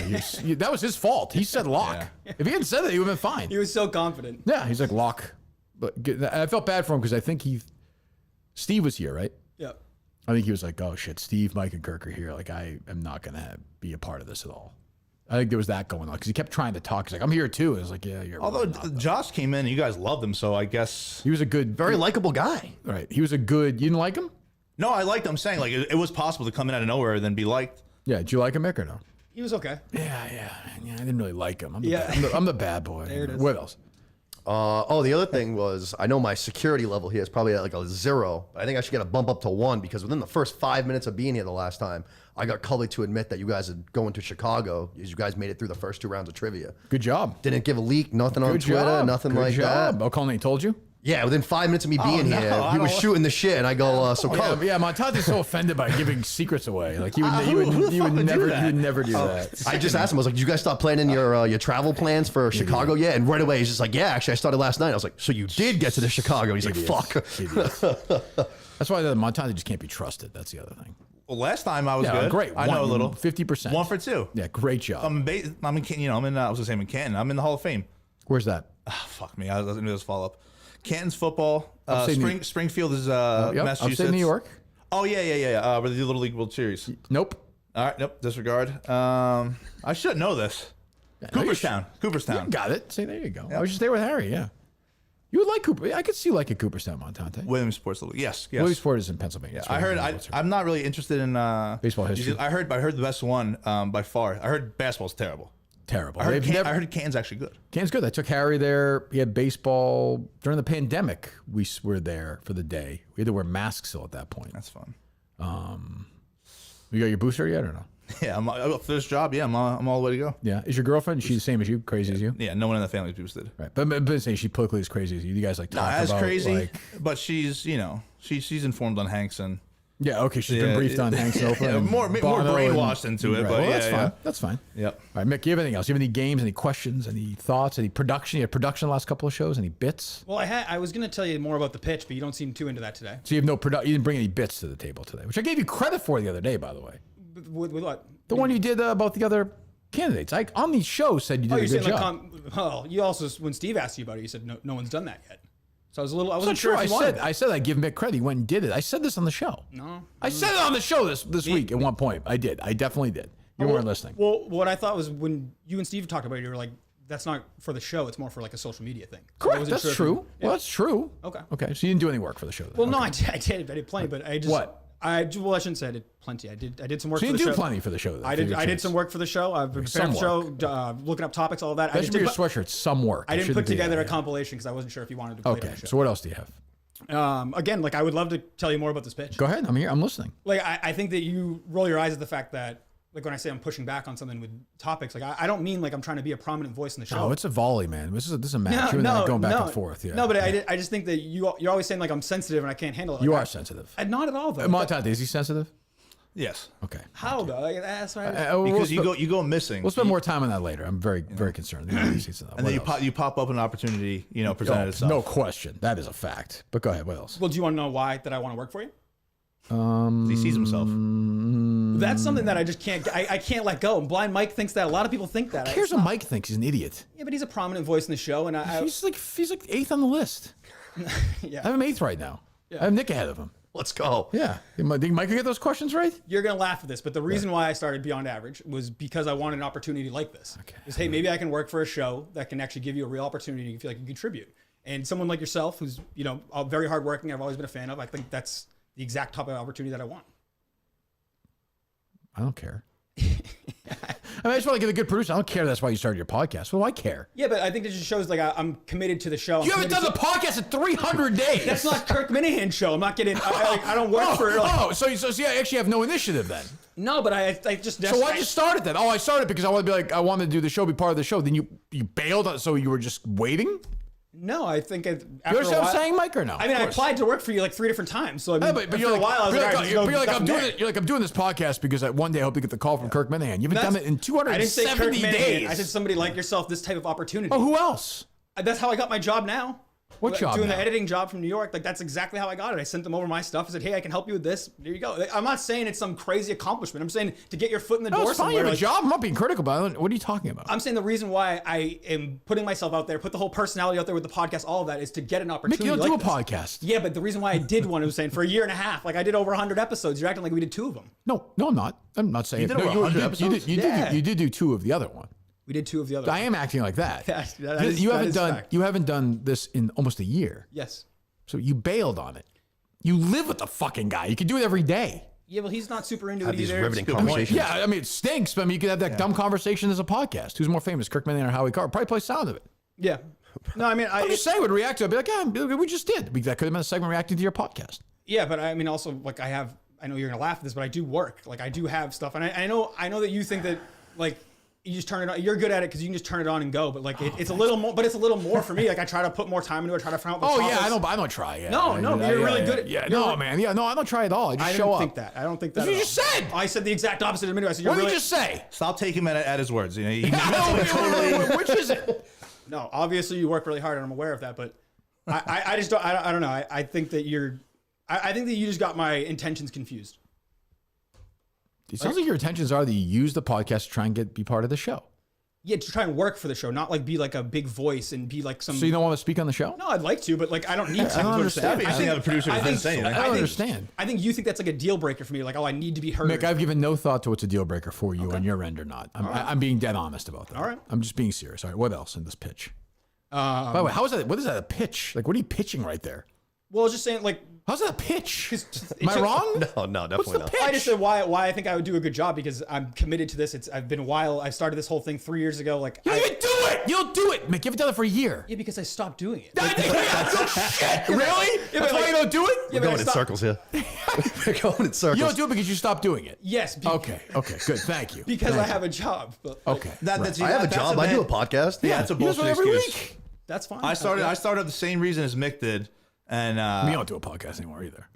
that was his fault. He said lock. Yeah. If he hadn't said that, he would have been fine. He was so confident. Yeah, he's like, lock. But I felt bad for him because I think Steve was here, right? Yeah. I think he was like, oh shit, Steve, Mike, and Kirk are here. Like, I am not going to be a part of this at all. I think there was that going on because he kept trying to talk. He's like, I'm here too. And I was like, yeah, you're Although really not. Josh came in, you guys loved him, so I guess. He was a good, Very likable guy. right. He was a good, you didn't like him? No, I liked him. I'm saying like it was possible to come in out of nowhere and then be liked. Yeah, did you like him, Mick, or no? He was okay. Yeah, I didn't really like him. Yeah. I'm the bad boy. There it is. What else? The other thing was, I know my security level here is probably at like a 0, but I think I should get a bump up to 1 because within the first 5 minutes of being here the last time, I got Cully to admit that you guys are going to Chicago as you guys made it through the first 2 rounds of trivia. Good job. Didn't give a leak, nothing on Good Twitter, job. nothing Good like job. that. O'Connell told you? Yeah, within 5 minutes of me being no, here, I he was don't- shooting the shit, and I go, so Cully. Yeah, Montante's so offended by giving secrets away. Like you would never do that. I just asked him, I was like, did you guys start planning your travel plans for Chicago yet? And right away, he's just like, yeah, actually, I started last night. I was like, so you did get to the Chicago? He's like, fuck. Idiots. That's why the Montante just can't be trusted. That's the other thing. Well, last time I was Yeah, good. great. I know a little. 50%. 1 for 2. Yeah, great job. I'm in Canton. I was gonna say I'm in Canton. I'm in the Hall of Fame. Where's that? Oh, fuck me. I was gonna do this follow up. Canton's football. Upstate New- Springfield is Yep, Massachusetts. upstate New York. Oh yeah. Where they do Little League World Series. Nope. All right. Nope. Disregard. I should know this. Cooperstown. You Cooperstown. got it. See, there you go. I was just there with Harry. Yeah. You would like Cooper. I could see you like a Cooperstown, Montante. Williams Sports League. Yes. Williamsport is in Pennsylvania. That's I right. heard. I'm not really interested in Baseball history. I heard the best one by far. I heard basketball's terrible. Terrible. I heard, They've never- I heard Canton's actually good. Canton's good. I took Harry there. He had baseball during the pandemic. We were there for the day. We had to wear masks still at that point. That's fun. You got your booster yet or no? Yeah, for this job, yeah, I'm all the way to go. Yeah. Is your girlfriend? She's the same as you, crazy as you? Yeah, no one in the family is boosted. Right. But say she's politically as crazy as you. You guys like talk Not as about crazy, like, but she's she's informed on Hanks and yeah. Okay. She's been briefed on Hank and Oprah. yeah, and more Bono brainwashed and- into it, Right. but Well, yeah, that's yeah. fine. That's fine. Yep. All right, Mick. Do you have anything else? Do you have any games? Any questions? Any thoughts? Any production? You had production the last couple of shows? Any bits? Well, I was going to tell you more about the pitch, but you don't seem too into that today. So you have no production. You didn't bring any bits to the table today, which I gave you credit for the other day, by the way. With what? The one you did about the other candidates. I on the show said you did Oh, a you're good saying job. like, well, you also, when Steve asked you about it, you said no one's done that yet. So I was a little, I That's wasn't not sure true. if you wanted I said I'd give Mick credit. He went and did it. I said this on the show. No. I said it on the show this week at one point. I did. I definitely did. You weren't listening. Well, what I thought was when you and Steve talked about it, you were like, that's not for the show. It's more for like a social media thing. So I Correct. wasn't That's sure if true. you- yeah. Well, that's true. Okay. Okay. So you didn't do any work for the show. Then. Well, no, Okay. I did plenty, but I just What? I shouldn't say I did plenty. I did some work So for you the do show. plenty for the show. Then, I for did your I did chance. some work for the show. I've prepared the show, looking up topics, all of that. I That just should be did your put- sweatshirt. Some work. I It didn't shouldn't put be together that, a yeah. compilation because I wasn't sure if you wanted to play it Okay. on the show. So what else do you have? Again, like I would love to tell you more about this pitch. Go ahead. I'm here. I'm listening. Like I think that you roll your eyes at the fact that like when I say I'm pushing back on something with topics, like I don't mean like I'm trying to be a prominent voice in the show. No, it's a volley, man. This is a match. You and I going back and forth. Yeah. No, but I just think that you're always saying like I'm sensitive and I can't handle it. Like, You are sensitive. Not at all though. Montante, is he sensitive? Yes. Okay. How though? Like, that's why. Because you go missing. We'll spend more time on that later. I'm very concerned. and then you pop up an opportunity, presented itself. No question. That is a fact. But go ahead. What else? Well, do you want to know why that I want to work for you? He sees himself. That's something that I just can't. I can't let go. And Blind Mike thinks that. A lot of people think that. Here's what Mike thinks. He's an idiot. Yeah, but he's a prominent voice in the show, and He's like 8th on the list. yeah. I have him 8th right now. I have Nick ahead of him. Let's go. Yeah. Think Mike can get those questions right? You're gonna laugh at this, but the reason why I started Beyond Average was because I wanted an opportunity like this. Okay. Is hey, maybe I can work for a show that can actually give you a real opportunity. You feel like you contribute, and someone like yourself, who's very hardworking, I've always been a fan of. I think that's the exact type of opportunity that I want. I don't care. I just want to get a good producer. I don't care. That's why you started your podcast. What do I care? Yeah, but I think it just shows like I'm committed to the show. You haven't done the podcast in 300 days. That's not Kirk Minahan's show. I'm not getting. I don't work for. So you actually have no initiative then. No, but I just. So why'd you start it then? Oh, I started because I wanted to be like, I wanted to do the show, be part of the show. Then you bailed on, so you were just waiting? No, I think after You understand what I'm saying, Mike, or no? I mean, I applied to work for you like 3 different times. So I mean, Yeah, but after you're a like, while, I was you're like, like, all right, you're like, there's I'm nothing doing there. it. You're like, I'm doing this podcast because one day I hope to get the call from Kirk Minahan. You haven't done it in I didn't say Kirk 270 Minahan. days. I said somebody like yourself, this type of opportunity. Oh, who else? That's how I got my job now. What job Doing now? the editing job from New York. Like, that's exactly how I got it. I sent them over my stuff. I said, hey, I can help you with this. There you go. Like, I'm not saying it's some crazy accomplishment. I'm saying to get your foot in the No, door it's fine. You somewhere. have a like, job. I'm not being critical about it. What are you talking about? I'm saying the reason why I am putting myself out there, put the whole personality out there with the podcast, all of that, is to get an Mick, opportunity. you don't like do a this. podcast. Yeah, but the reason why I did one, I was saying for a year and a half. Like I did over 100 episodes. You're acting like we did 2 of them. No, I'm not. I'm not saying. You did no, over 100 episodes? You did do 2 of the other one. We did 2 of the other. I am acting like that. That is You haven't done. fact. You haven't done this in almost a year. Yes. So you bailed on it. You live with the fucking guy. You can do it every day. Yeah, well, he's not super into Have it these either. riveting Good point. conversations. Yeah, I mean, it stinks, but I mean, you could have that dumb conversation as a podcast. Who's more famous, Kirk Minnion or Howie Carr? Probably play sound of it. Yeah. No, I mean, I'm just saying, would react to it. I'd be like, yeah, we just did. That could have been a segment reacting to your podcast. yeah, but I mean, also, like, I know you're gonna laugh at this, but I do work. Like, I do have stuff, and I know that you think that, like, you just turn it on. You're good at it because you can just turn it on and go. But like, it's a little more. But it's a little more for me. Like, I try to put more time into it. I try to find out. Oh yeah, I don't try. Yeah. No, you're really good at. Yeah, you're no, really- man. Yeah, no, I don't try at all. I just I show don't up. think that. I don't think that. That's what at you just all. said. I said the exact opposite a minute ago. I said you're What did really. you just say? Stop taking him at his words. You know, you Which is it? No, obviously you work really hard, and I'm aware of that. But I just don't. I don't know. I think that you're. I think that you just got my intentions confused. It sounds like your intentions are that you use the podcast to try and be part of the show. Yeah, to try and work for the show, not like be like a big voice and be like some. So you don't want to speak on the show? No, I'd like to, but like I don't need to. I don't understand. I think have a producer who doesn't say anything. I don't understand. I think you think that's like a deal breaker for me. Like, oh, I need to be heard. Mick, I've given no thought to what's a deal breaker for you on your end or not. I'm being dead honest about that. All right. I'm just being serious. All right. What else in this pitch? By the way, how is that? What is that a pitch? Like, what are you pitching right there? Well, I was just saying, like, How's that a pitch? 'cause Am I wrong? No, definitely What's the not. pitch? I just said why I think I would do a good job because I'm committed to this. I've been a while. I started this whole thing 3 years ago. Like, You don't even do it. You don't do it, Mick. You haven't done it for a year. yeah, because I stopped doing it. Shit. Really? That's why you don't do it? Yeah, We're but I going in stopped- circles here. We're going in circles. You don't do it because you stopped doing it. Yes. Okay. Okay. Good. Thank you. Because Thank I have a job. But, you. like, Okay. I have a job. I do a podcast. Yeah, it's a You do bullshit it every excuse. week. that's fine. I started the same reason as Mick did, and We don't do a podcast anymore either.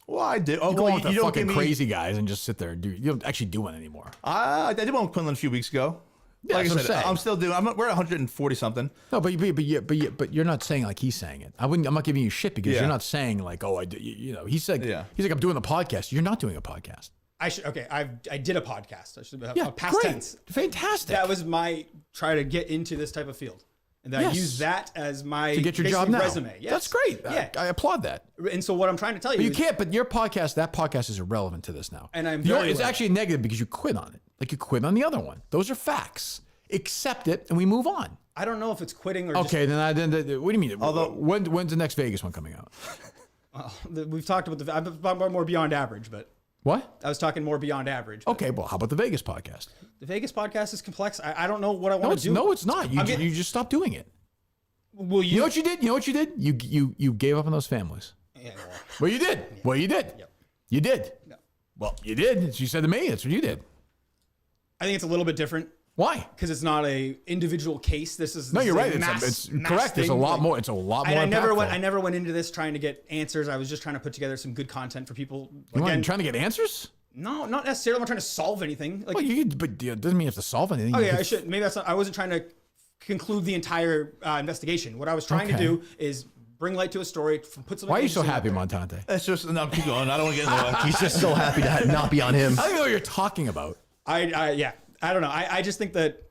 well, I did. Oh, You go well, on with the you don't fucking give me. crazy guys and just sit there and do. You don't actually do one anymore. I did one with Quinlan a few weeks ago. Yeah, like I that's what said, I'm saying. I'm still doing. We're 140 something. No, but you're not saying like he's saying it. I'm not giving you shit because Yeah. you're not saying like, oh, I do. You know, he said. Yeah. He's like, I'm doing a podcast. You're not doing a podcast. I should. Okay. I did a podcast. I should have Yeah, past great. tense. Fantastic. That was my try to get into this type of field, and I Yes. use that as my to get your job basically now. resume. Yes. That's great. Yeah. I applaud that. And so what I'm trying to tell you, But you is, can't. But your podcast, that podcast is irrelevant to this now. And I'm You know, very it's aware. actually negative because you quit on it. Like you quit on the other one. Those are facts. Accept it, and we move on. I don't know if it's quitting or Okay, then what do you mean? Although- when's the next Vegas one coming out? we've talked about I've about more beyond average, but What? I was talking more beyond average. but Okay, well, how about the Vegas podcast? The Vegas podcast is complex. I don't know what I No, want it's to do. no, it's not. You I'm getting- you just stopped doing it. Will You know what you did? You know what you did? You gave up on those families. Yeah, well, Well, you did. Well, you did. Yep. You did. No. Well, you did. You said to me, that's what you did. I think it's a little bit different Why? because it's not a individual case. This is No, you're a right. mass- It's mass correct. There's a thing. lot Like, more. It's a lot more. And impactful. I never went into this trying to get answers. I was just trying to put together some good content for people. You Again, weren't trying to get answers? no, not necessarily. I'm not trying to solve anything. Like, Well, but it doesn't mean you have to solve anything. okay, You I could- should. Maybe that's. Not, I wasn't trying to conclude the entire investigation. What I was trying to Okay. do is bring light to a story. Put something. Why are you so interesting out happy, there. Montante? It's just no. Keep going. I don't want to get into that. He's just so happy to not be on him. I don't even know what you're talking about. Yeah. I don't know. I just think that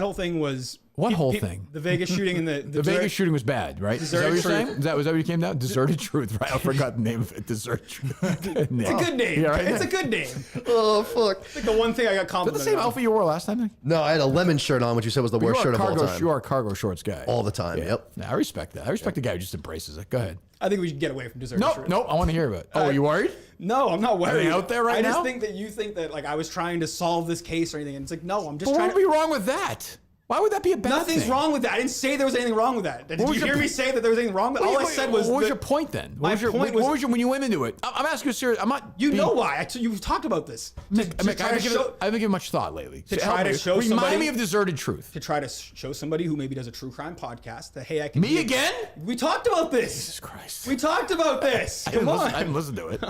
whole thing was. What whole thing? The Vegas shooting and the Vegas shooting was bad, right? Is that what you're Deserted saying? Truth. Was that what you came down? Deserted Truth, right? I forgot the name of it. Deserted Truth. Good name. It's a good name. Yeah, right? It's a good name. Oh fuck! It's like the one thing I got Is that complimented. the same on. outfit you wore last time? Nick? No, I had a lemon shirt on, which you said was the worst shirt of all time. You are a cargo shorts guy. All the time. Yep. Yeah, I respect that. I respect the guy who just embraces it. Go ahead. I think we should get away from Deserted Nope, Truth. nope. I want to hear about it. Oh, are you worried? No, I'm not worried. they out there right I now? just think that you think that like I was trying to solve this case or anything, and it's like no, I'm just But what trying would to. be wrong with that? Why would that be a bad Nothing's thing? wrong with that. I didn't say there was anything wrong with that. Did was you your hear me po- say that there was anything wrong with it? All I said was. What was that- your point then? My point was- what was your when you went into it? I'm asking you serious. I'm not. You being- know why? You've talked about this. Mick, To I try haven't to given, show- I haven't given much thought lately. To Help try to me. show Remind somebody- me of Deserted Truth. to try to show somebody who maybe does a true crime podcast that hey, I can. Me be- again? We talked about this. Jesus Christ. We talked about this. I didn't Come listen- I on. didn't listen to it.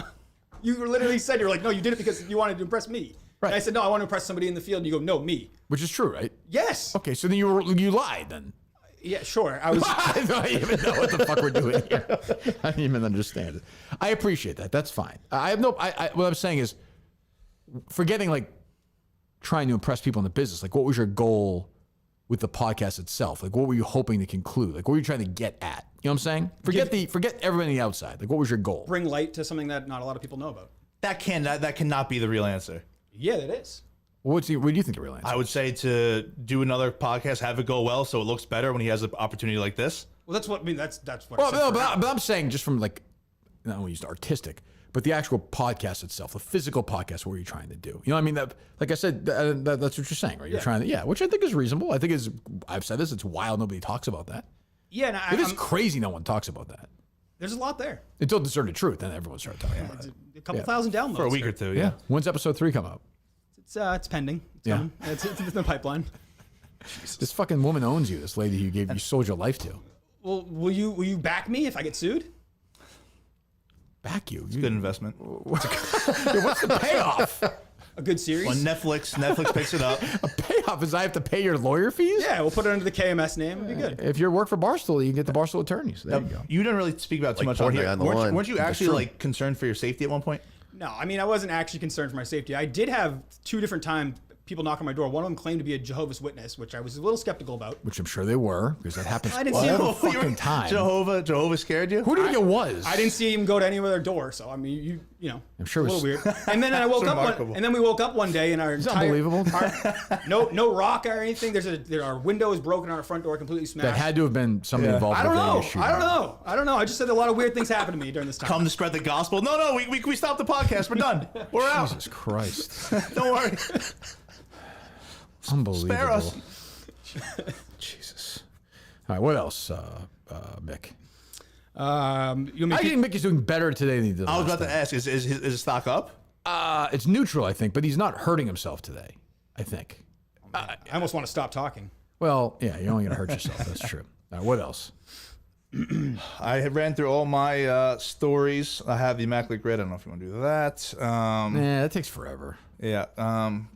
You literally said you're like, no, you did it because you wanted to impress me. Right. And I said, no, I want to impress somebody in the field. And you go, no, me. Which is true, right? Yes. Okay, so then you lied then. Yeah, sure. I was. I don't even know what the fuck we're doing here. I don't even understand it. I appreciate that. That's fine. I have no. What I'm saying is, forgetting like trying to impress people in the business. Like, what was your goal with the podcast itself? Like, what were you hoping to conclude? Like, what were you trying to get at? You know what I'm saying? Forget everybody on the outside. Like, what was your goal? bring light to something that not a lot of people know about. That cannot be the real answer. Yeah, that is. What do you think the real answer? I would say to do another podcast, have it go well, so it looks better when he has an opportunity like this. Well, that's what I mean. That's what. Well, I said no, for now. but I'm saying just from like not only used artistic, but the actual podcast itself, the physical podcast. What are you trying to do? You know what I mean? That, like I said, that's what you're saying, right? You're trying to, which I think is reasonable. I think is, I've said this, it's wild. Nobody talks about that. Yeah, It is crazy no one talks about that. there's a lot there. Until the certain truth, then everyone started talking about it. A couple thousand downloads for a week or two. Yeah. When's episode 3 come out? It's pending. It's coming. It's in the pipeline. This fucking woman owns you. This lady you sold your life to. Well, will you back me if I get sued? Back you? It's a good investment. What's the payoff? A good series? When Netflix picks it up. A payoff is I have to pay your lawyer fees? Yeah, we'll put it under the KMS name. It'll be good. If you work for Barstool, you can get the Barstool attorneys. There you go. You didn't really speak about too much on Portnoy here. on the Weren't line. you That's actually true. like concerned for your safety at one point? No, I mean, I wasn't actually concerned for my safety. I did have 2 different times people knock on my door. One of them claimed to be a Jehovah's Witness, which I was a little skeptical about. Which I'm sure they were, because that happens I didn't see all him. the fucking time. Jehovah scared you? Who do you think it was? I didn't see him go to any other door, so I mean, you know, I'm sure a it was- little weird. And then I woke up, remarkable. and then we woke up one day, and our unbelievable. no rock or anything. Our window is broken, our front door completely smashed. That had to have been somebody involved I in don't the know. Vegas shooting. I don't know. I just said a lot of weird things happened to me during this time. Come to spread the gospel. No, we stopped the podcast. We're done. We're out. Jesus Christ. Don't worry. Unbelievable. Spare us. Jesus. All right, what else, Mick? You I want me to think Mick is doing better today than he did I was last about to ask, is his stock up? It's neutral, I think, but he's not hurting himself today, I think. I almost want to stop talking. Well, yeah, you're only going to hurt yourself. That's true. All right, what else? I had ran through all my stories. I have the Immaculate Grid. I don't know if you want to do that. Yeah, that takes forever. Yeah,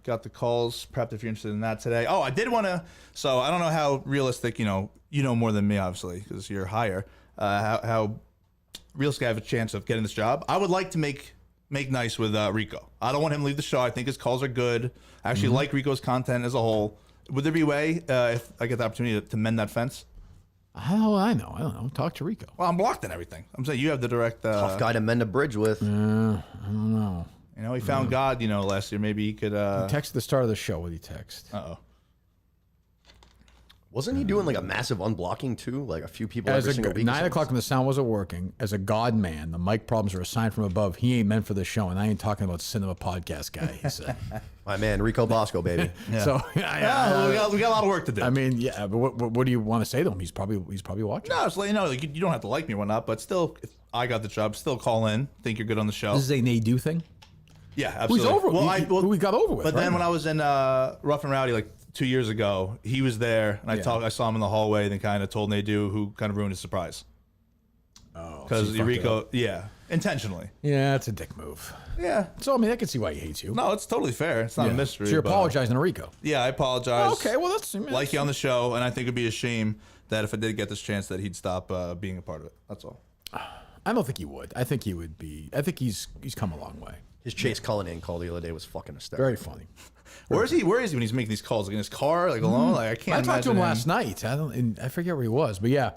got the calls. Perhaps if you're interested in that today. Oh, I did want to. So I don't know how realistic. You know more than me, obviously, because you're higher. How realistic I have a chance of getting this job? I would like to make nice with Rico. I don't want him to leave the show. I think his calls are good. I actually like Rico's content as a whole. Would there be a way if I get the opportunity to mend that fence? How I know? I don't know. Talk to Rico. Well, I'm blocked and everything. I'm saying you have the direct. Tough guy to mend a bridge with. I don't know. He found God. Last year. Maybe he could. Text the start of the show. What did he text? Uh-oh. Wasn't he doing like a massive unblocking too? Like a few people every single week? 9 o'clock when the sound wasn't working, as a God man, the mic problems are a sign from above. He ain't meant for the show, and I ain't talking about cinema podcast guy. He said. My man, Rico Bosco, baby. So we got a lot of work to do. I mean, yeah, but what do you want to say to him? He's probably watching. No, just let you know, like, you don't have to like me or whatnot, but still, if I got the job, still call in. Think you're good on the show. This is a nay-do thing. Yeah, absolutely. Who's over? Well, we got over with. But then right? when I was in Rough and Rowdy like 2 years ago, he was there, and I saw him in the hallway, and then kind of told Nadu, who kind of ruined his surprise. Oh, Because so he fucked it Rico, up. yeah, intentionally. Yeah, it's a dick move. Yeah. So I mean, I can see why he hates you. No, it's totally fair. It's not a mystery. So you're but- apologizing to Rico. Yeah, I apologize. Oh, okay, well that's like you on the show, and I think it'd be a shame that if I did get this chance, that he'd stop being a part of it. That's all. I don't think he would. I think he would be. I think he's come a long way. His Chase Cullinan call the other day was fucking hysterical. Very funny. Where is he when he's making these calls? Like in his car, like alone? Like I can't. I talked to him imagine last night. I forget where he was, but yeah.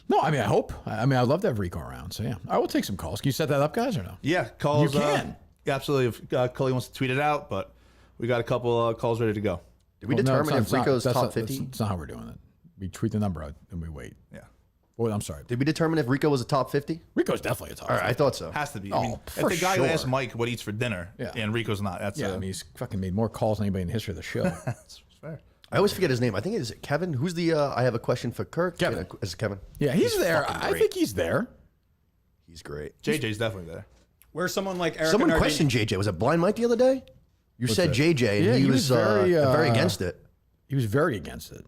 No, I mean I hope. I mean I'd love to have Rico around. So yeah, I will take some calls. Can you set that up, guys, or no? Yeah, calls. You can. Yeah, absolutely. If Cully wants to tweet it out, but we got a couple calls ready to go. Did we Well, no, determine it's if not- Rico's that's top not- 50? That's not how we're doing it. We tweet the number out and we wait. Yeah, Well, I'm sorry. Did we determine if Rico was a top 50? Rico's definitely a top. All right, I thought so. has to be. Oh, I mean, for if the guy sure. asks Mike what he eats for dinner, Yeah. and Rico's not, that's Yeah, I mean he's fucking made more calls than anybody in the history of the show. that's fair. I always forget his name. I think it is Kevin. Who's the? I have a question for Kirk. Kevin. Is it Kevin? Yeah, he's there. fucking I great. think he's there. He's great. JJ's definitely there. Where's someone like Eric? Someone questioned JJ. Was it Blind Mike the other day? You said that? JJ, and Yeah, he he was was very against it. He was very against it.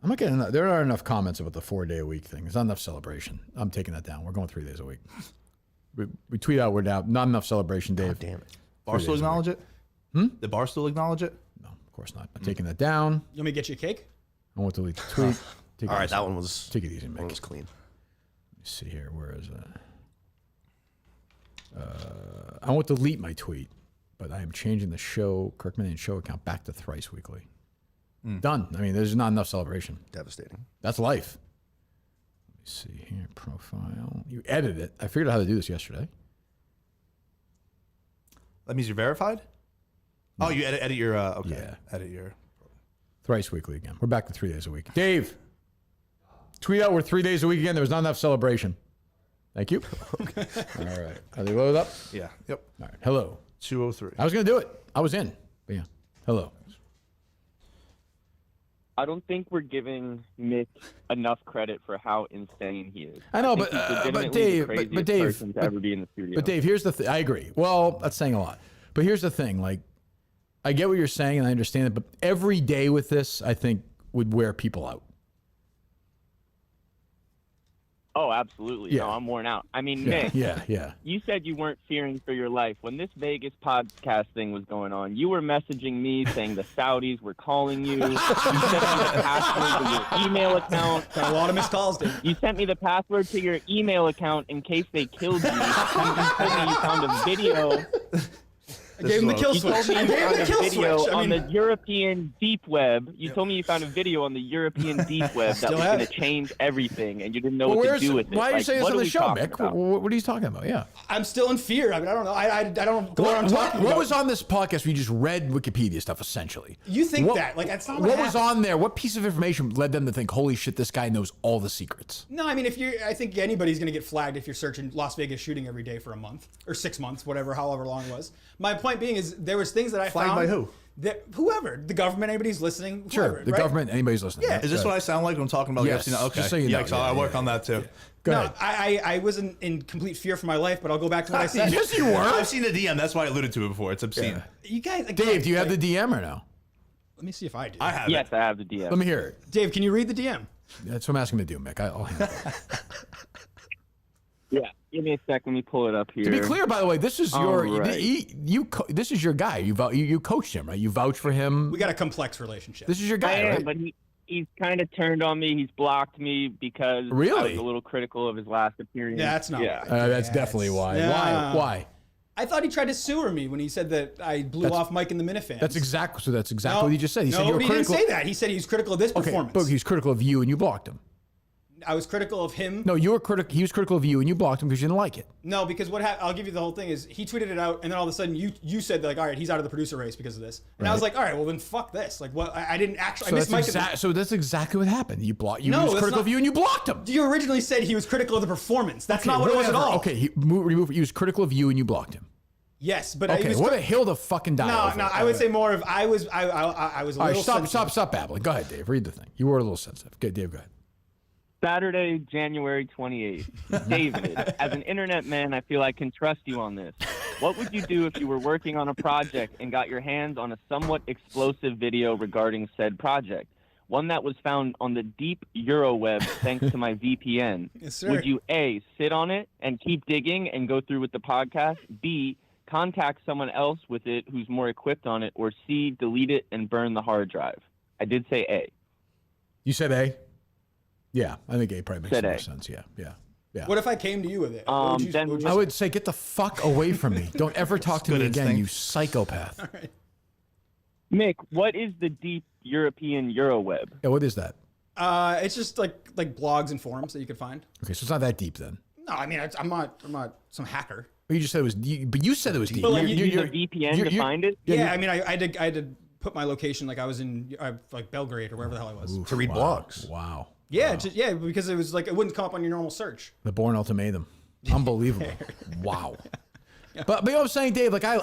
I'm not getting enough. There aren't enough comments about the 4-day-a-week thing. There's not enough celebration. I'm taking that down. We're going 3 days a week. We tweet out we're now not enough celebration, Dave. Damn it. Barstool acknowledge it? Did Barstool acknowledge it? No, of course not. I'm taking that down. You want me to get you a cake? I want to delete the tweet. Take All it right, easy. that one was. Take it easy, That one Mick. was clean. Let me see here. Where is it? I won't delete my tweet, but I am changing the show, Kirkman and Show account back to thrice weekly. Done. I mean, there's not enough celebration. Devastating. That's life. Let me see here. Profile. You edit it. I figured out how to do this yesterday. That means you're verified? Oh, you edit your, okay. Yeah. Edit your. Thrice weekly again. We're back to 3 days a week. Dave, tweet out we're 3 days a week again. There was not enough celebration. Thank you. All right. Are they loaded up? Yeah. Yep. All right. Hello. 203. I was going to do it. I was in. But yeah. Hello. I don't think we're giving Mick enough credit for how insane he is. I know, think but he's legitimately Dave, the craziest but Dave, person to ever be in the studio. But Dave, here's the thing. I agree. Well, that's saying a lot. But here's the thing. Like, I get what you're saying, and I understand it. But every day with this, I think, would wear people out. Oh, absolutely. Yeah. No, I'm worn out. I mean, Yeah, Mick, yeah. you said you weren't fearing for your life. When this Vegas podcast thing was going on, you were messaging me saying the Saudis were calling you. You sent me the password to your email account. Got a lot of missed calls, dude. You sent me the password to your email account in case they killed you. You told me you found a video. I gave him the kill You switch. told me I you gave him found the a kill video switch. I on mean, the European deep web. You told me you found a video on the European deep web that Still was have going to it. change everything, and you didn't know Well, what to where's, do with it. why are you Like, saying this what on are the we show, talking Mick? about? What are you talking about? Yeah. I'm still in fear. I mean, I don't know. I don't go around talking What about. was on this podcast where you just read Wikipedia stuff, essentially? You think What- that? Like, that's not What was happened. on there? What piece of information led them to think, holy shit, this guy knows all the secrets? No, I mean, I think anybody's going to get flagged if you're searching Las Vegas shooting every day for a month or 6 months, however long it was. My point being is there was things that I Flagged found. by who? That whoever, the government, anybody's listening. Sure, whoever, the right? government, anybody's listening. Yeah. Is this what I sound like when I'm talking about Yes, the UFC? Okay. just so you know. Yeah, so I work on that too. Go No, ahead. I wasn't in complete fear for my life, but I'll go back to what I said. Yes, you were. I've seen the DM. That's why I alluded to it before. It's obscene. Yeah. You guys, again, Dave, do you have like, the DM or no? Let me see if I do. I have Yes, it. I have the DM. Let me hear it. Dave, can you read the DM? That's what I'm asking him to do, Mick. I'll handle it. Yeah, give me a sec. Let me pull it up here. To be clear, by the way, this is your All right. this is your guy. You coached him, right? You vouch for him. We got a complex relationship. This is your I guy, am, right? but he's kind of turned on me. He's blocked me because I Really? was a little critical of his last appearance. Yeah, that's not Yeah. right. That's Yeah, definitely why. yeah. Why? I thought he tried to sewer me when he said that I blew off Mike and the Minifans. That's exactly what he just said. He said no, you were he critical. didn't say that. He said he was critical of this Okay, performance. but he's critical of you and you blocked him. I was critical of him. No, you were critical. He was critical of you and you blocked him because you didn't like it. No, because what happened, I'll give you the whole thing, is he tweeted it out, and then all of a sudden you said, like, all right, he's out of the producer race because of this. And I was Right. like, all right, well, then fuck this. Like, what? I didn't actually, So I missed that's, Mike. so that's exactly what happened. You blocked. You No, he was that's critical not- of you and you blocked him. You originally said he was critical of the performance. That's not what it was at whatever. all. Okay, he was critical of you and you blocked him. Yes, but Okay, he was what a hill to fucking die No, over. no, I would say more of I was a All right, little sensitive. stop babbling. Go ahead, Dave. Read the thing. You were a little sensitive. Okay, Dave, go ahead. Saturday, January 28th. David, as an internet man, I feel I can trust you on this. What would you do if you were working on a project and got your hands on a somewhat explosive video regarding said project? One that was found on the deep Euroweb thanks to my VPN. Yes, sir. Would you A, sit on it and keep digging and go through with the podcast? B, contact someone else with it who's more equipped on it? Or C, delete it and burn the hard drive? I did say A. You said A? Yeah, I think A probably makes Said more A. sense. Yeah. What if I came to you with it? What would you- then- what would you I say? would say, get the fuck away from me. Don't ever talk to Good me again, instinct. you psychopath. Mick, what is the deep European Euroweb? Yeah, what is that? It's just like blogs and forums that you could find. Okay, so it's not that deep then. No, I mean I'm not some hacker. But you just said it was deep. But you said it was deep. But like, You use a VPN to find it? Yeah, I mean I had to put my location, like I was in like Belgrade or wherever the hell I was. to read blogs. Wow. Yeah, because it was like it wouldn't come up on your normal search. The Bourne Ultimatum. Unbelievable. Wow. But you know what I'm saying, Dave? Like I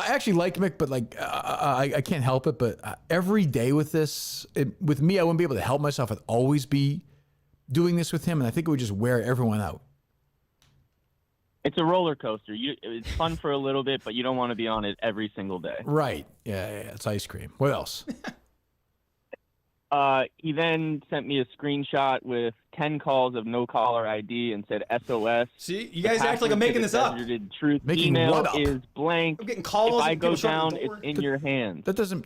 actually like Mick, but like I can't help it. But every day with this, with me, I wouldn't be able to help myself. I'd always be doing this with him, and I think it would just wear everyone out. It's a roller coaster. It's fun for a little bit, but you don't want to be on it every single day. Right. Yeah. It's ice cream. What else? He then sent me a screenshot with 10 calls of no caller ID and said SOS. See, you guys act like I'm making this up. Truth Making email what up? is blank. I'm getting calls. If I and go people showing up down, at the it's door. in your hands. That doesn't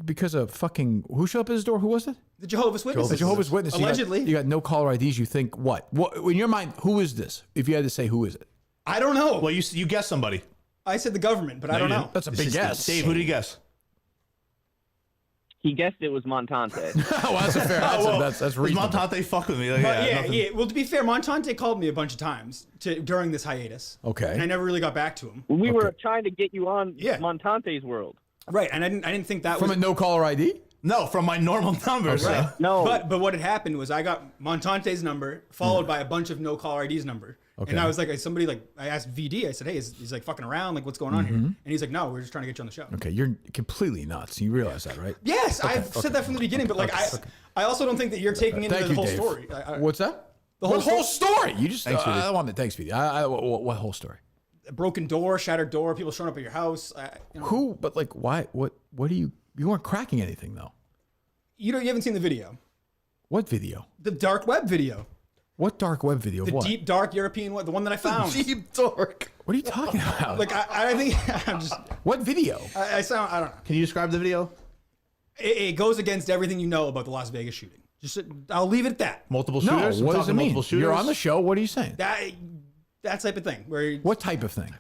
because of fucking who showed up at his door? Who was it? The Jehovah's Witnesses. The Jehovah's Witness. Allegedly. You got no caller IDs. You think what? In your mind, who is this? If you had to say who is it? I don't know. Well, you guessed somebody. I said the government, but I don't you know. didn't. That's a big guess. Dave, who did you guess? He guessed it was Montante. Well, that's a fair. That's Does reasonable. Montante fuck with me? Like, But nothing. yeah. Well, to be fair, Montante called me a bunch of times during this hiatus. Okay. And I never really got back to him. We were trying to get you on Yeah. Montante's world. Right, and I didn't think that From was a no caller ID. No, from my normal number. So. No. But what had happened was I got Montante's number followed by a bunch of no caller ID's number. Okay. And I was like, I asked VD, I said, hey, he's like fucking around, like what's going on here? And he's like, no, we're just trying to get you on the show. Okay, you're completely nuts. You realize that, right? Yes, I've said that from the beginning, but like I also don't think that you're taking into Thank the you, whole Dave. story. What's that? The What whole story? You just Thanks, I want it. Thanks, VD. What whole story? A broken door, shattered door, people showing up at your house. Who? But like, why? What do you? You weren't cracking anything though. You haven't seen the video. What video? The dark web video. What dark web video? The What? deep, dark European one, the one that I found. Deep dark. What are you talking about? Like, I think I'm just. What video? I don't know. Can you describe the video? It goes against everything you know about the Las Vegas shooting. I'll leave it at that. Multiple No, shooters? what We're does it talking mean? multiple shooters? You're on the show. What are you saying? That type of thing. Where What type of thing?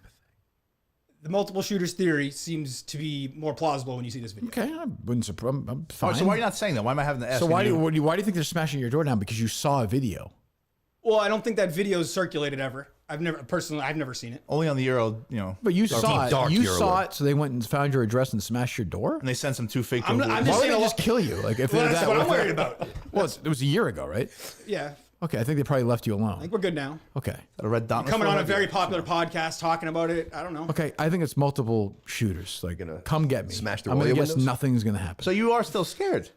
the multiple shooters theory seems to be more plausible when you see this video. Okay, I wouldn't surprise. I'm Oh, fine. so why are you not saying that? Why am I having to ask? So why do you? you think they're smashing your door down? Because you saw a video. Well, I don't think that video's circulated ever. I've never seen it. Only on the Euro, you know. But you saw dark it. You Euro saw web. it, so they went and found your address and smashed your door. And they sent some two fake. I'm Joe just Why would saying they a just lot- kill you? Like if Well, they're that's that, what I'm if worried they're- about. Well, it was a year ago, right? Yeah, Okay, I think they probably left you I alone. think we're good now. Okay. a red dot. Coming on a very popular podcast talking about it. I don't know. Okay, I think it's multiple shooters. Like, come get me. smash through I'm all gonna your guess windows? nothing's gonna happen. So you are still scared?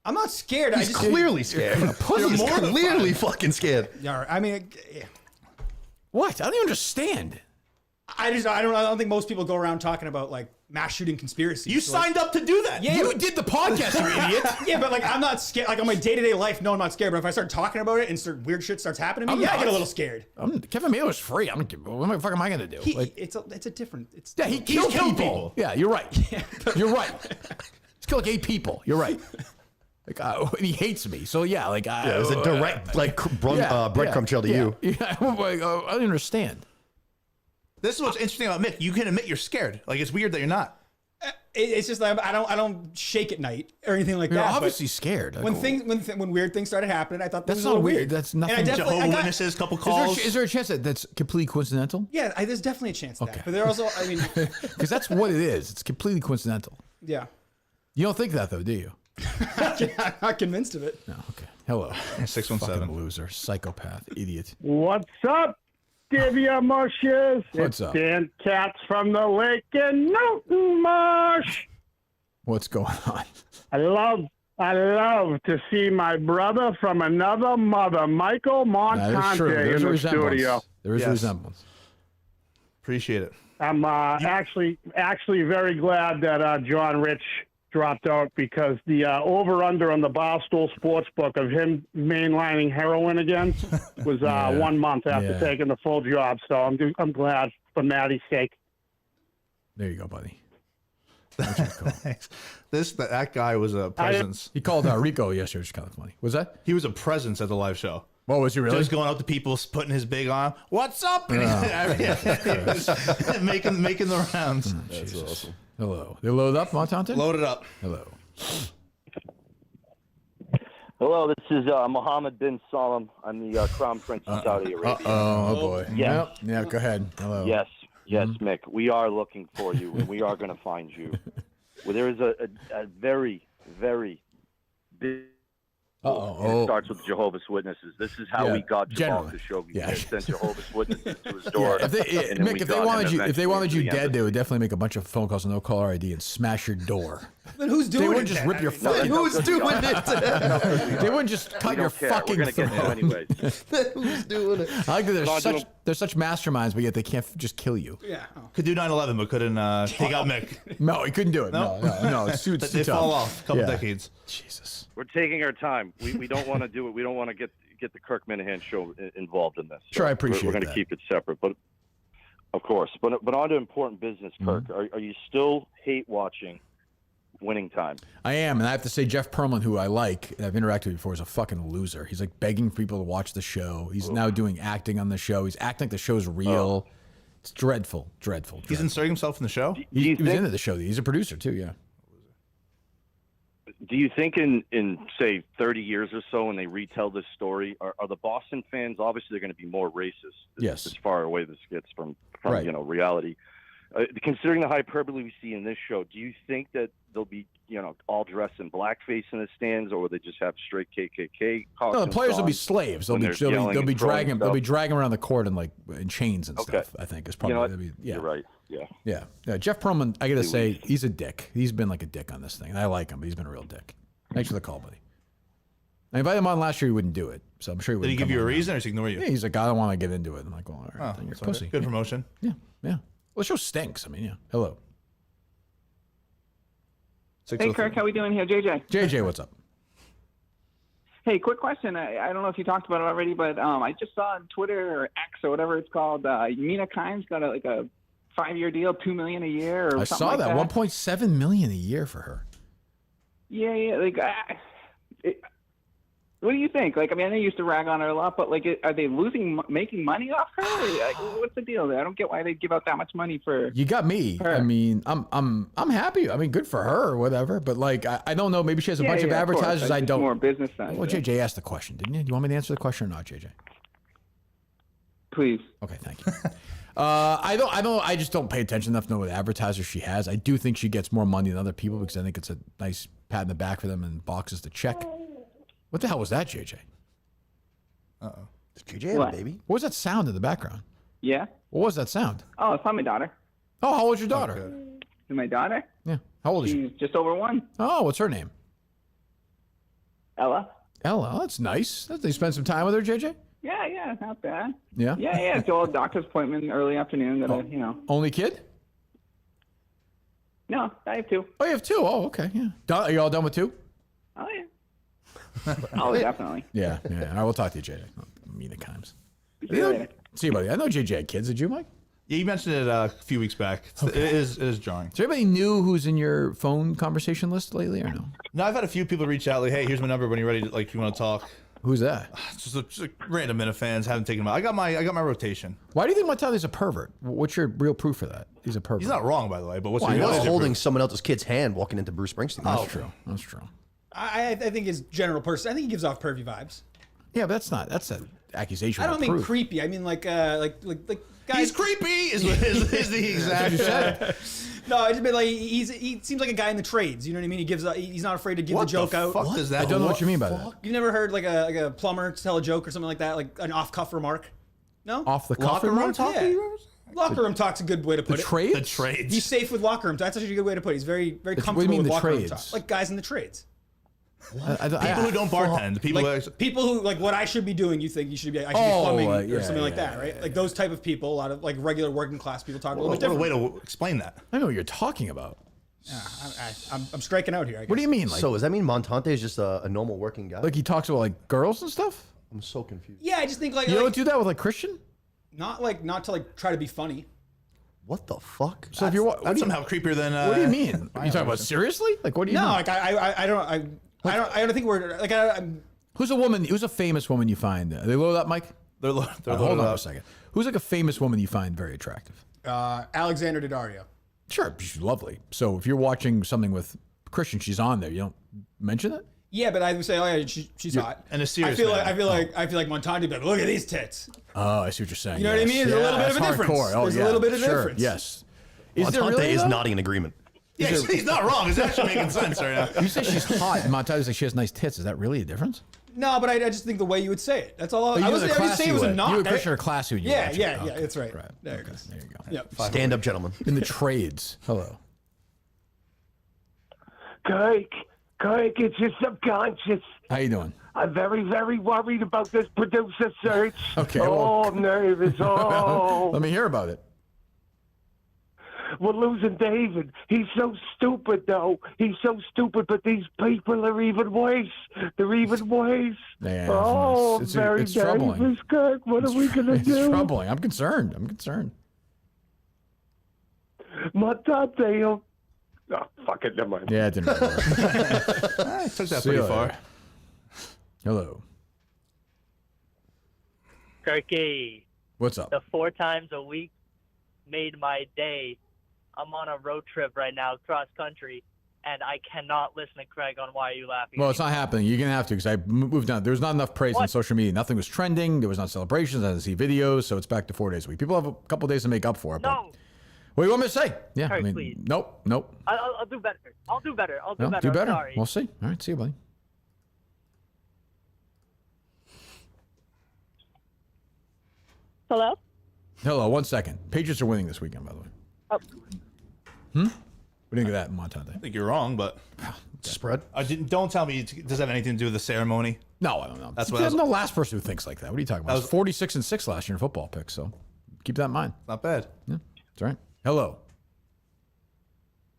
I'm not scared. He's clearly scared. He's clearly fucking scared. Yeah, I mean, yeah. What? I don't even understand. I don't think most people go around talking about like mass shooting conspiracies. You So, like, signed up to do that. Yeah, You but- did the podcast, you idiot. Yeah, but like I'm not scared. Like on my day-to-day life, no, I'm not scared. But if I start talking about it and weird shit starts happening to me, I'm I get a not. little scared. Kevin Mailer's free. What the fuck am I gonna do? It's a different. It's yeah, he killed killed people. Yeah, you're right. You're right. He's killed like 8 people. You're right. Like, and he hates me. So yeah, like, Yeah, it was a direct breadcrumb trail to you. Yeah, I'm like, I don't understand. This is what's interesting about Mick. You can admit you're scared. Like it's weird that you're not. It's just like I don't shake at night or anything like You're that. but obviously scared. Like, when weird things started happening, I thought this That's was not a little weird. weird. That's And nothing. I definitely, Jehovah's I got, Witnesses, couple Is calls. there a chance that that's completely coincidental? yeah, there's definitely a chance of Okay. that. But there also, I mean, Because that's what it is. It's completely coincidental. yeah, You don't think that though, do you? I'm not convinced of it. No. Okay. Hello. 617. Fucking loser, psychopath, idiot. What's up, Divya Mushes? What's it's up? Dan Katz from the Lake in Milton Marsh. What's going on? I love to see my brother from another mother, Michael That is Montante, true. There's in a the studio. resemblance. There is a Yes. resemblance. Appreciate it. I'm actually very glad that John Rich dropped out because the over-under on the Barstool Sportsbook of him mainlining heroin again was 1 month after Yeah. taking the full job. So I'm glad for Maddie's sake. There you go, buddy. Thanks. That guy was a presence. He called Rico yesterday, which is kind of funny. Was that? He was a presence at the live show. What was he really? Just going up to people, putting his big arm. What's up? And he was making the rounds. That's awesome. Hello. They load up, Montante? Load it up. Hello. Hello, this is Mohammed bin Salem. I'm the Crown Prince of Saudi Arabia. Oh boy. Yeah. Yeah, go ahead. Hello. Yes, Mick. We are looking for you, and we are going to find you. Well, there is a very, very big. Uh-oh. It starts with Jehovah's Witnesses. This is how Yeah, we got Jamal generally. to show. We Yeah. sent Jehovah's Witnesses to his door. If they, and then Mick, we if they got wanted him you, if they eventually wanted to you the dead, embassy. they would definitely make a bunch of phone calls with no caller ID and smash your door. Then who's doing They it? wouldn't just then? rip your No, fucking. who's doing it? They wouldn't just cut We your don't care. fucking We're gonna get throat. you anyways. Who's doing it? I like that No, they're such masterminds, but yet they can't just kill you. Yeah. Oh. Could do 9/11, but couldn't take out Mick. No, he couldn't do it. No, it's too, it's too They tough. fall off a couple Yeah. decades. Jesus. We're taking our time. We don't want to do it. We don't want to get the Kirk Minahan show involved in this. Sure, I We're appreciate going to that. keep it separate, but of course. But on to important business, Kirk. Mm-hmm. Are you still hate watching Winning Time? I am, and I have to say, Jeff Perlman, who I like, and I've interacted with before, is a fucking loser. He's like begging people to watch the show. He's now doing acting on the show. He's acting like the show's real. It's dreadful, dreadful. He's inserting himself in the show. He was into the show. He's a producer too. Yeah. Do you think in say 30 years or so, when they retell this story, are the Boston fans obviously they're going to be more racist? Yes. As far away this gets from Right. reality. Considering the hyperbole we see in this show, do you think that they'll be all all dressed in blackface in the stands, or will they just have straight KKK costumes? No, the players will be on slaves. when they're yelling and throwing They'll stuff? be dragging around the court in chains and stuff. I think is probably. You know what? that'd be- yeah. You're right. Yeah. Yeah. Jeff Perlman, I gotta say, he's a dick. He's been like a dick on this thing. I like him, but he's been a real dick. Thanks for the call, buddy. I invited him on last year. He wouldn't do it, so I'm sure he Did wouldn't. he give come you a on reason now. or just ignore you? Yeah, he's like, I don't want to get into it. I'm like, well, all right, then you're a so pussy. good promotion. Yeah. Well, the show stinks. I mean, yeah. Hello. Hey, Kirk, how we doing here? JJ. JJ, what's up? Hey, quick question. I don't know if you talked about it already, but I just saw on Twitter or X or whatever it's called, Mina Kimes got a 5-year deal, $2 million a year or I something saw like that. that. 1.7 million a year for her. Yeah. What do you think? Like, I mean, I know you used to rag on her a lot, but like, are they making money off her? Like, what's the deal there? I don't get why they give out that much money for. You got me. her. I mean, I'm happy. I mean, good for her or whatever. But like, I don't know. Maybe she has a bunch of course. advertisers. I It's don't. more business side. Well, JJ asked the question, didn't you? Do you want me to answer the question or not, JJ? Please. Okay, thank you. I just don't pay attention enough to know what advertisers she has. I do think she gets more money than other people because I think it's a nice pat in the back for them and boxes to check. What the hell was that, JJ? Uh-oh. Does JJ have a baby? What was that sound in the background? Yeah. What was that sound? Oh, it's not my daughter. Oh, how old's your daughter? Is my daughter? Yeah. How old is she? She's just over 1. Oh, what's her name? Ella. Ella. Oh, that's nice. Did you spend some time with her, JJ? Yeah, not bad. Yeah? Yeah. It's all doctor's appointment early afternoon. Only kid? No, I have 2. Oh, you have 2. Oh, okay. Yeah. Are you all done with 2? Oh yeah. Oh, definitely. Yeah. All right, we'll talk to you, JJ. Mina Kimes. See you later. See you, buddy. I know JJ had kids. Did you, Mike? Yeah, you mentioned it a few weeks back. It is jarring. Is there anybody new who's in your phone conversation list lately or no? No, I've had a few people reach out like, hey, here's my number when you're ready to, like, if you want to talk. Who's that? Just random Minifans. Haven't taken them out. I got my rotation. Why do you think Montante's a pervert? What's your real proof for that? He's a pervert. He's not wrong, by the way, but what's Well, he your was real holding proof? someone else's kid's hand walking into Bruce Springsteen. That's true. That's true. I think his general person. I think he gives off pervy vibes. Yeah, but that's an accusation. I don't mean proof. creepy. I mean like guys. He's creepy. Is the exact. you said. No, I just mean like he seems like a guy in the trades. You know what I mean? He gives. He's not afraid to give What the joke the out. fuck does that? I don't know what you mean by that. You've never heard like a plumber tell a joke or something like that, like an off-cuff remark? No. Off the cuff Locker room remark? talk? Yeah. Locker room talk's a good way to put The it. trades? The trades. He's safe with locker room. That's actually a good way to put it. He's very what do you comfortable mean, with the locker room trades? talk. Like guys in the trades. People who don't bartend. People People who like what I should be doing. You think you should be? I should be Oh, plumbing yeah, or something like yeah, that, right? Like those type of people. A lot of like regular working class people talk a little bit what a different. way to explain that. I know what you're talking about. I'm striking out here. I guess. What do you mean? Like, So does that mean Montante is just a normal working guy? like he talks about like girls and stuff? I'm so confused. Yeah, I just think like, You like don't do that with like Christian? not to like try to be funny. What the fuck? So if you're what That's do you, somehow creepier than. what do you mean? Are you talking about seriously? Like what do you No, mean? like I don't think we're like I'm. Who's a woman? Who's a famous woman you find? Are they load up, Mike? They're Hold loaded on up. a second. Who's like a famous woman you find very attractive? Alexander Daddario. Sure, she's lovely. So if you're watching something with Christian, she's on there. You don't mention it? Yeah, but I would say, oh yeah, she's hot. And a serious I feel man. like Montante. But look at these tits. Oh, I see what you're saying. You know what I mean? There's a little bit of a that's difference. hardcore. Oh, There's a yeah, little bit of sure, difference. Yes. Is there Montante really, is though? nodding in agreement. Yeah, he's not wrong. It's actually making sense right now. You say she's hot, and Montante's like she has nice tits. Is that really a difference? No, but I just think the way you would say it. That's all. Oh, I you was did a I would say it was classy a way. knock. You and right? Christian are classy when you Yeah, watch it. yeah, Okay. that's right. Right. There it goes. There you go. Yep. Stand up, gentlemen. In the trades. Hello. Kirk, it's your subconscious. How you doing? I'm very, very worried about this producer search. Okay, Oh, well- I'm nervous. Oh. Let me hear about it. We're losing David. He's so stupid, though. He's so stupid, but these people are even worse. They're even worse. Yeah, oh, it's I'm very troubling. nervous, Kirk. What are we going to It's do? troubling. I'm concerned. Montante, oh, fuck it, never mind. Yeah, it didn't really work. I took that See pretty you far. later. Hello. Kirky, What's up? the 4 times a week made my day. I'm on a road trip right now, cross country, and I cannot listen to Craig on Why Are You Laughing. Well, it's not happening. You're going to have to because I moved on. There was not enough praise on social media. Nothing was trending. There was not celebrations. I didn't see videos. So it's back to 4 days a week. People have a couple days to make up for it. No. What do you want me to say? Yeah, All right, I mean, please. nope. I'll do better. I'll do better. I'll do No, better. do I'm better. sorry. We'll see. All right, see you, buddy. Hello? Hello, 1 second. Patriots are winning this weekend, by the way. Oh. What do you think of that, Montante? I think you're wrong, but spread. Don't tell me it does have anything to do with the ceremony. No, I don't know. That's what I'm the last person who thinks like that. What are you talking about? I was 46-6 last year in football picks, so keep that in mind. Not bad. Yeah, that's right. Hello.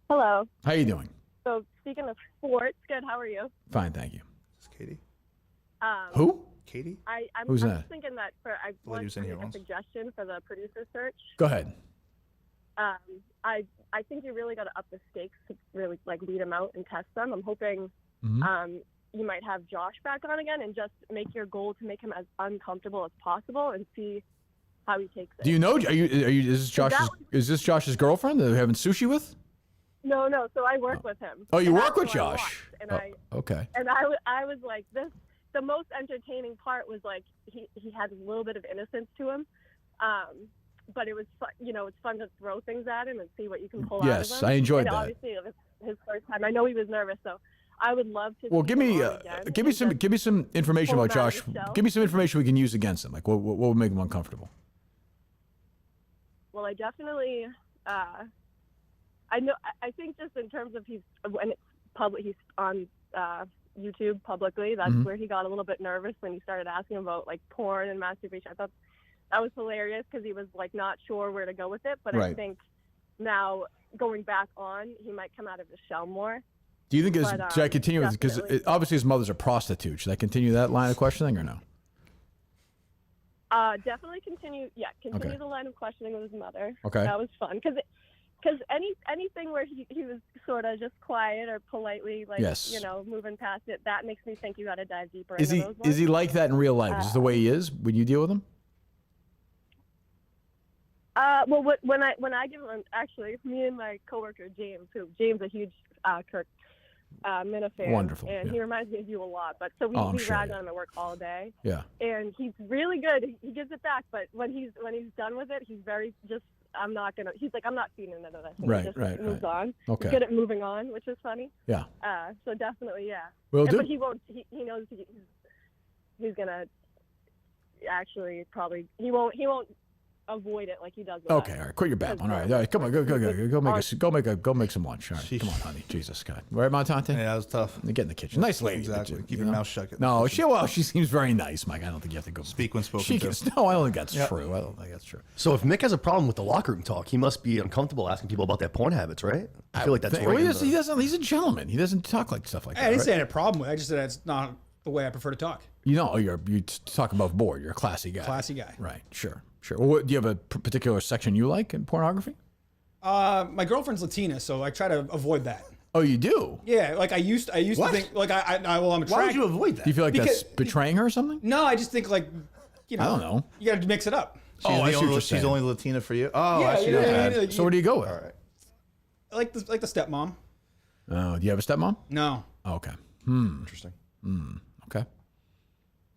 Hello. How you doing? So speaking of sports, good. How are you? Fine, thank you. This is Katie. Who? Katie? I'm Who's I'm that? just thinking that I want who's in here a once. suggestion for the producer search. Go ahead. I think you really got to up the stakes to really like weed them out and test them. I'm hoping Mm-hmm. you might have Josh back on again and just make your goal to make him as uncomfortable as possible and see how he takes it. Do you know? Are you? Is this that Josh's? Is this Josh's girlfriend that they're having sushi with? No. So I work with him. Oh, you And work that's with who I Josh. watched, And Okay. I was like this. The most entertaining part was like he had a little bit of innocence to him, but it was fun, it's fun to throw things at him and see what you can pull out of him. Yes, I enjoyed and that. Obviously, it was his first time. I know he was nervous, so I would love to. Well, see give me him on again give me and some just give me some information pull about him out of Josh. his shell. Give me some information we can use against him. Like what would make him uncomfortable? Well, I definitely. I know. I think just in terms of when it's public, he's on YouTube publicly. That's Mhm. where he got a little bit nervous when he started asking about like porn and masturbation. I thought that was hilarious because he was like not sure where to go with it. But I Right. think now going back on, he might come out of his shell more. Do you think But, should I continue with because definitely. obviously his mother's a prostitute? Should I continue that line of questioning or no? Definitely continue. Yeah, continue Okay. the line of questioning with his mother. Okay. That was fun because anything where he was sort of just quiet or politely like Yes. moving past it, that makes me think you got to dive deeper Is into he those ones. is he like that in real life? Is this the way he is when you deal with him? Well, when I give him, actually, me and my coworker James, James a huge Kirk Minna fan, Wonderful, and yeah. he reminds me of you a lot. But so we Oh, I'm sure, rag yeah. on him at work all day. Yeah. And he's really good. He gives it back, but when he's done with it, he's very just. He's like, I'm not feeding into this. And Right, he just right, moves right. on. Okay. He's good at moving on, which is funny. Yeah. So definitely, yeah. Will do. But he won't. He knows he's gonna actually probably he won't avoid it like he does. With Okay, us. all right. Quit your babbling. All right, come on, go make some lunch. All right, come on, honey. Jesus, God. Right, Montante? Yeah, that was tough. Get in the kitchen. Nice lady. Exactly. but, Keep your mouth shut. No, she seems very nice, Mike. I don't think you have to go Speak when spoken She to. can, no, I don't think that's Yep. true. I don't think that's true. So if Mick has a problem with the locker room talk, he must be uncomfortable asking people about their porn habits, right? I feel like that's Well, right. he in doesn't, the- he doesn't. He's a gentleman. He doesn't talk like stuff like I that. didn't right? say I had a problem with it. I just said it's not the way I prefer to talk. You know, you talk above board. You're a classy guy. Classy guy. Right. Sure. Well, do you have a particular section you like in pornography? My girlfriend's Latina, so I try to avoid that. Oh, you do? Yeah, like I used to think like well, I'm attracted. Why would you avoid that? Do you feel like Because- that's betraying her or something? No, I just think like I don't know. You got to mix it up. I see what you're She's saying. only Latina for you. Oh, Yeah, I see you know that. what I mean? Like, So where do you go with? All right. like the stepmom. Oh, do you have a stepmom? No. Oh, okay. Interesting. Okay.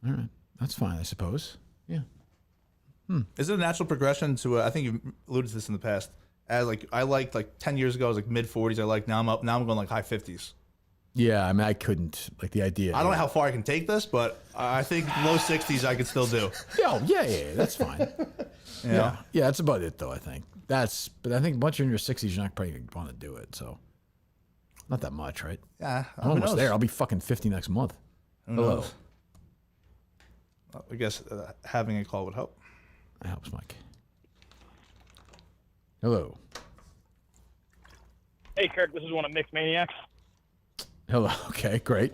All right. That's fine, I suppose. Yeah. Is it a natural progression to? I think you alluded to this in the past. As like I liked like 10 years ago, I was like mid 40s. I like now I'm going like high 50s. Yeah, I mean, I couldn't like the idea. I don't know how far I can take this, but I think low 60s I could still do. Yeah, that's fine. Yeah. Yeah, that's about it though. I think but I think once you're in your 60s, you're not probably going to want to do it. So, not that much, right? Yeah, I'm almost there. I'll be fucking 50 next month. Who Hello. knows? Well, I guess having a call would help. That helps, Mike. Hello. Hey, Kirk, this is one of Mick's Maniacs. Hello. Okay, great.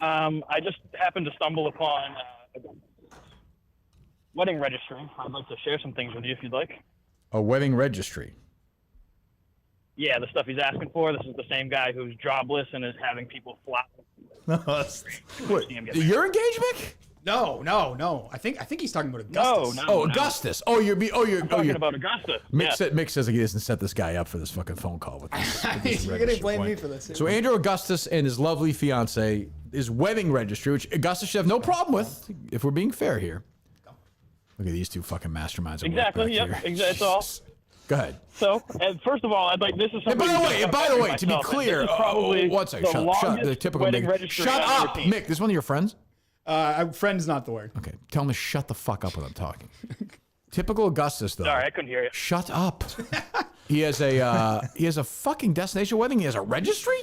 I just happened to stumble upon a wedding registry. I'd like to share some things with you if you'd like. A wedding registry. Yeah, the stuff he's asking for. This is the same guy who's jobless and is having people flop. Wait, you're engaged, Mick? No. I think he's talking about Augustus. No. Augustus. I'm talking about Augustus. Mick says he doesn't set this guy up for this fucking phone call with this. with this You're gonna registry blame point. me for this. So Andrew Augustus and his lovely fiance, his wedding registry, which Augustus should have no problem with, if we're being fair here. Look at these two fucking masterminds. at work Exactly. back Yep. here. Exactly. It's all. Go ahead. So, and first of all, I'd like this is And something. by the way, to be clear, one shut the typical wedding Mick. registry Shut I've ever up, seen. Mick. This one of your friends? Friend's not the word. Okay, tell him to shut the fuck up when I'm talking. Typical Augustus, though. Sorry, I couldn't hear you. Shut up. He has a fucking destination wedding. He has a registry.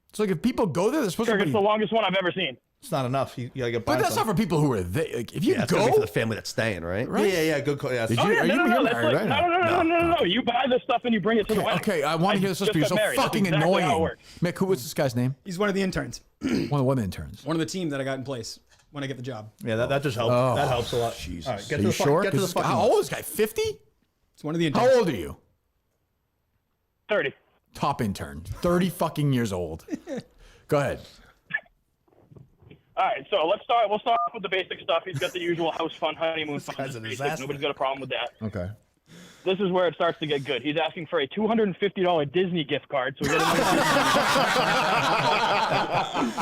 It's like if people go there, they're supposed to It's be. the longest one I've ever seen. It's not enough. You gotta get. But that's not for people who are there. Like, if you Yeah, it's gotta be go for the family that's staying, right? Right? Yeah. Good call. Yeah. Did Oh, you, yeah, are no, you no, you're that's married, like, right? no. You buy the stuff and you bring it to the wedding. Okay, I want to hear this just because you're got so married. fucking That's exactly how it annoying. works. Mick, who was this guy's name? He's one of the interns. One of the interns. One of the team that I got in place when I get the job. Yeah, that just helps. Oh, that helps a lot. Jesus. All right, Are get to you the sure? Get to the 'Cause fucking. how old is this guy? 50? It's one of the interns. How old are you? 30. Top intern. 30 fucking years old. Go ahead. All right, so we'll start off with the basic stuff. He's got the usual house fun, honeymoon fun. guy's a Basic. disaster. Nobody's got a problem with that. Okay. This is where it starts to get good. He's asking for a $250 Disney gift card. So we got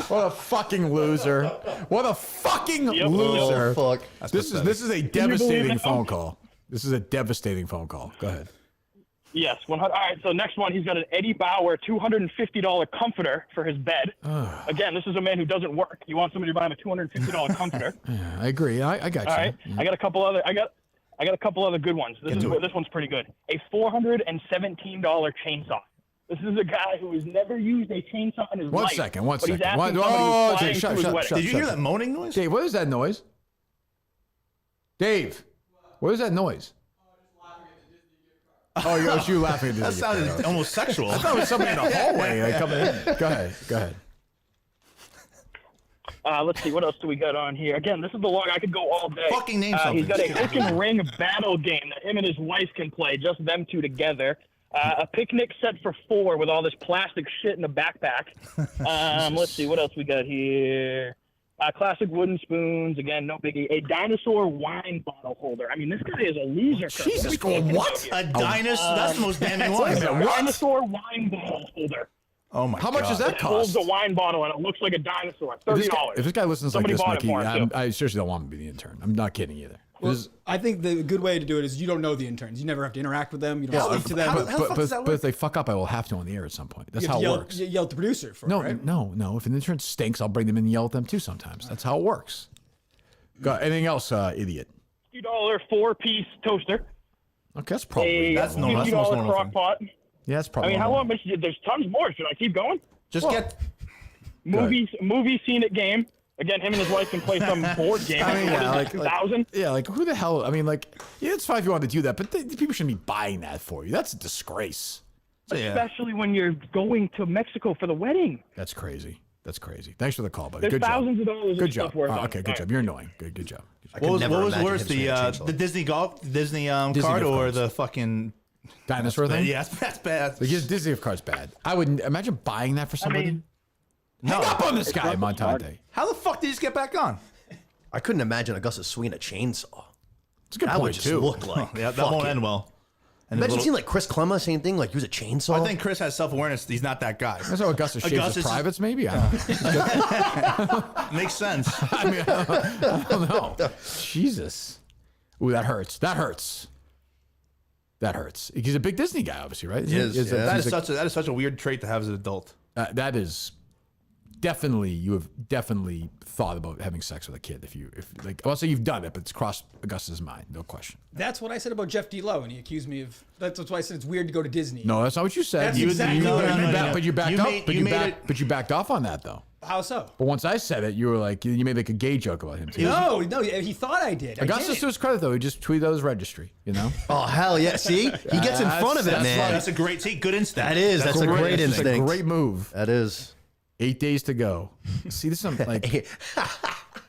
What a fucking loser. What a fucking loser. Oh, fuck. This is a devastating phone call. This is a devastating phone call. Go ahead. Yes, 100. All right, so next one, he's got an Eddie Bauer $250 comforter for his bed. Again, this is a man who doesn't work. You want somebody to buy him a $250 comforter. Yeah, I agree. I got you. All right, I got a couple other. I got a couple other good ones. This one's pretty good. A $417 chainsaw. This is a guy who has never used a chainsaw in his One life. second. But he's asking somebody who's flying to his wedding. Did you hear that moaning noise? Dave, what is that noise? Dave, what is that noise? Oh, it's you laughing at this. That sounded almost sexual. I thought it was somebody in the hallway like, coming in. Go ahead. Let's see, what else do we got on here? Again, this is the long. I could go all day. Fucking name something. He's got a chicken ring battle game that him and his wife can play, just them two together. A picnic set for 4 with all this plastic shit in a backpack. Let's see, what else we got here? Classic wooden spoons. Again, no biggie. A dinosaur wine bottle holder. I mean, this guy is a loser. Kurt. Jesus, what? A dinosaur? That's the most damning one. A dinosaur wine bottle holder. Oh my How God. much does that It holds cost? a wine bottle and it looks like a dinosaur. $30. If this guy listens Somebody like bought this, it for Mikey, him, too. I seriously don't want him to be the intern. I'm not kidding either. Well, I think the good way to do it is you don't know the interns. You never have to interact with them. You don't speak to them. But if they fuck up, I will have to on the air at some point. That's You have how to it yell, works. you yell at the producer for No, it, right? no. If an intern stinks, I'll bring them in and yell at them too sometimes. That's how it works. Anything else, idiot? $50 4-piece toaster. Okay, that's probably That's $50 normal. That's the most normal crock thing. pot. Yeah, that's I probably. mean, how normal. long? There's tons more. Should I keep going? Just get. Movie scene at game. Again, him and his wife can play some board game. I mean, yeah, like 2000. who the hell? I mean, like, yeah, it's fine if you want to do that, but people shouldn't be buying that for you. That's a disgrace. Especially when you're going to Mexico for the wedding. That's crazy. That's crazy. Thanks for the call, buddy. There's good job. thousands of dollars of Good stuff job. worth on Okay, it. good All job. right. You're annoying. Good job. What was imagine worse, him swinging a chainsaw. the Disney Disney Disney card gift or cards. the fucking Dinosaur thing? Yeah, that's bad. Like, his Disney gift card's bad. I wouldn't imagine buying that for somebody. mean, Hang up on this guy, Montante. How the fuck did he just get back on? I couldn't imagine Augustus swinging a chainsaw. It's a good That would point, just too. look like. Yeah, that won't end well. And Imagine little- seeing like Chris Clemma, same thing, like use a chainsaw. I think Chris has self-awareness. He's not that guy. That's how Augustus shaves Augustus his is- privates, maybe? I don't know. Makes sense. I mean, I don't know. Jesus. Ooh, that hurts. That hurts. That hurts. He's a big Disney guy, obviously, right? He is, He's yeah. That is such a weird trait to have as an adult. That is definitely, you have definitely thought about having sex with a kid. If like, I'll say you've done it, but it's crossed Augustus' mind, no question. That's what I said about Jeff D. Lowe, and he accused me of. That's why I said it's weird to go to Disney. No, that's not what you said. That's exactly what I meant. But you backed You up. made- But you you made backed. But you backed off on that though. How so? But once I said it, you were like, you made like a gay joke about him too. No, he thought I did. I Augustus, did. to his credit though, he just tweeted out his registry. You know. Oh hell yeah! See, he gets in front of it, That's man. right. That's a great good instinct. That is. That's a great That's instinct. a great move. That is. 8 days to go. See, this is like.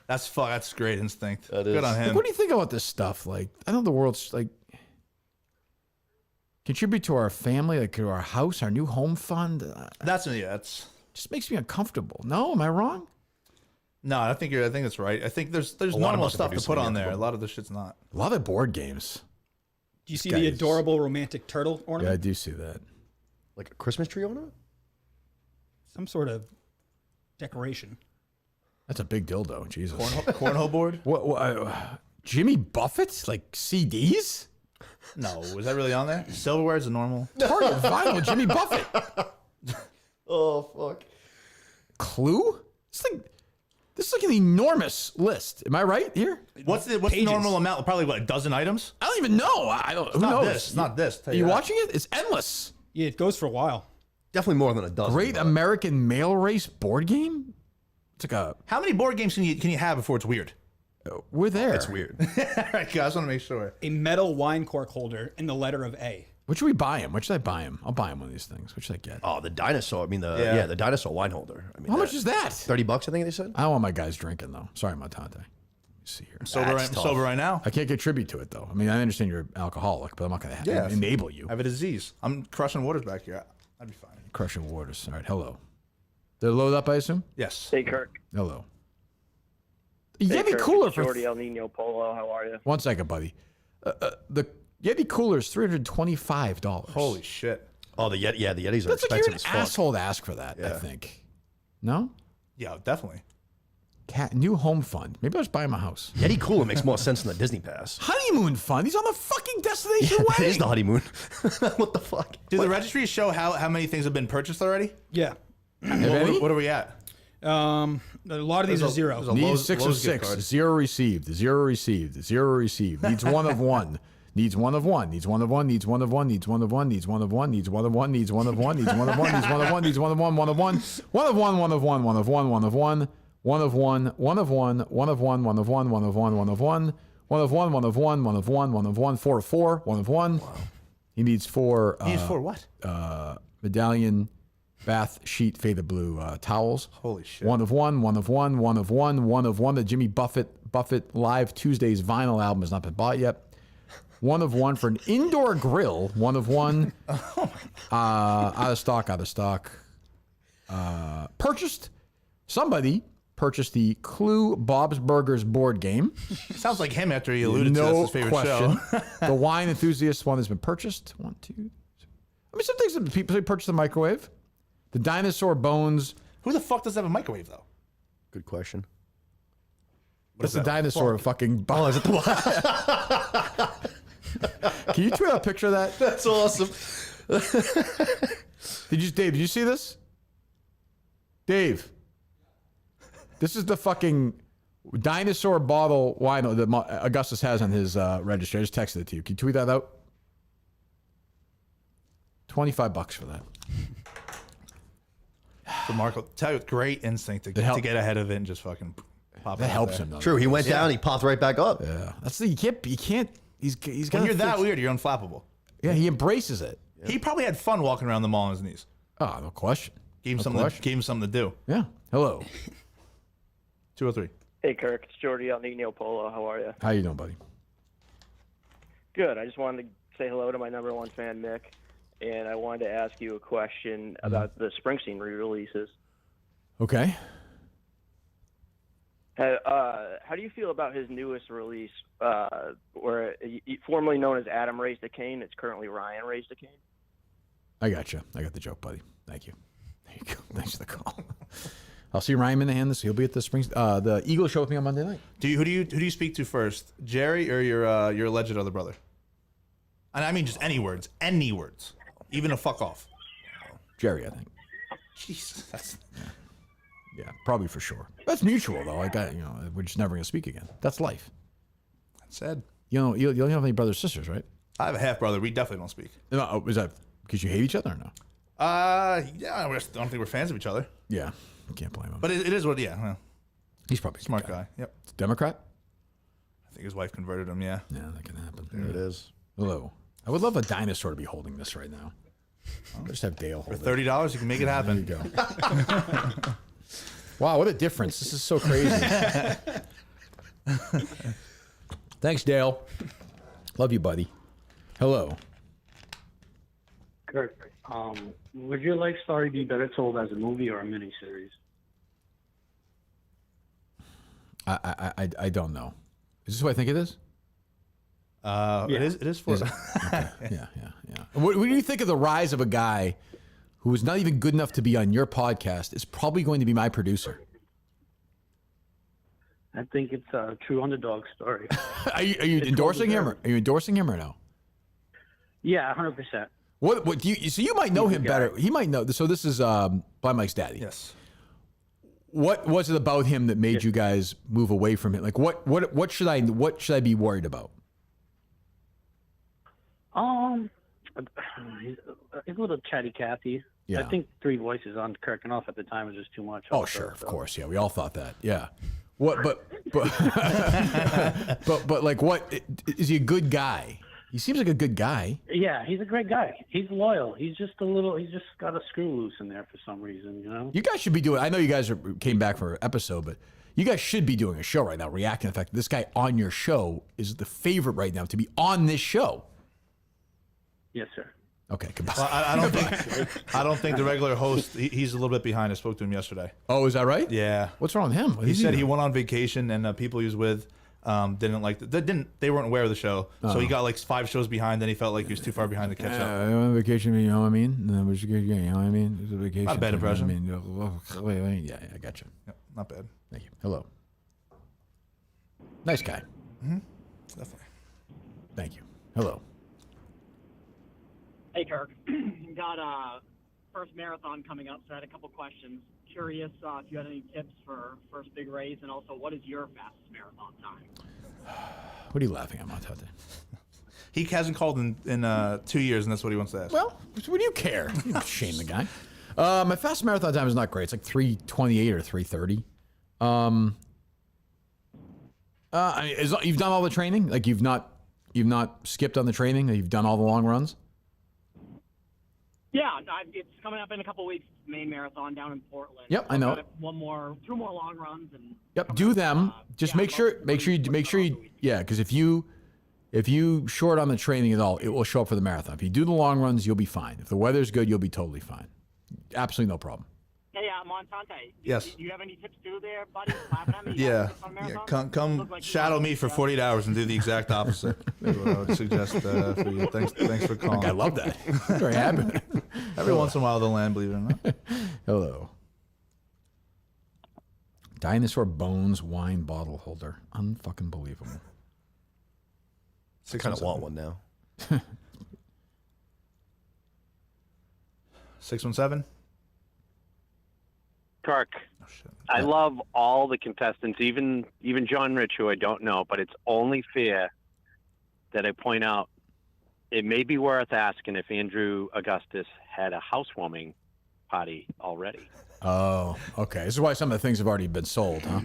That's great instinct. That Good is. on Like, him. what do you think about this stuff? Like, I know the world's like contribute to our family, like to our house, our new home fund. That's Just makes me uncomfortable. No, am I wrong? no. I think that's right. I think there's lot normal about the stuff to put producing on here. there. A lot of the shit's not. A lot of board games. Do you see guy the is- adorable romantic turtle Yeah, I ornament? do see that. Like a Christmas tree ornament? Some sort of decoration. That's a big dildo. Jesus. Cornhole board. What Jimmy Buffett? Like CDs? No, was that really on there? Silverware is a normal. Target vinyl, Jimmy Buffett. Oh, fuck. Clue? This is like an enormous list. Am I right here? What's the normal amount? Probably what, a dozen items? I don't even know. I don't. Who knows? It's not this. Are you watching it? It's endless. Yeah, it goes for a while. Definitely more than a dozen. Great American Mail Race board game. It's like a. How many board games can you have before it's weird? We're there. It's weird. All right, guys, I want to make sure. A metal wine cork holder in the letter of A. What should we buy him? What should I buy him? I'll buy him one of these things. What should I get? Oh, the dinosaur. I mean, the dinosaur wine holder. I mean, How much is that? $30, I think they said. I don't want my guys drinking though. Sorry, Montante. Let me see here. Sober right now. I can't contribite to it though. I mean, I understand you're an alcoholic, but I'm not going to enable you. I have a disease. I'm crushing waters back here. I'd be fine. Crushing waters. All right. Hello. They're loaded up, I assume. Yes. Hey, Kirk. Hello. Hey, Yeti Kirk, cooler it's for. Jordy El Nino Polo. How are you? 1 second, buddy. The Yeti cooler is $325. Holy shit. Oh, the Yeti. Yeah, the Yetis are That's like expensive you're as an fuck. asshole to ask for that. I think. No. Yeah, definitely. New home fund. Maybe I'll just buy him a house. Yeti cooler makes more sense than the Disney Pass. Honeymoon fund. He's on the fucking destination That wedding. is the honeymoon. What the fuck? Do the registries show how many things have been purchased already? Yeah. What are we at? A lot of these are zero. Needs 6 of 6. 0 received. 0 received. 0 received. Needs 1 of 1. Needs 1 of 1. Needs 1 of 1. Needs 1 of 1. Needs 1 of 1. Needs 1 of 1. Needs 1 of 1. Needs 1 of 1. Needs 1 of 1. Needs 1 of 1. Needs 1 of 1. 1 of 1. 1 of 1. 1 of 1. 1 of 1. 1 of 1. 1 of 1. 1 of 1. 1 of 1. 1 of 1. 1 of 1. 1 of 1. 1 of 1. 1 of 1. 1 of 1. 1 of 1. 4 of 4. 1 of 1. He needs 4. He needs 4 what? Medallion. Bath sheet faded blue towels. Holy shit. 1 of 1, 1 of 1, 1 of 1, 1 of 1. The Jimmy Buffett Live Tuesdays vinyl album has not been bought yet. 1 of 1 for an indoor grill. 1 of 1. Out of stock. Somebody purchased the Clue Bob's Burgers board game. Sounds like him after he alluded to that's his favorite question. show. The wine enthusiast one has been purchased. 1, 2. I mean, some things that people purchase the microwave. The dinosaur bones. Who the fuck does have a microwave though? Good question. What's the dinosaur fucking? Oh, is it the one? Can you tweet out a picture of that? That's awesome. Dave? Did you see this? Dave, this is the fucking dinosaur bottle wine that Augustus has on his registry. I just texted it to you. Can you tweet that out? $25 for that. So Marco, tell you, great instinct to get ahead of it and just fucking pop. That helps him though. True, he went down, he popped right back up. Yeah, that's the you can't. He's got. When you're that weird, you're unflappable. Yeah, he embraces it. He probably had fun walking around the mall on his knees. Oh, no question. Gave him something to do. Yeah. Hello. 203. Hey, Kirk. It's Jordy El Nino Polo. How are you? How you doing, buddy? Good. I just wanted to say hello to my number one fan, Mick. And I wanted to ask you a question about the Springsteen re-releases. Okay. How do you feel about his newest release, where formerly known as Adam Raised a Cane, it's currently Ryan Raised a Cane? I got you. I got the joke, buddy. Thank you. There you go. Thanks for the call. I'll see Ryan Minahan. He'll be at the the Eagle show with me on Monday night. Who do you speak to first, Jerry or your alleged other brother? And I mean just any words, even a fuck off. Jerry, I think. Jesus, yeah, probably for sure. That's mutual though. We're just never gonna speak again. That's life. That's sad. You don't have any brothers or sisters, right? I have a half brother. We definitely don't speak. No, is that because you hate each other or no? Yeah, I don't think we're fans of each other. Yeah, I can't blame him. But it is what. Yeah, well, he's probably a smart guy. Yep. Democrat. I think his wife converted him. Yeah. Yeah, that can happen. There it is. Hello. I would love a dinosaur to be holding this right now. I'll just have Dale hold it. For $30, you can make it happen. There you go. Wow, what a difference. This is so crazy. Thanks, Dale. Love you, buddy. Hello. Kirk, would your life story be better told as a movie or a miniseries? I don't know. Is this what I think it is? Yeah. It is for okay. Yeah. What do you think of the rise of a guy who is not even good enough to be on your podcast is probably going to be my producer? I think it's a true underdog story. Are you endorsing him? Are you endorsing him or no? Yeah, 100%. What do you? So you might know him better. He might know. So this is Blind Mike's daddy. Yes. What was it about him that made you guys move away from it? Like what should I be worried about? He's a little chatty Cathy. Yeah. I think 3 voices on Kirk off at the time was just too much. Oh, sure, of course, yeah, we all thought that, yeah. What, but like, what is he a good guy? He seems like a good guy. Yeah, he's a great guy. He's loyal. He's just got a screw loose in there for some reason, you know? You guys should be doing, I know you guys came back for an episode, but you guys should be doing a show right now, reacting to the fact that this guy on your show is the favorite right now to be on this show. Yes, sir. Okay, goodbye. Well, I don't think the regular host. He's a little bit behind. I spoke to him yesterday. Oh, is that right? Yeah. What's wrong with him? He said he went on vacation and people he was with didn't like. They weren't aware of the show, so he got like 5 shows behind. Then he felt like he was too far behind to catch up. I went on vacation, you know what I mean? You know what I mean? It was a vacation. Not a bad impression. Yeah, I got you. Yep, not bad. Thank you. Hello. Nice guy. Mm-hmm. Definitely. Thank you. Hello. Hey, Kirk. Got a first marathon coming up, so I had a couple questions. Curious if you had any tips for first big race, and also what is your fastest marathon time? What are you laughing at, Montante? He hasn't called in 2 years, and that's what he wants to ask. Well, what do you care? You don't shame the guy. My fast marathon time is not great. It's like 3:28 or 3:30. You've done all the training? Like you've not skipped on the training? You've done all the long runs? Yeah, it's coming up in a couple weeks. Main marathon down in Portland. Yep, I know. 2 more long runs, and Yep, do them. Just make sure you, yeah, because if you short on the training at all, it will show up for the marathon. If you do the long runs, you'll be fine. If the weather's good, you'll be totally fine. Absolutely no problem. Hey, Montante. Yes. Do you have any tips too there, buddy? Laughing at me? Yeah. Come shadow me for 48 hours and do the exact opposite. That's what I would suggest for you. Thanks for calling. I love that. Very happy. Every once in a while, they'll land, believe it or not. Hello. Dinosaur bones wine bottle holder. Unfucking believable. I kind of want one now. 617. Kirk, I love all the contestants, even John Rich, who I don't know, but it's only fair that I point out it may be worth asking if Andrew Augustus had a housewarming party already. Oh, okay. This is why some of the things have already been sold, huh?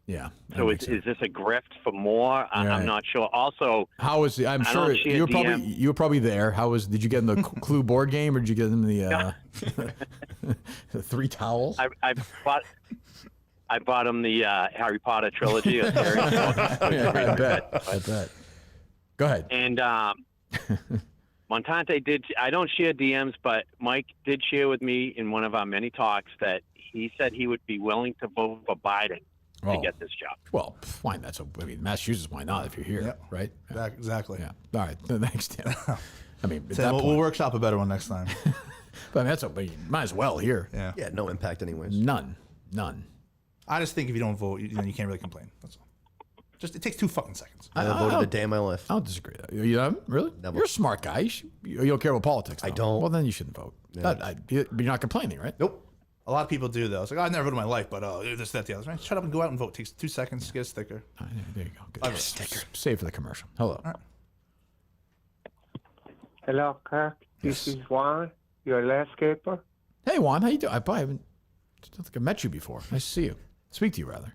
Yeah. So is this a grift for more? I'm not sure. Also, how was I'm sure you were probably there. Did you get in the Clue board game, or did you get in the the 3 towels? I bought him the Harry Potter trilogy. I bet. Go ahead. And Montante did. I don't share DMs, but Mike did share with me in one of our many talks that he said he would be willing to vote for Biden to get this job. Well, fine. Massachusetts. Why not? If you're here, right? Yeah. Exactly. Yeah. All right. Thanks, Tim. I mean, we'll workshop a better one next time. But I mean, you might as well here. Yeah. Yeah. No impact, anyways. None. I just think if you don't vote, you can't really complain. That's all. It takes 2 fucking seconds. I voted a day in my life. I don't disagree. You haven't? Really? Never. You're a smart guy. You don't care about politics. I don't. Well, then you shouldn't vote. Yeah. But you're not complaining, right? Nope. A lot of people do, though. It's like, I've never voted in my life, but this, that, the other. Right? Shut up and go out and vote. It takes 2 seconds to get a sticker. There you go. Get a sticker. Save for the commercial. Hello. Right. Hello, Kirk. This is Juan, your landscaper. Hey, Juan. How you doing? I don't think I met you before. Nice to see you. Speak to you, rather.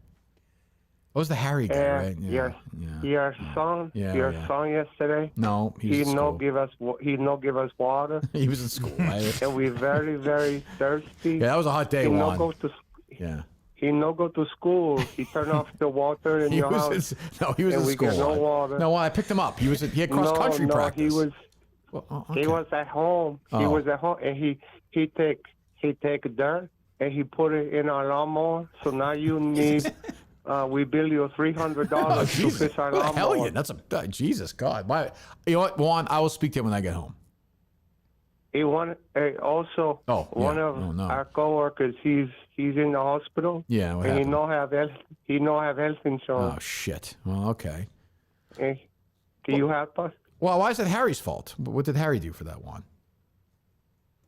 What was the Harry guy, right? Your son yesterday. No, he no give us water. He was in school, right? And we're very, very thirsty. Yeah, that was a hot day, Juan. He no go to school. He turned off the water in your house. He was in school. Get no water. No, I picked him up. He had cross country practice. He was. Okay. He was at home. He was at home, and he take dirt and he put it in our lawnmower. So now you need. We bill you $300 to fix our lawnmower. Hell yeah, that's Jesus God. You know what, Juan? I will speak to him when I get home. Also, one of our coworkers, he's in the hospital. Yeah, what and happened? he no have health insurance. Oh shit. Well, okay. Can you help us? Well, why is it Harry's fault? What did Harry do for that one?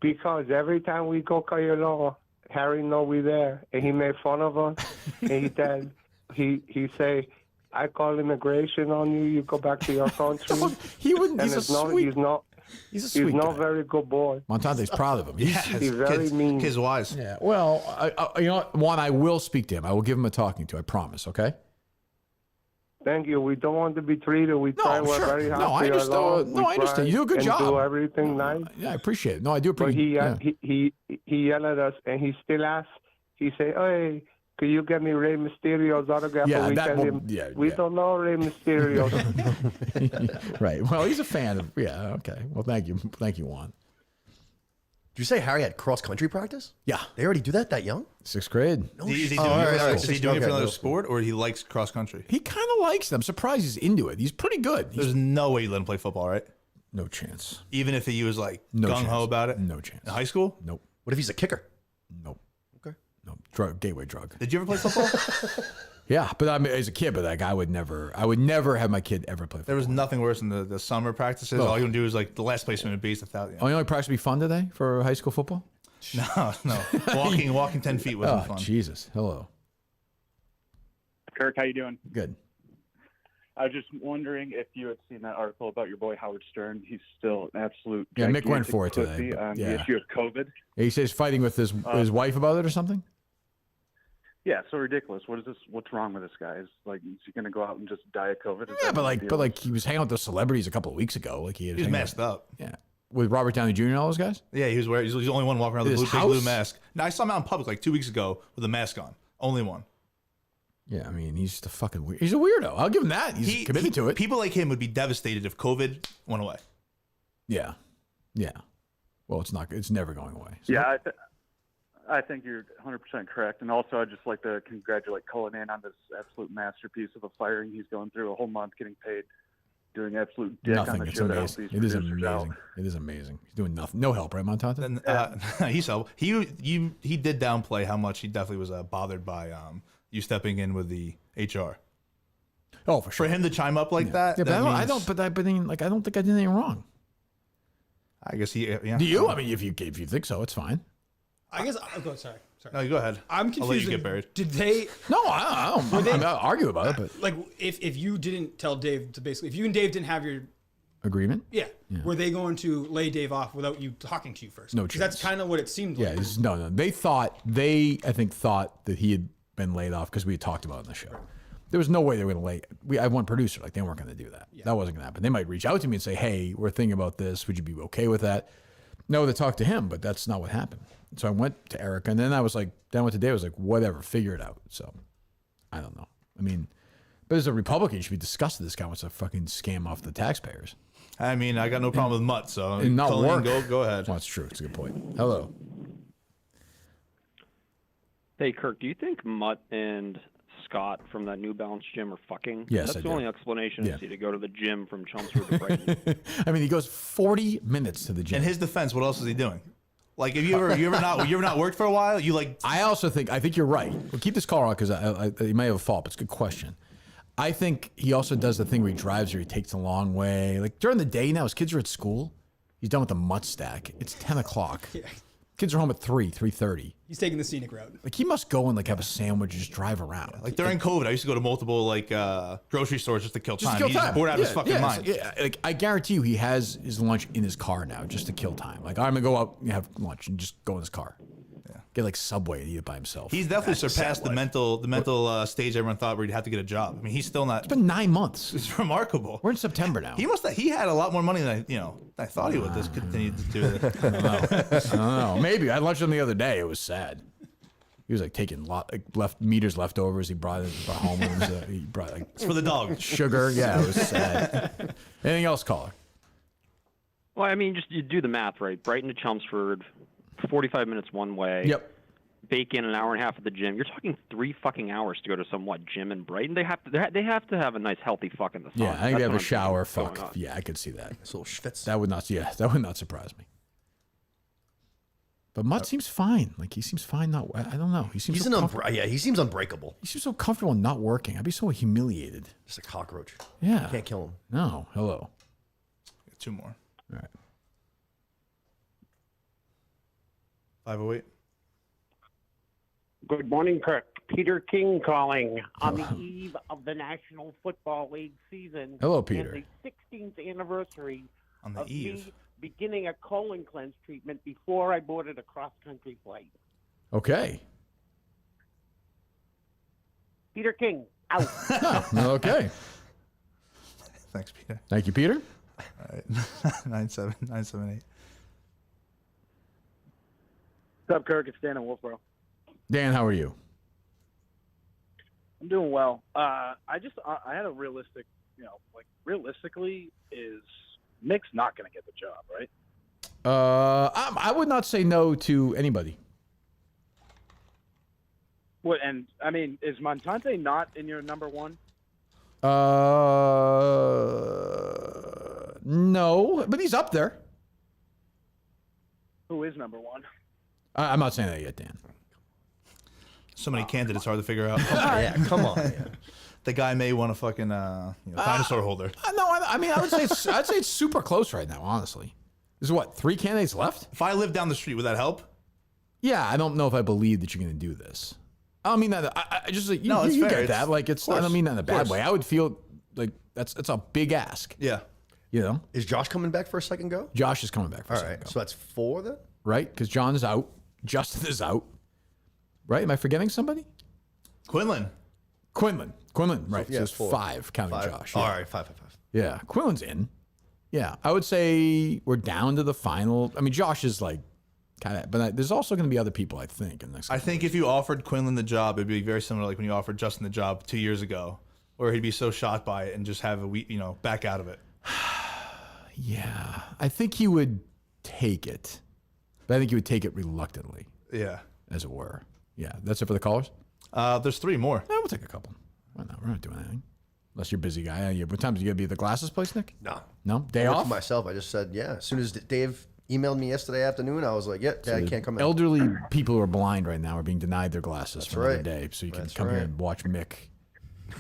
Because every time we go Cayolong, Harry know we there, and he made fun of us. And he said, he say, I call immigration on you. You go back to your country. He wouldn't. And He's a sweet. He's not very good boy. Montante's proud of him. He's very mean. Kid's wise. Yeah. Well, you know what? Juan, I will speak to him. I will give him a talking to. I promise. Okay. Thank you. We don't want to be treated. We try. We're very happy. No, I understand. No, I understand. You do a good job. Do everything nice. Yeah, I appreciate it. No, I do appreciate. But he yelled at us, and he still asks. He say, "Hey, could you get me Rey Mysterio's autograph?" Yeah, we that tell will- him, yeah, we don't know Rey Mysterio. Right. Well, he's a fan of. Yeah. Okay. Well, thank you, Juan. Did you say Harry had cross-country practice? Yeah. They already do that young? 6th grade. Is he doing it for another sport, or he likes cross country? He kind of likes it. I'm surprised he's into it. He's pretty good. There's no way you let him play football, right? No chance. Even if he was like No gung ho chance. about it. No chance. In high school? Nope. What if he's a kicker? Nope. Okay. No. Gateway drug. Did you ever play football? Yeah, but I mean, as a kid, but like I would never have my kid ever play football. There was nothing worse than the summer practices. Oh. All you can do is like the last placement would be a thousand. Oh, you only practice be fun today for high school football? No. Walking 10 feet wasn't fun. Jesus. Hello. Kirk, how you doing? Good. I was just wondering if you had seen that article about your boy Howard Stern. He's still an absolute Yeah, Mick went gigantic for it today, pussy but- on yeah. the issue of COVID. He says fighting with his wife about it or something? Yeah, so ridiculous. What is this? What's wrong with this guy? Is he going to go out and just die of COVID? Is Yeah, that but the deal? like he was hanging out with those celebrities a couple of weeks ago. Like he was messed up. Yeah. With Robert Downey Jr. and all those guys? Yeah, he was wearing. He's the only one walking around with In a his big blue house? mask. No, I saw him out in public like 2 weeks ago with a mask on. Only one. Yeah, I mean, he's just a fucking weird. He's a weirdo. I'll give him that. He's committed to it. People like him would be devastated if COVID went away. Yeah. Yeah. Well, it's not. It's never going away. So- Yeah, I think you're 100% correct. And also, I'd just like to congratulate Cullinan on this absolute masterpiece of a firing. He's going through a whole month getting paid, doing absolute dick on Nothing. the It's show to help amazing. these It is producers out. amazing. It is amazing. He's doing nothing. No help, right, Montante? He's helped. He did downplay how much he definitely was bothered by you stepping in with the HR. Oh, for sure. For him to chime up like that. Yeah, but that I means- don't. But I mean, like, I don't think I did anything wrong. I guess he. Yeah. Do you? I mean, if you think so, it's fine. I guess. Oh, sorry. No, you go ahead. I'm confused. I'll let you get buried. Did they? No, I don't. Were they- I'm not argue about it, but Like, if you didn't tell Dave to basically, if you and Dave didn't have your, agreement. yeah, were they going to lay Dave off without you talking to you first? No Because that's kind of what it seemed Yeah, like. no. They I think thought that he had been laid off because we had talked about it in the show. There was no way they were going to I have one producer. Like, they weren't going to do that. That wasn't going to happen. They might reach out to me and say, hey, we're thinking about this. Would you be okay with that? No, they talked to him, but that's not what happened. So I went to Erica, and then I was like, then I went to Dave. I was like, whatever, figure it out. So I don't know. I mean, but as a Republican, you should be disgusted this guy wants to fucking scam off the taxpayers. I mean, I got no problem with Mutt, so And not Cullinan, work. Go ahead. Well, that's true. It's a good point. Hello. Hey, Kirk, do you think Mutt and Scott from that New Balance gym are fucking? Yes, That's I the do. only explanation Yeah. I see to go to the gym from Chelmsford to Brighton. I mean, he goes 40 minutes to the gym. In his defense, what else is he doing? Like, if you ever not worked for a while, you like. I think you're right. We'll keep this caller on because he may have a fault, but it's a good question. I think he also does the thing where he drives or he takes a long way. Like during the day now, his kids are at school. He's done with the mutt stack. It's 10 o'clock. Yeah. Kids are home at 3:30. He's taking the scenic route. Like he must go and like have a sandwich and just drive around. Like during COVID, I used to go to multiple like grocery stores just to kill time. Just to kill He's time. bored out of his fucking mind. Yeah, like I guarantee you, he has his lunch in his car now just to kill time. Like I'm gonna go out and have lunch and just go in his car. Yeah. Get like Subway and eat it by himself. He's definitely That's a surpassed sad the life. mental stage everyone thought where he'd have to get a job. I mean, he's still not. It's been 9 months. It's remarkable. We're in September now. He had a lot more money than I thought he would. This continued to do this. I don't know. Maybe I had lunch with him the other day. It was sad. He was like taking leftovers. He brought home. He brought like it's for the dog. Sugar. Yeah, it was sad. Anything else, caller? Well, I mean, just you do the math, right? Brighton to Chelmsford, 45 minutes one way. Yep. Bake in an hour and a half at the gym. You're talking 3 fucking hours to go to some gym in Brighton. They have to have a nice healthy fuck in the sun. Yeah, I think That's they have what a I'm shower. thinking is going Fuck. on. Yeah, I could see that. It's a little schwitz. That would not. Yeah, that would not surprise me. But Mutt seems fine. Like he seems fine. I don't know. He seems. He seems unbreakable. He seems so comfortable not working. I'd be so humiliated. Just a cockroach. Yeah. Can't kill him. No. Hello. 2 more. All right. 508. Good morning, Kirk. Peter King calling on the eve of the National Football League season. Hello, Peter. And the 16th anniversary On the of eve. me beginning a colon cleanse treatment before I boarded a cross-country flight. Okay. Peter King, out. Okay. Thanks, Peter. Thank you, Peter. All right. 97978. What's up, Kirk? It's Dan in Wolfboro. Dan, how are you? I'm doing well. I had a realistic, realistically, is Mick's not going to get the job, right? I would not say no to anybody. What? And I mean, is Montante not in your number one? No, but he's up there. Who is number one? I'm not saying that yet, Dan. So many candidates, hard to figure out. Yeah, come on. Man. The guy may want a fucking dinosaur holder. No, I mean, I'd say it's super close right now, honestly. There's what, 3 candidates left? If I lived down the street, would that help? Yeah, I don't know if I believe that you're going to do this. I don't mean that. I just like, No, it's you fair. get that. Like I don't mean that in a bad way. I would feel like it's a big ask. Yeah. You know? Is Josh coming back for a second go? Josh is coming back for a All second right. go. So that's 4 then? Right? Because John is out. Justin is out. Right? Am I forgetting somebody? Quinlan, right. yeah, So it's 4. 5 counting 5. Josh. All Yeah. right, 5. Yeah. Quinlan's in. Yeah. I would say we're down to the final. I mean, Josh is like kind of, but there's also going to be other people, I think. In the next I think if you offered Quinlan the job, it'd be very similar like when you offered Justin the job 2 years ago, where he'd be so shocked by it and just have back out of it. Yeah. I think he would take it, but I think he would take it reluctantly. Yeah. As it were. Yeah. That's it for the callers? There's 3 more. No, we'll take a couple. Well, no, we're not doing anything. Unless you're a busy guy. What time do you got to be at the glasses place, Nick? No. No? Day I work off? for myself. I just said, yeah. As soon as Dave emailed me yesterday afternoon, I was like, yeah, So I the can't come in. Elderly people who are blind right now are being denied their glasses That's for another right. day. So you can That's come here right. and watch Mick.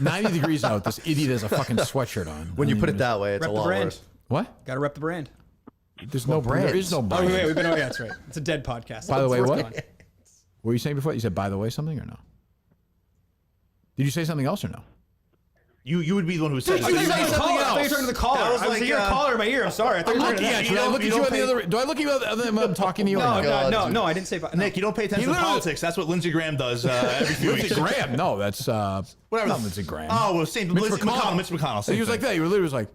90 degrees out. This idiot has a fucking sweatshirt on. When you put it that way, it's Rep a the lot brand. worse. What? Got to rep the brand. There's no brand. There is no Oh, brand. wait, we've been. Oh, yeah, that's right. It's a dead podcast. By the way, what? What's What were you saying before? You said by the way something or no? Did you say something else or no? You would be the one who said I thought you were talking to the caller. I thought you were talking to the caller. That was I was like, your caller in my ear. I'm sorry. I thought I'm you were looking talking at you. Do I look at you on the other? Do I look at you when I'm talking to you? or No, I didn't say. Nick, you don't pay attention to literally- politics. That's what Lindsey Graham does every few Lindsey weeks. Graham. No, that's Whatever. not Lindsey Graham. Oh, well, same. Mitch Mitch McConnell. McConnell. He was like that. You were literally like,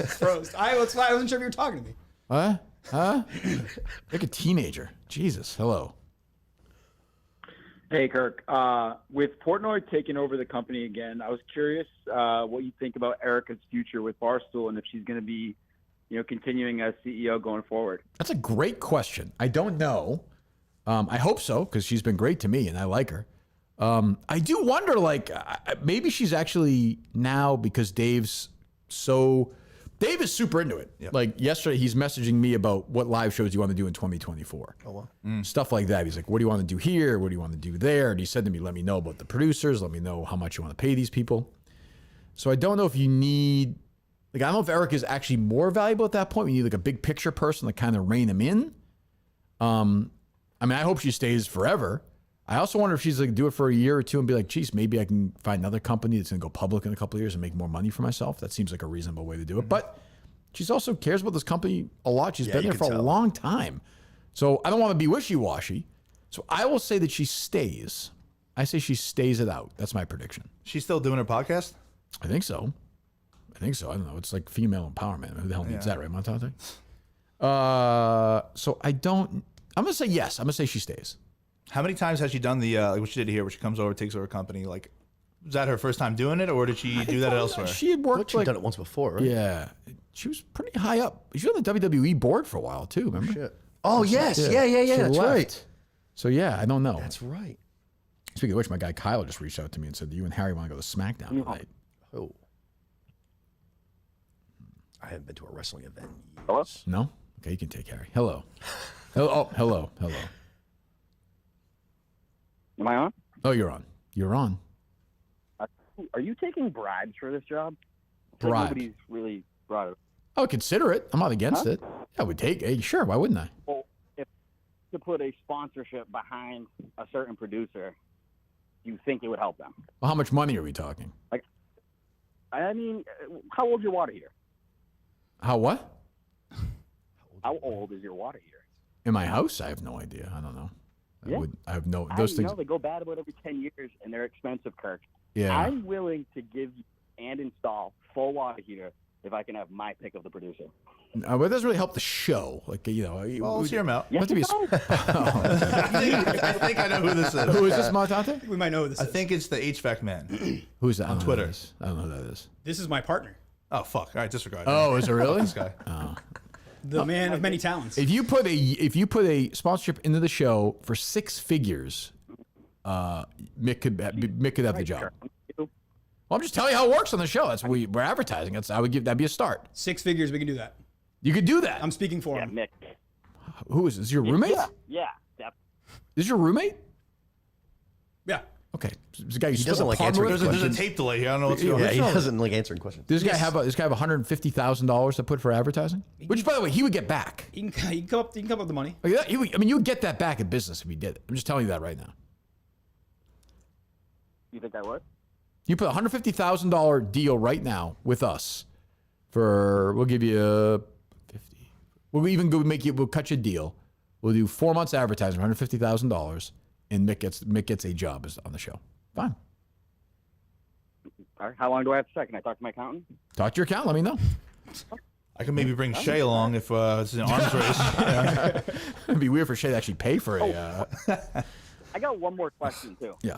Froze. That's why I wasn't sure if you were talking to me. huh? Like a teenager. Jesus. Hello. Hey, Kirk. With Portnoy taking over the company again, I was curious what you think about Erica's future with Barstool and if she's going to be, continuing as CEO going forward. That's a great question. I don't know. I hope so because she's been great to me and I like her. I do wonder, maybe she's actually now because Dave is super into it. Yep. Like yesterday, he's messaging me about what live shows you want to do in 2024. Oh, wow. Stuff like that. He's like, what do you want to do here? What do you want to do there? And he said to me, let me know about the producers. Let me know how much you want to pay these people. So I don't know if you need, I don't know if Eric is actually more valuable at that point. You need a big picture person to kind of rein him in. I hope she stays forever. I also wonder if she's do it for a year or two and be like, geez, maybe I can find another company that's going to go public in a couple of years and make more money for myself. That seems like a reasonable way to do it. But she's also cares about this company a lot. She's been there for a long time. So I don't want to be wishy-washy. So I will say that she stays. I say she stays it out. That's my prediction. She's still doing her podcast? I think so. I don't know. It's like female empowerment. Who the hell needs that, right, Montante? So I'm going to say yes. I'm going to say she stays. How many times has she done the what she did here, where she comes over, takes over a company? Like, was that her first time doing it, or did she do that elsewhere? She had worked. She'd done it once before, right? Yeah, she was pretty high up. She was on the WWE board for a while too. Remember? Shit. Oh yes, yeah. She That's left. right. So yeah, I don't know. That's right. Speaking of which, my guy Kyle just reached out to me and said, "You and Harry want to go to SmackDown tonight?" Oh. I haven't been to a wrestling event. Hello? No. Okay, you can take Harry. Hello. Hello. Am I on? Oh, you're on. You're on. Are you taking bribes for this job? Bribes? Nobody's really brought it. I would consider it. I'm not against Huh? it. I would take it. Sure, why wouldn't I? Well, if to put a sponsorship behind a certain producer, you think it would help them? Well, how much money are we talking? Like, I mean, how old's your water heater? How what? How old is your water heater? In my house? I have no idea. I don't know. Yeah. I have no those things. know they go bad about every 10 years, and they're expensive, Kirk. Yeah. I'm willing to give you and install full water heater if I can have my pick of the producer. But it doesn't really help the show. Like, Well, let's hear him out. You have to be. I think I know who this is. Who is this, Montante? We might know who this I is. think it's the HVAC man. Who's that? On Twitter. I don't know who that is. This is my partner. Oh, fuck. All right, disregard. Oh, is it really? This guy. Oh. The man of many talents. If you put a sponsorship into the show for 6 figures, Mick could have the job. Well, I'm just telling you how it works on the show. That's what we're advertising. That'd be a start. 6 figures, we can do that. You could do that. I'm speaking for him. Mick. Who is this? Is your roommate? Yeah. This is your roommate? Yeah. Okay. This guy He doesn't like answering There's a tape delay here. I don't know what's going on. Yeah, he doesn't like answering questions. Does this guy have $150,000 to put for advertising? Which, by the way, he would get back. He can come up with the money. You would get that back in business if he did it. I'm just telling you that right now. You think I would? You put a $150,000 deal right now with us we'll give you 50. We'll cut you a deal. We'll do 4 months advertising, $150,000, and Mick gets a job on the show. Fine. All right. How long do I have to check? Can I talk to my accountant? Talk to your accountant. Let me know. I can maybe bring Shay along if it's an arms race. It'd be weird for Shay to actually pay for I got one more question, too. Yeah.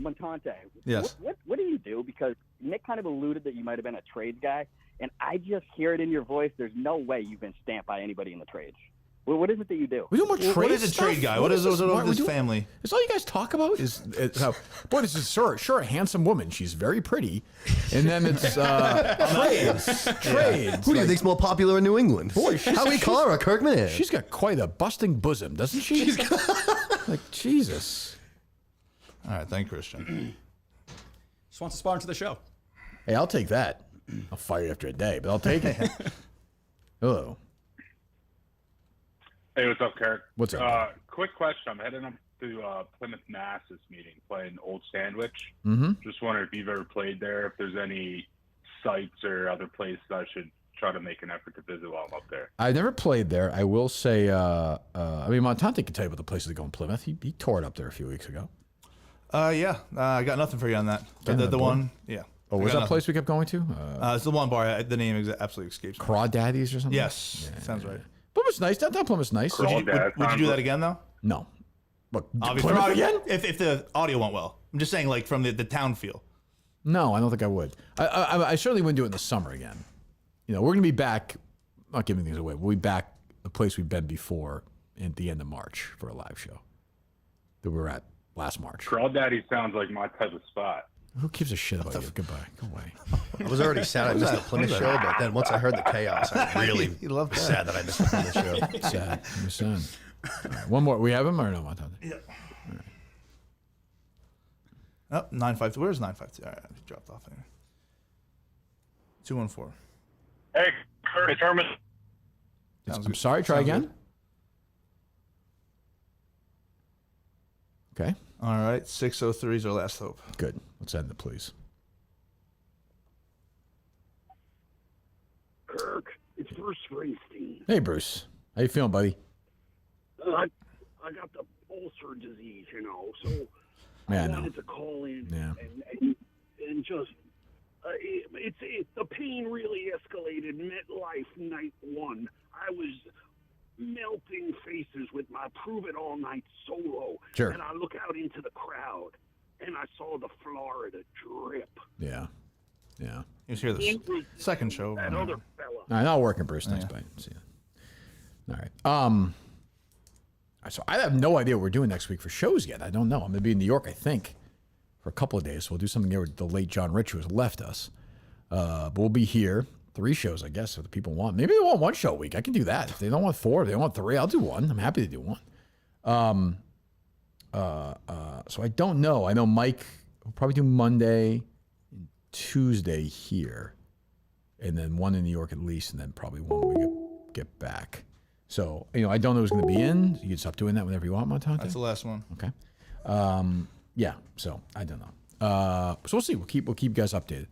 Montante. Yes. What do you do? Because Nick kind of alluded that you might have been a trades guy, and I just hear it in your voice. There's no way you've been stamped by anybody in the trades. What is it that you do? We do more trade What is a stuff? trade guy? What is this family? It's all you guys talk about is how, boy, this is sure a handsome woman. She's very pretty. And then it's trades. Who do you think's more popular in New England? Boy, Howie Carr or Kirk Minnick? She's got quite a busting bosom, doesn't she? Like, Jesus. All right, thank you, Christian. Just wants to sponsor the show. Hey, I'll take that. I'll fire you after a day, but I'll take it. Hello. Hey, what's up, Kirk? What's up? Quick question. I'm heading up to Plymouth, Mass. this meeting, playing Old Sandwich. Mm-hmm. Just wondering if you've ever played there, if there's any sites or other places I should try to make an effort to visit while I'm up there. I've never played there. I will say, Montante can tell you about the places that go in Plymouth. He tore it up there a few weeks ago. I got nothing for you on that. The one, yeah. Oh, was that place we kept going to? It's the one bar. The name absolutely escapes me. Crawdaddies or something? Yes, sounds right. Plymouth's nice. Downtown Plymouth's nice. Would you do that again, though? No. But Obviously, Plymouth again? If the audio went well. I'm just saying, like, from the town feel. No, I don't think I would. I certainly wouldn't do it in the summer again. We're going to be back, not giving things away, we'll be back the place we've been before at the end of March for a live show that we were at last March. Crawdaddy sounds like my type of spot. Who gives a shit about you? Goodbye. Go away. I was already sad I missed the Plymouth show, but then once I heard the chaos, I really sad that I missed the Plymouth show. Sad. I'm sad. All right, one more. We have him or no, Montante? Yeah. Oh, 952. Where's 952? All right, I dropped off there. 214. Hey, Kurt, it's Herman. I'm sorry. Try again. Okay. All right. 603 is our last hope. Good. Let's end it, please. Kirk, it's Bruce Springsteen. Hey, Bruce. How you feeling, buddy? I got the ulcer disease, so Yeah, I I know. wanted to call in Yeah. and just the pain really escalated. MetLife night 1, I was melting faces with my Prove It All Night solo, Sure. and I look out into the crowd and I saw the Florida drip. Yeah. Yeah. You hear this It was second show. that other fella. All right, not working, Bruce. Thanks, bye. See you. All right. So I have no idea what we're doing next week for shows yet. I don't know. I'm going to be in New York, I think, for a couple of days. So we'll do something there with the late John Rich, who has left us. But we'll be here 3 shows, I guess, if the people want. Maybe they want 1 show a week. I can do that. If they don't want 4, if they want 3, I'll do 1. I'm happy to do 1. So I don't know. I know Mike will probably do Monday and Tuesday here, and then 1 in New York at least, and then probably 1 when we get back. So, I don't know who's going to be in. You can stop doing that whenever you want, Montante. That's the last one. Okay. Yeah. So I don't know. So we'll see. We'll keep you guys updated.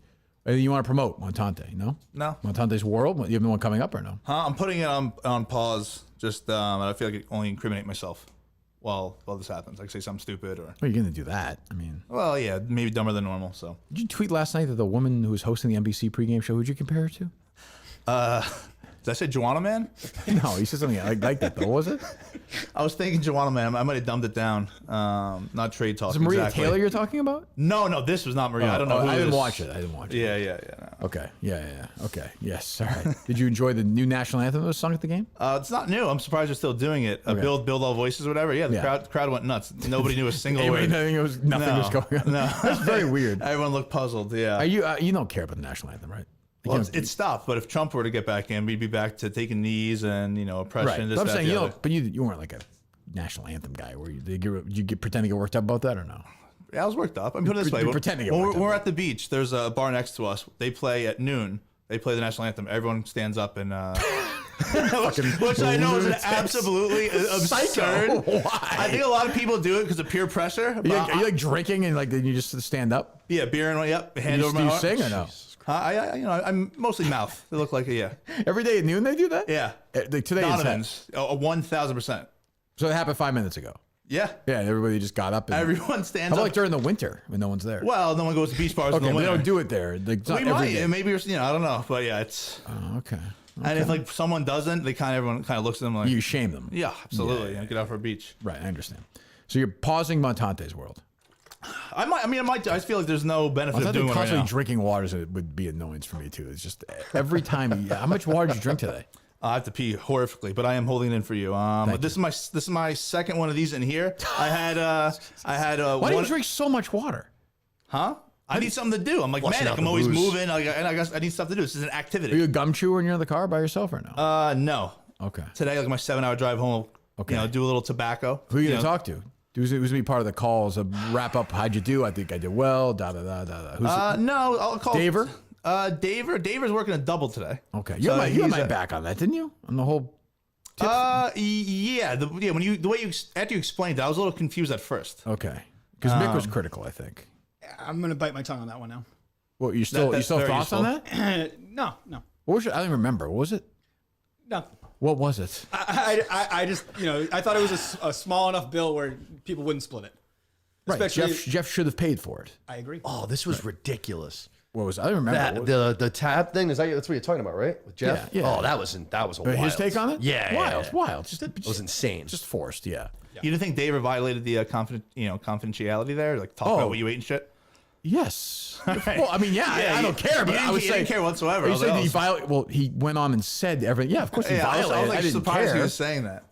Anything you want to promote, Montante? No. Montante's World. You have the one coming up or no? I'm putting it on pause. Just I feel like I only incriminate myself while this happens. Like say something stupid or. Well, you're going to do that. I mean. Well, yeah, maybe dumber than normal. So. Did you tweet last night that the woman who was hosting the NBC pregame show? Who'd you compare her to? Did I say Joanna Man? No, you said something like that though. What was it? I was thinking Joanna Man. I might have dumbed it down. Not trade talk. Is it Maria exactly. Taylor you're talking about? No, this was not Maria. I don't know. Who I didn't this- watch it. I didn't watch it. Yeah. No. Okay. Yeah. Okay. Yes. All right. Did you enjoy the new national anthem that was sung at the game? It's not new. I'm surprised they're still doing it. Okay. Build all voices or whatever. Yeah, the crowd went nuts. Nobody knew a single word. Nothing was going on. No, That's very weird. Everyone looked puzzled. Yeah. Are you don't care about the national anthem, right? Well, it stopped. But if Trump were to get back in, we'd be back to taking knees and oppression. Right. This, But I'm that, saying the other. but you weren't like a national anthem guy. Were you? Did you pretend to get worked up about that or no? Yeah, I was worked up. I mean, put it this way: You're pretending to get when worked we're up. at the beach, there's a bar next to us. They play at noon. They play the national anthem. Everyone stands up and. Which I know is absolutely absurd. Why? I think a lot of people do it because of peer pressure. Are you like drinking and then you just stand up? Yeah, beer and hand Do over you my heart. sing or no? I'm mostly mouth. They look like Every day at noon they do that? Yeah. Today Donovan's 1,000%. So it happened 5 minutes ago. Yeah. Yeah, everybody just got up. And, Everyone stands How about up. like during the winter when no one's there? Well, no one goes to beach bars in Okay, the we winter. don't do it there. Like, it's not We every might. day. And maybe I don't know, but yeah, it's. Oh, okay. And if like someone doesn't, everyone kind of looks at them like You shame them. Yeah, absolutely. Yeah. Get out for a beach. Right, I understand. So you're pausing Montante's World. I might. I feel like there's no benefit of doing it right constantly now. drinking water would be annoyance for me too. It's just every time. How much water did you drink today? I have to pee horrifically, but I am holding it in for you. This is my second one of these in here. I had Why do you drink so much water? Huh? I need something to do. I'm like Flushing manic. out I'm the always booze. moving, and I guess I need stuff to do. This is an activity. Are you a gum chewer when you're in the car by yourself or no? No. Okay. Today, like my 7-hour drive home. Okay. Do a little tobacco. Who are you gonna talk to? Who's gonna be part of the calls? A wrap up. How'd you do? I think I did well. Da da da da da. No, I'll call Daver. Daver's working a double today. Okay. You had my back on that, didn't you? On the whole. Yeah. When after you explained it, I was a little confused at first. Okay. Because Mick was critical, I think. I'm gonna bite my tongue on that one now. Well, you still That's very thoughts on useful. that? No. What was it? I don't even remember. What was it? No. What was it? I just I thought it was a small enough bill where people wouldn't split it. Right. Especially, Jeff should have paid for it. I agree. Oh, this was ridiculous. What was I don't remember. The tab thing that's what you're talking about, right? With Jeff. Yeah, yeah. Oh, that was a wild. His take on it? Yeah, Wild. yeah. Wild. It was insane. Just forced. Yeah. You didn't think Daver violated the confidentiality there, like talk about what you ate and shit? Yes. Right. Well, I mean, I don't care, but I was saying, didn't care whatsoever. Are you I was saying like, he violated? Well, he went on and said everything. Yeah, of course he violated. I was like didn't surprised care. he was saying that.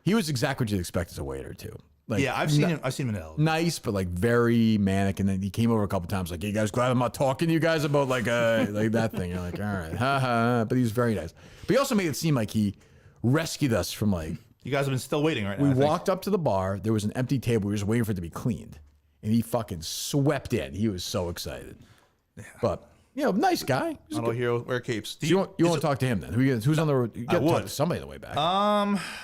He was exactly what you'd expect as a waiter too. Like, Yeah, I've seen him. I've seen him in hell. Nice, but like very manic. And then he came over a couple times, like, "Hey guys, glad I'm not talking to you guys about like that thing." You're like, "All right, ha." But he was very nice. But he also made it seem like he rescued us from like. You guys have been still waiting right now. We I think. walked up to the bar. There was an empty table. We were just waiting for it to be cleaned, and he fucking swept in. He was so excited. Yeah. But nice guy. Not all hero wear capes. So you want to talk to him then? Who's on the road? You got to talk would. to somebody on the way back.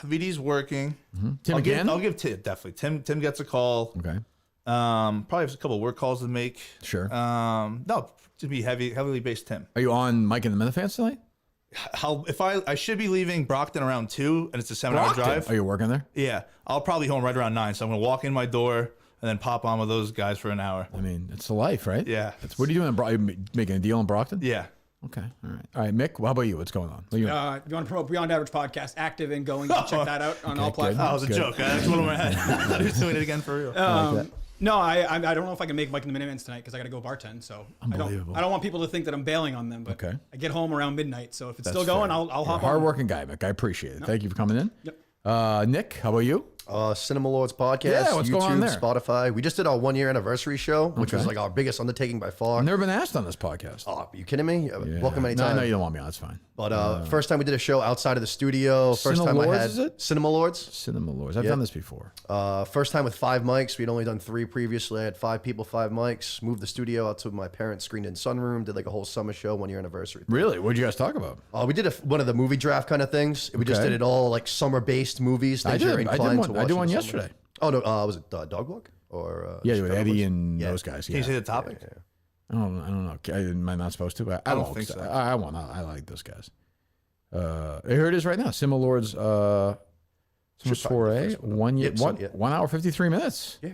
VD's working. Tim again? I'll give Tim definitely. Tim gets a call. Okay. Probably have a couple of work calls to make. Sure. No, to be heavily based Tim. Are you on Mike and the Minifans tonight? I should be leaving Brockton around 2, and it's a 7-hour drive. Are you working there? Yeah, I'll probably home right around 9. So I'm gonna walk in my door and then pop on with those guys for an hour. I mean, it's the life, right? Yeah. What are you doing? Are you making a deal in Brockton? Yeah. Okay. All right. Mick, how about you? What's going on? What are you If you want to promote Beyond Average Podcast, active and going, you can check that out on all good. platforms. That was a joke. That's one of my head. I thought he was doing it again for real. No, I don't know if I can make Mike and the Minimans tonight because I got to go bartend. So I don't want people to think that I'm bailing on them. But Okay. I get home around midnight, so if it's That's still going, fair. I'll You're hop a on. hardworking guy, Mick. I appreciate it. Thank you for coming in. Yep. Nick, how about you? Cinema Lords podcast. Yeah, what's YouTube, going on there? Spotify. We just did our 1 year anniversary show, which was like our biggest undertaking by far. I've never been asked on this podcast. Oh, are you kidding me? Yeah. Welcome anytime. No, you don't want me on. That's fine. But first time we did a show outside of the studio. First Cinema time Lords, I had is it? Cinema Lords. Cinema Lords. I've Yep. done this before. First time with 5 mics. We'd only done 3 previously. I had 5 people, 5 mics. Moved the studio out to my parents' screened-in sunroom. Did like a whole summer show, 1 year anniversary. Really? What did you guys talk about? We did one of the movie draft kind of things. We just Okay. did it all like summer-based movies. Things you're inclined to watch. I did in one the yesterday. summer. Oh no, was it Dog Walk or Yeah, with Eddie Woods? and those guys. Can you say the topic? I don't know. Am I not supposed to? I don't think so. I won't. I like those guys. Here it is right now. Cinema Lords. Should probably be the Foray. first one. 1 year. Yeah, 1 hour 53 minutes. Yeah.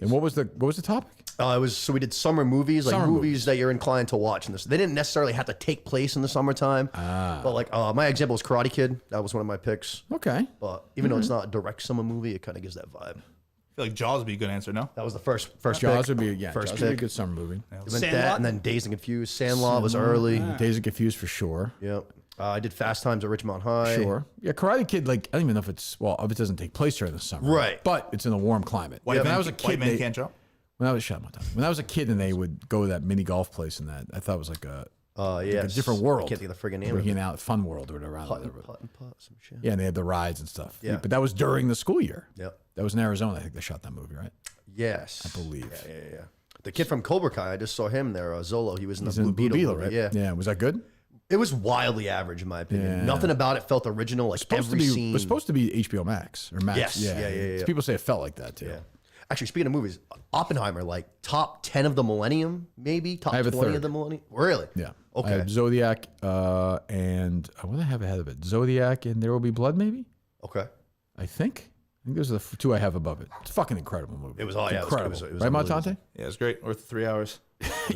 And what was the topic? It was so we did summer movies, like Summer movies that you're inclined to watch. And they didn't necessarily have to take place in the summertime. But like my example was Karate Kid. That was one of my picks. Okay. But even though it's not a direct summer movie, it kind of gives that vibe. I feel like Jaws would be a good answer, no? That was the first Jaws pick. would be first Jaws would be a pick. good summer movie. It went that, and then Dazed and Confused. Sandlot was early. Days of Confused for sure. Yep. I did Fast Times at Ridgemont High. Sure. Yeah, Karate Kid. Like I don't even know if it doesn't take place during the summer. Right. But it's in a warm climate. White When man, I was a kid, White Man Can't Jump? When I was shut my time. When I was a kid, and they would go to that mini golf place, and that I thought it was like a yes. a different world. I can't think of the friggin' name of Freaking it. out Fun World or whatever. Putt and putt, some shit. Yeah, and they had the rides and stuff. Yeah. But that was during the school year. Yep. That was in Arizona. I think they shot that movie, right? Yes. I believe. Yeah. The kid from Cobra Kai, I just saw him there. Zolo. He was in He's the Blue Beetle, right? Yeah. Yeah. Was that good? It was wildly average in my opinion. Yeah. Nothing about it felt original. Like every scene. It was supposed to be HBO Max or Max. Yes. Yeah. People say it felt like that too. Yeah. Actually, speaking of movies, Oppenheimer, like top 10 of the millennium, maybe top I have a 20 third. of the millennium. Really? Yeah. Okay. I have Zodiac and what do I have ahead of it? Zodiac and There Will Be Blood, maybe. Okay. I think those are the 2 I have above it. It's a fucking incredible movie. It was incredible. it was right, unbelievable. Montante? Yeah, it's great. Worth 3 hours.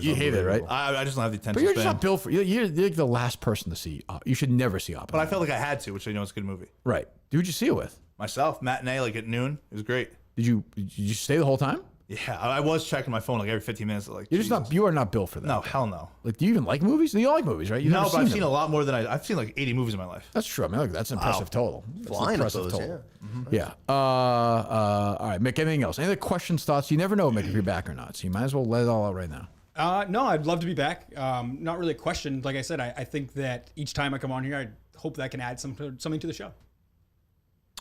You hate it, right? I just don't have the attention But you're just span. not built for. You're like the last person to see. You should never see But Oppenheimer. I felt like I had to, which I know is a good movie. Right. Who'd you see it with? Myself, matinee, like at noon. It was great. Did you stay the whole time? Yeah, I was checking my phone like every 15 minutes. Like, You're just not. You are not built for that. No, hell no. Like, do you even like movies? You like movies, right? You've No, never but I've them. seen a lot more than I've seen like 80 movies in my life. That's true. I mean, look, that's an impressive total. That's an Flying at impressive those, total. yeah. Yeah. All right, Mick. Anything else? Any other questions, thoughts? You never know, Mick, if you're back or not. So you might as well let it all out right now. No, I'd love to be back. Not really a question. Like I said, I think that each time I come on here, I hope that I can add something to the show.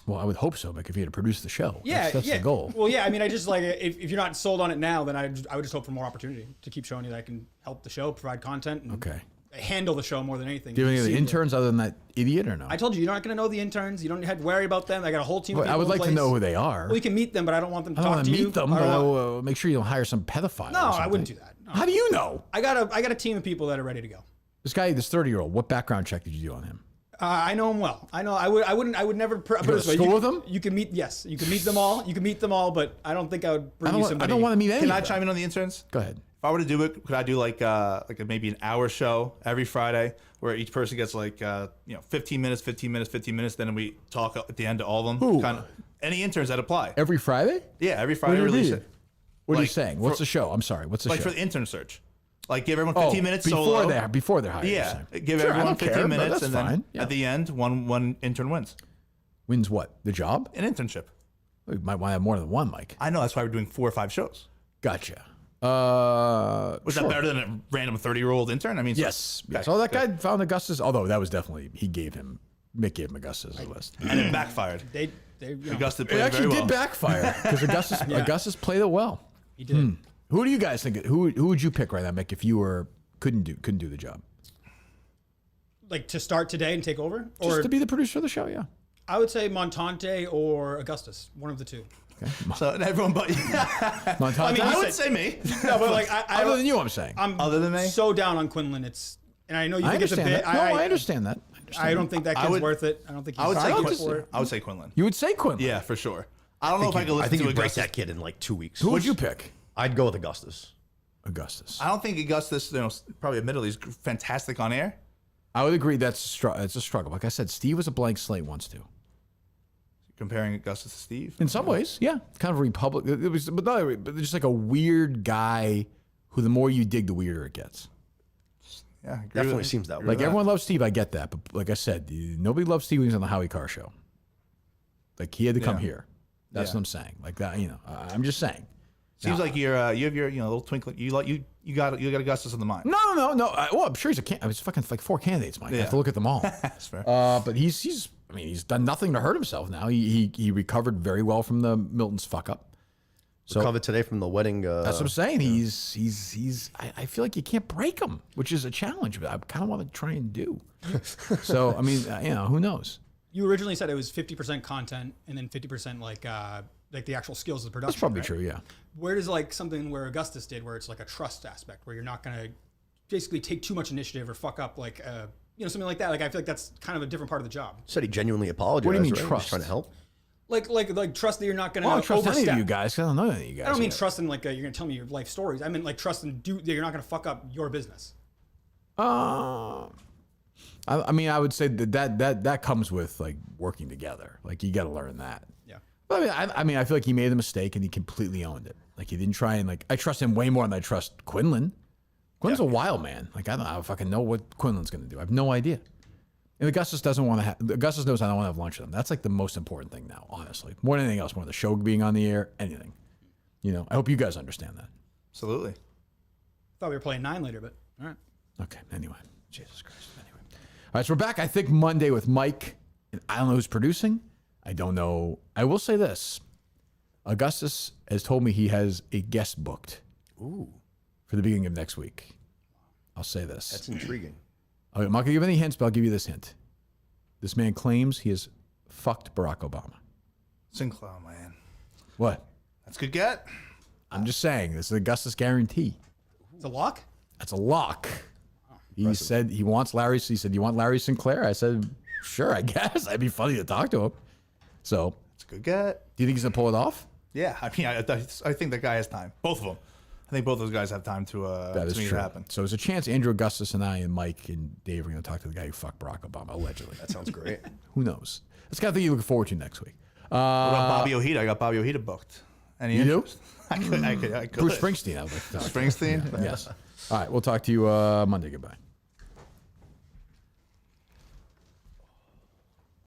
Well, I would hope so, Mick, if you had to produce the show. Yeah, that's yeah. the goal. Well, yeah. I mean, I just like if you're not sold on it now, then I would just hope for more opportunity to keep showing you that I can help the show, provide content, and Okay. handle the show more than anything. Do you have any See other the- interns other than that idiot or no? I told you, you're not going to know the interns. You don't have to worry about them. I got a whole team of Well, people I would in like to place. know who they are. Well, you can meet them, but I don't want them to I don't talk want to to you. meet them, I but don't I want- will make sure you don't hire some pedophile. No, or I something. wouldn't do that. No. How do you know? I got a team of people that are ready to go. This guy, this 30-year-old, what background check did you do on him? I know him well. I know. I would never. Put go it this to way. school You with can- him? You can meet. Yes, you can meet them all. You can meet them all, but I don't think I would bring I don't you want- I somebody. don't want to meet any Can of I them. chime in on the interns? Go ahead. If I were to do it, could I do like maybe an hour show every Friday where each person gets like 15 minutes, 15 minutes, 15 minutes, then we talk at the end to all of them. Who? Kind of any interns that apply. Every Friday? Yeah, every What Friday do you release do? it. What are you Like, saying? What's for- the show? I'm sorry. What's the Like show? for the intern search. Like give everyone 15 minutes before solo. before they're hired. you're Yeah, saying. give Sure, I everyone don't 15 care. No, minutes, that's and then fine. Yeah. at the end, one intern wins. Wins what? The job? An internship. We might want to have more than one, Mike. I know. That's why we're doing 4 or 5 shows. Gotcha. Was sure. that better than a random 30-year-old intern? I mean, Yes. Okay, So that good. guy found Augustus, although that was definitely, Mick gave him Augustus' list. And it backfired. They you know, Augustus It played actually very did well. backfire because Augustus, Yeah. Augustus played it well. He did. Who do you guys think? Who would you pick right now, Mick, if you couldn't do the job? Like to start today and take over, Just or to be the producer of the show, yeah. I would say Montante or Augustus, one of the two. Okay. So everyone but you. Montante? I mean, I you would said- say me. No, but like Other than you, I'm saying. I'm Other than me? so down on Quinlan. And I know you I think it's a understand bit. that. No, I understand that. I don't think that I kid's would- worth it. I don't think he's I would say good Quinlan. for it. I would say Quinlan. You would say Quinlan. Yeah, for sure. I don't know if I could listen I think to you'd break Augustus. that kid in like 2 weeks. Who would you pick? I'd go with Augustus. Augustus. I don't think Augustus, probably admittedly, is fantastic on air. I would agree that's it's a struggle. Like I said, Steve was a blank slate once too. Comparing Augustus to Steve. In some ways, yeah, kind of Republic. It was, but just like a weird guy who the more you dig, the weirder it gets. Yeah, I agree Definitely with that. seems that way. Like everyone loves Steve, I get that, but like I said, nobody loves Steve when he's on the Howie Carr show. Like he had to come Yeah. here. That's what I'm saying. Like that, I'm just saying. Seems like you have your little twinkle. You got Augustus in the mind. No. Well, I'm sure he's a candidate. It's fucking like 4 candidates, Mike. I have to look at them all. That's fair. But he's done nothing to hurt himself now. He recovered very well from the Miltons fuck up. So recovered today from the wedding. That's what I'm saying. He's. I feel like you can't break him, which is a challenge. But I kind of want to try and do. So who knows? You originally said it was 50% content and then 50% like the actual skills of the production. That's probably right? true. Yeah. Where does like something where Augustus did, where it's like a trust aspect, where you're not gonna basically take too much initiative or fuck up like something like that. Like I feel like that's kind of a different part of the job. Said he genuinely apologized. What do you mean right? trust? He's trying to help. Like trust that you're not gonna I don't trust overstep. any of you guys. 'Cause I don't know any of you guys. I don't mean yet. trust in like you're gonna tell me your life stories. I mean like trust in that you're not gonna fuck up your business. I would say that comes with like working together. Like you got to learn that. Yeah. But I feel like he made a mistake and he completely owned it. Like he didn't try and like I trust him way more than I trust Quinlan. Quinlan's a wild man. Like I don't fucking know what Quinlan's gonna do. I have no idea. And Augustus doesn't want to have. Augustus knows I don't want to have lunch with him. That's like the most important thing now, honestly. More than anything else, more than the show being on the air, anything. I hope you guys understand that. Absolutely. Thought we were playing 9 later, but all right. Okay. Anyway, Jesus Christ. Anyway. All right, so we're back. I think Monday with Mike. And I don't know who's producing. I don't know. I will say this: Augustus has told me he has a guest booked. Ooh. For the beginning of next week. I'll say this. That's intriguing. I'm not gonna give any hints, but I'll give you this hint. This man claims he has fucked Barack Obama. Sinclair, man. What? That's a good get. I'm just saying, this is Augustus guarantee. It's a lock? That's a lock. He said he wants Larry. He said, "You want Larry Sinclair?" I said, "Sure, I guess. That'd be funny to talk to him." So it's a good get. Do you think he's gonna pull it off? Yeah, I think that guy has time. Both of them. I think both those guys have time to That is make true. it happen. So there's a chance Andrew Augustus and I and Mike and Dave are going to talk to the guy who fucked Barack Obama, allegedly. That sounds great. Who knows? That's the kind of thing you look forward to next week. What about Bobby Ojeda? I got Bobby Ojeda booked. Any You do? interest? I could. Bruce Springsteen. I was like, Springsteen? Yes. All right. We'll talk to you Monday. Goodbye.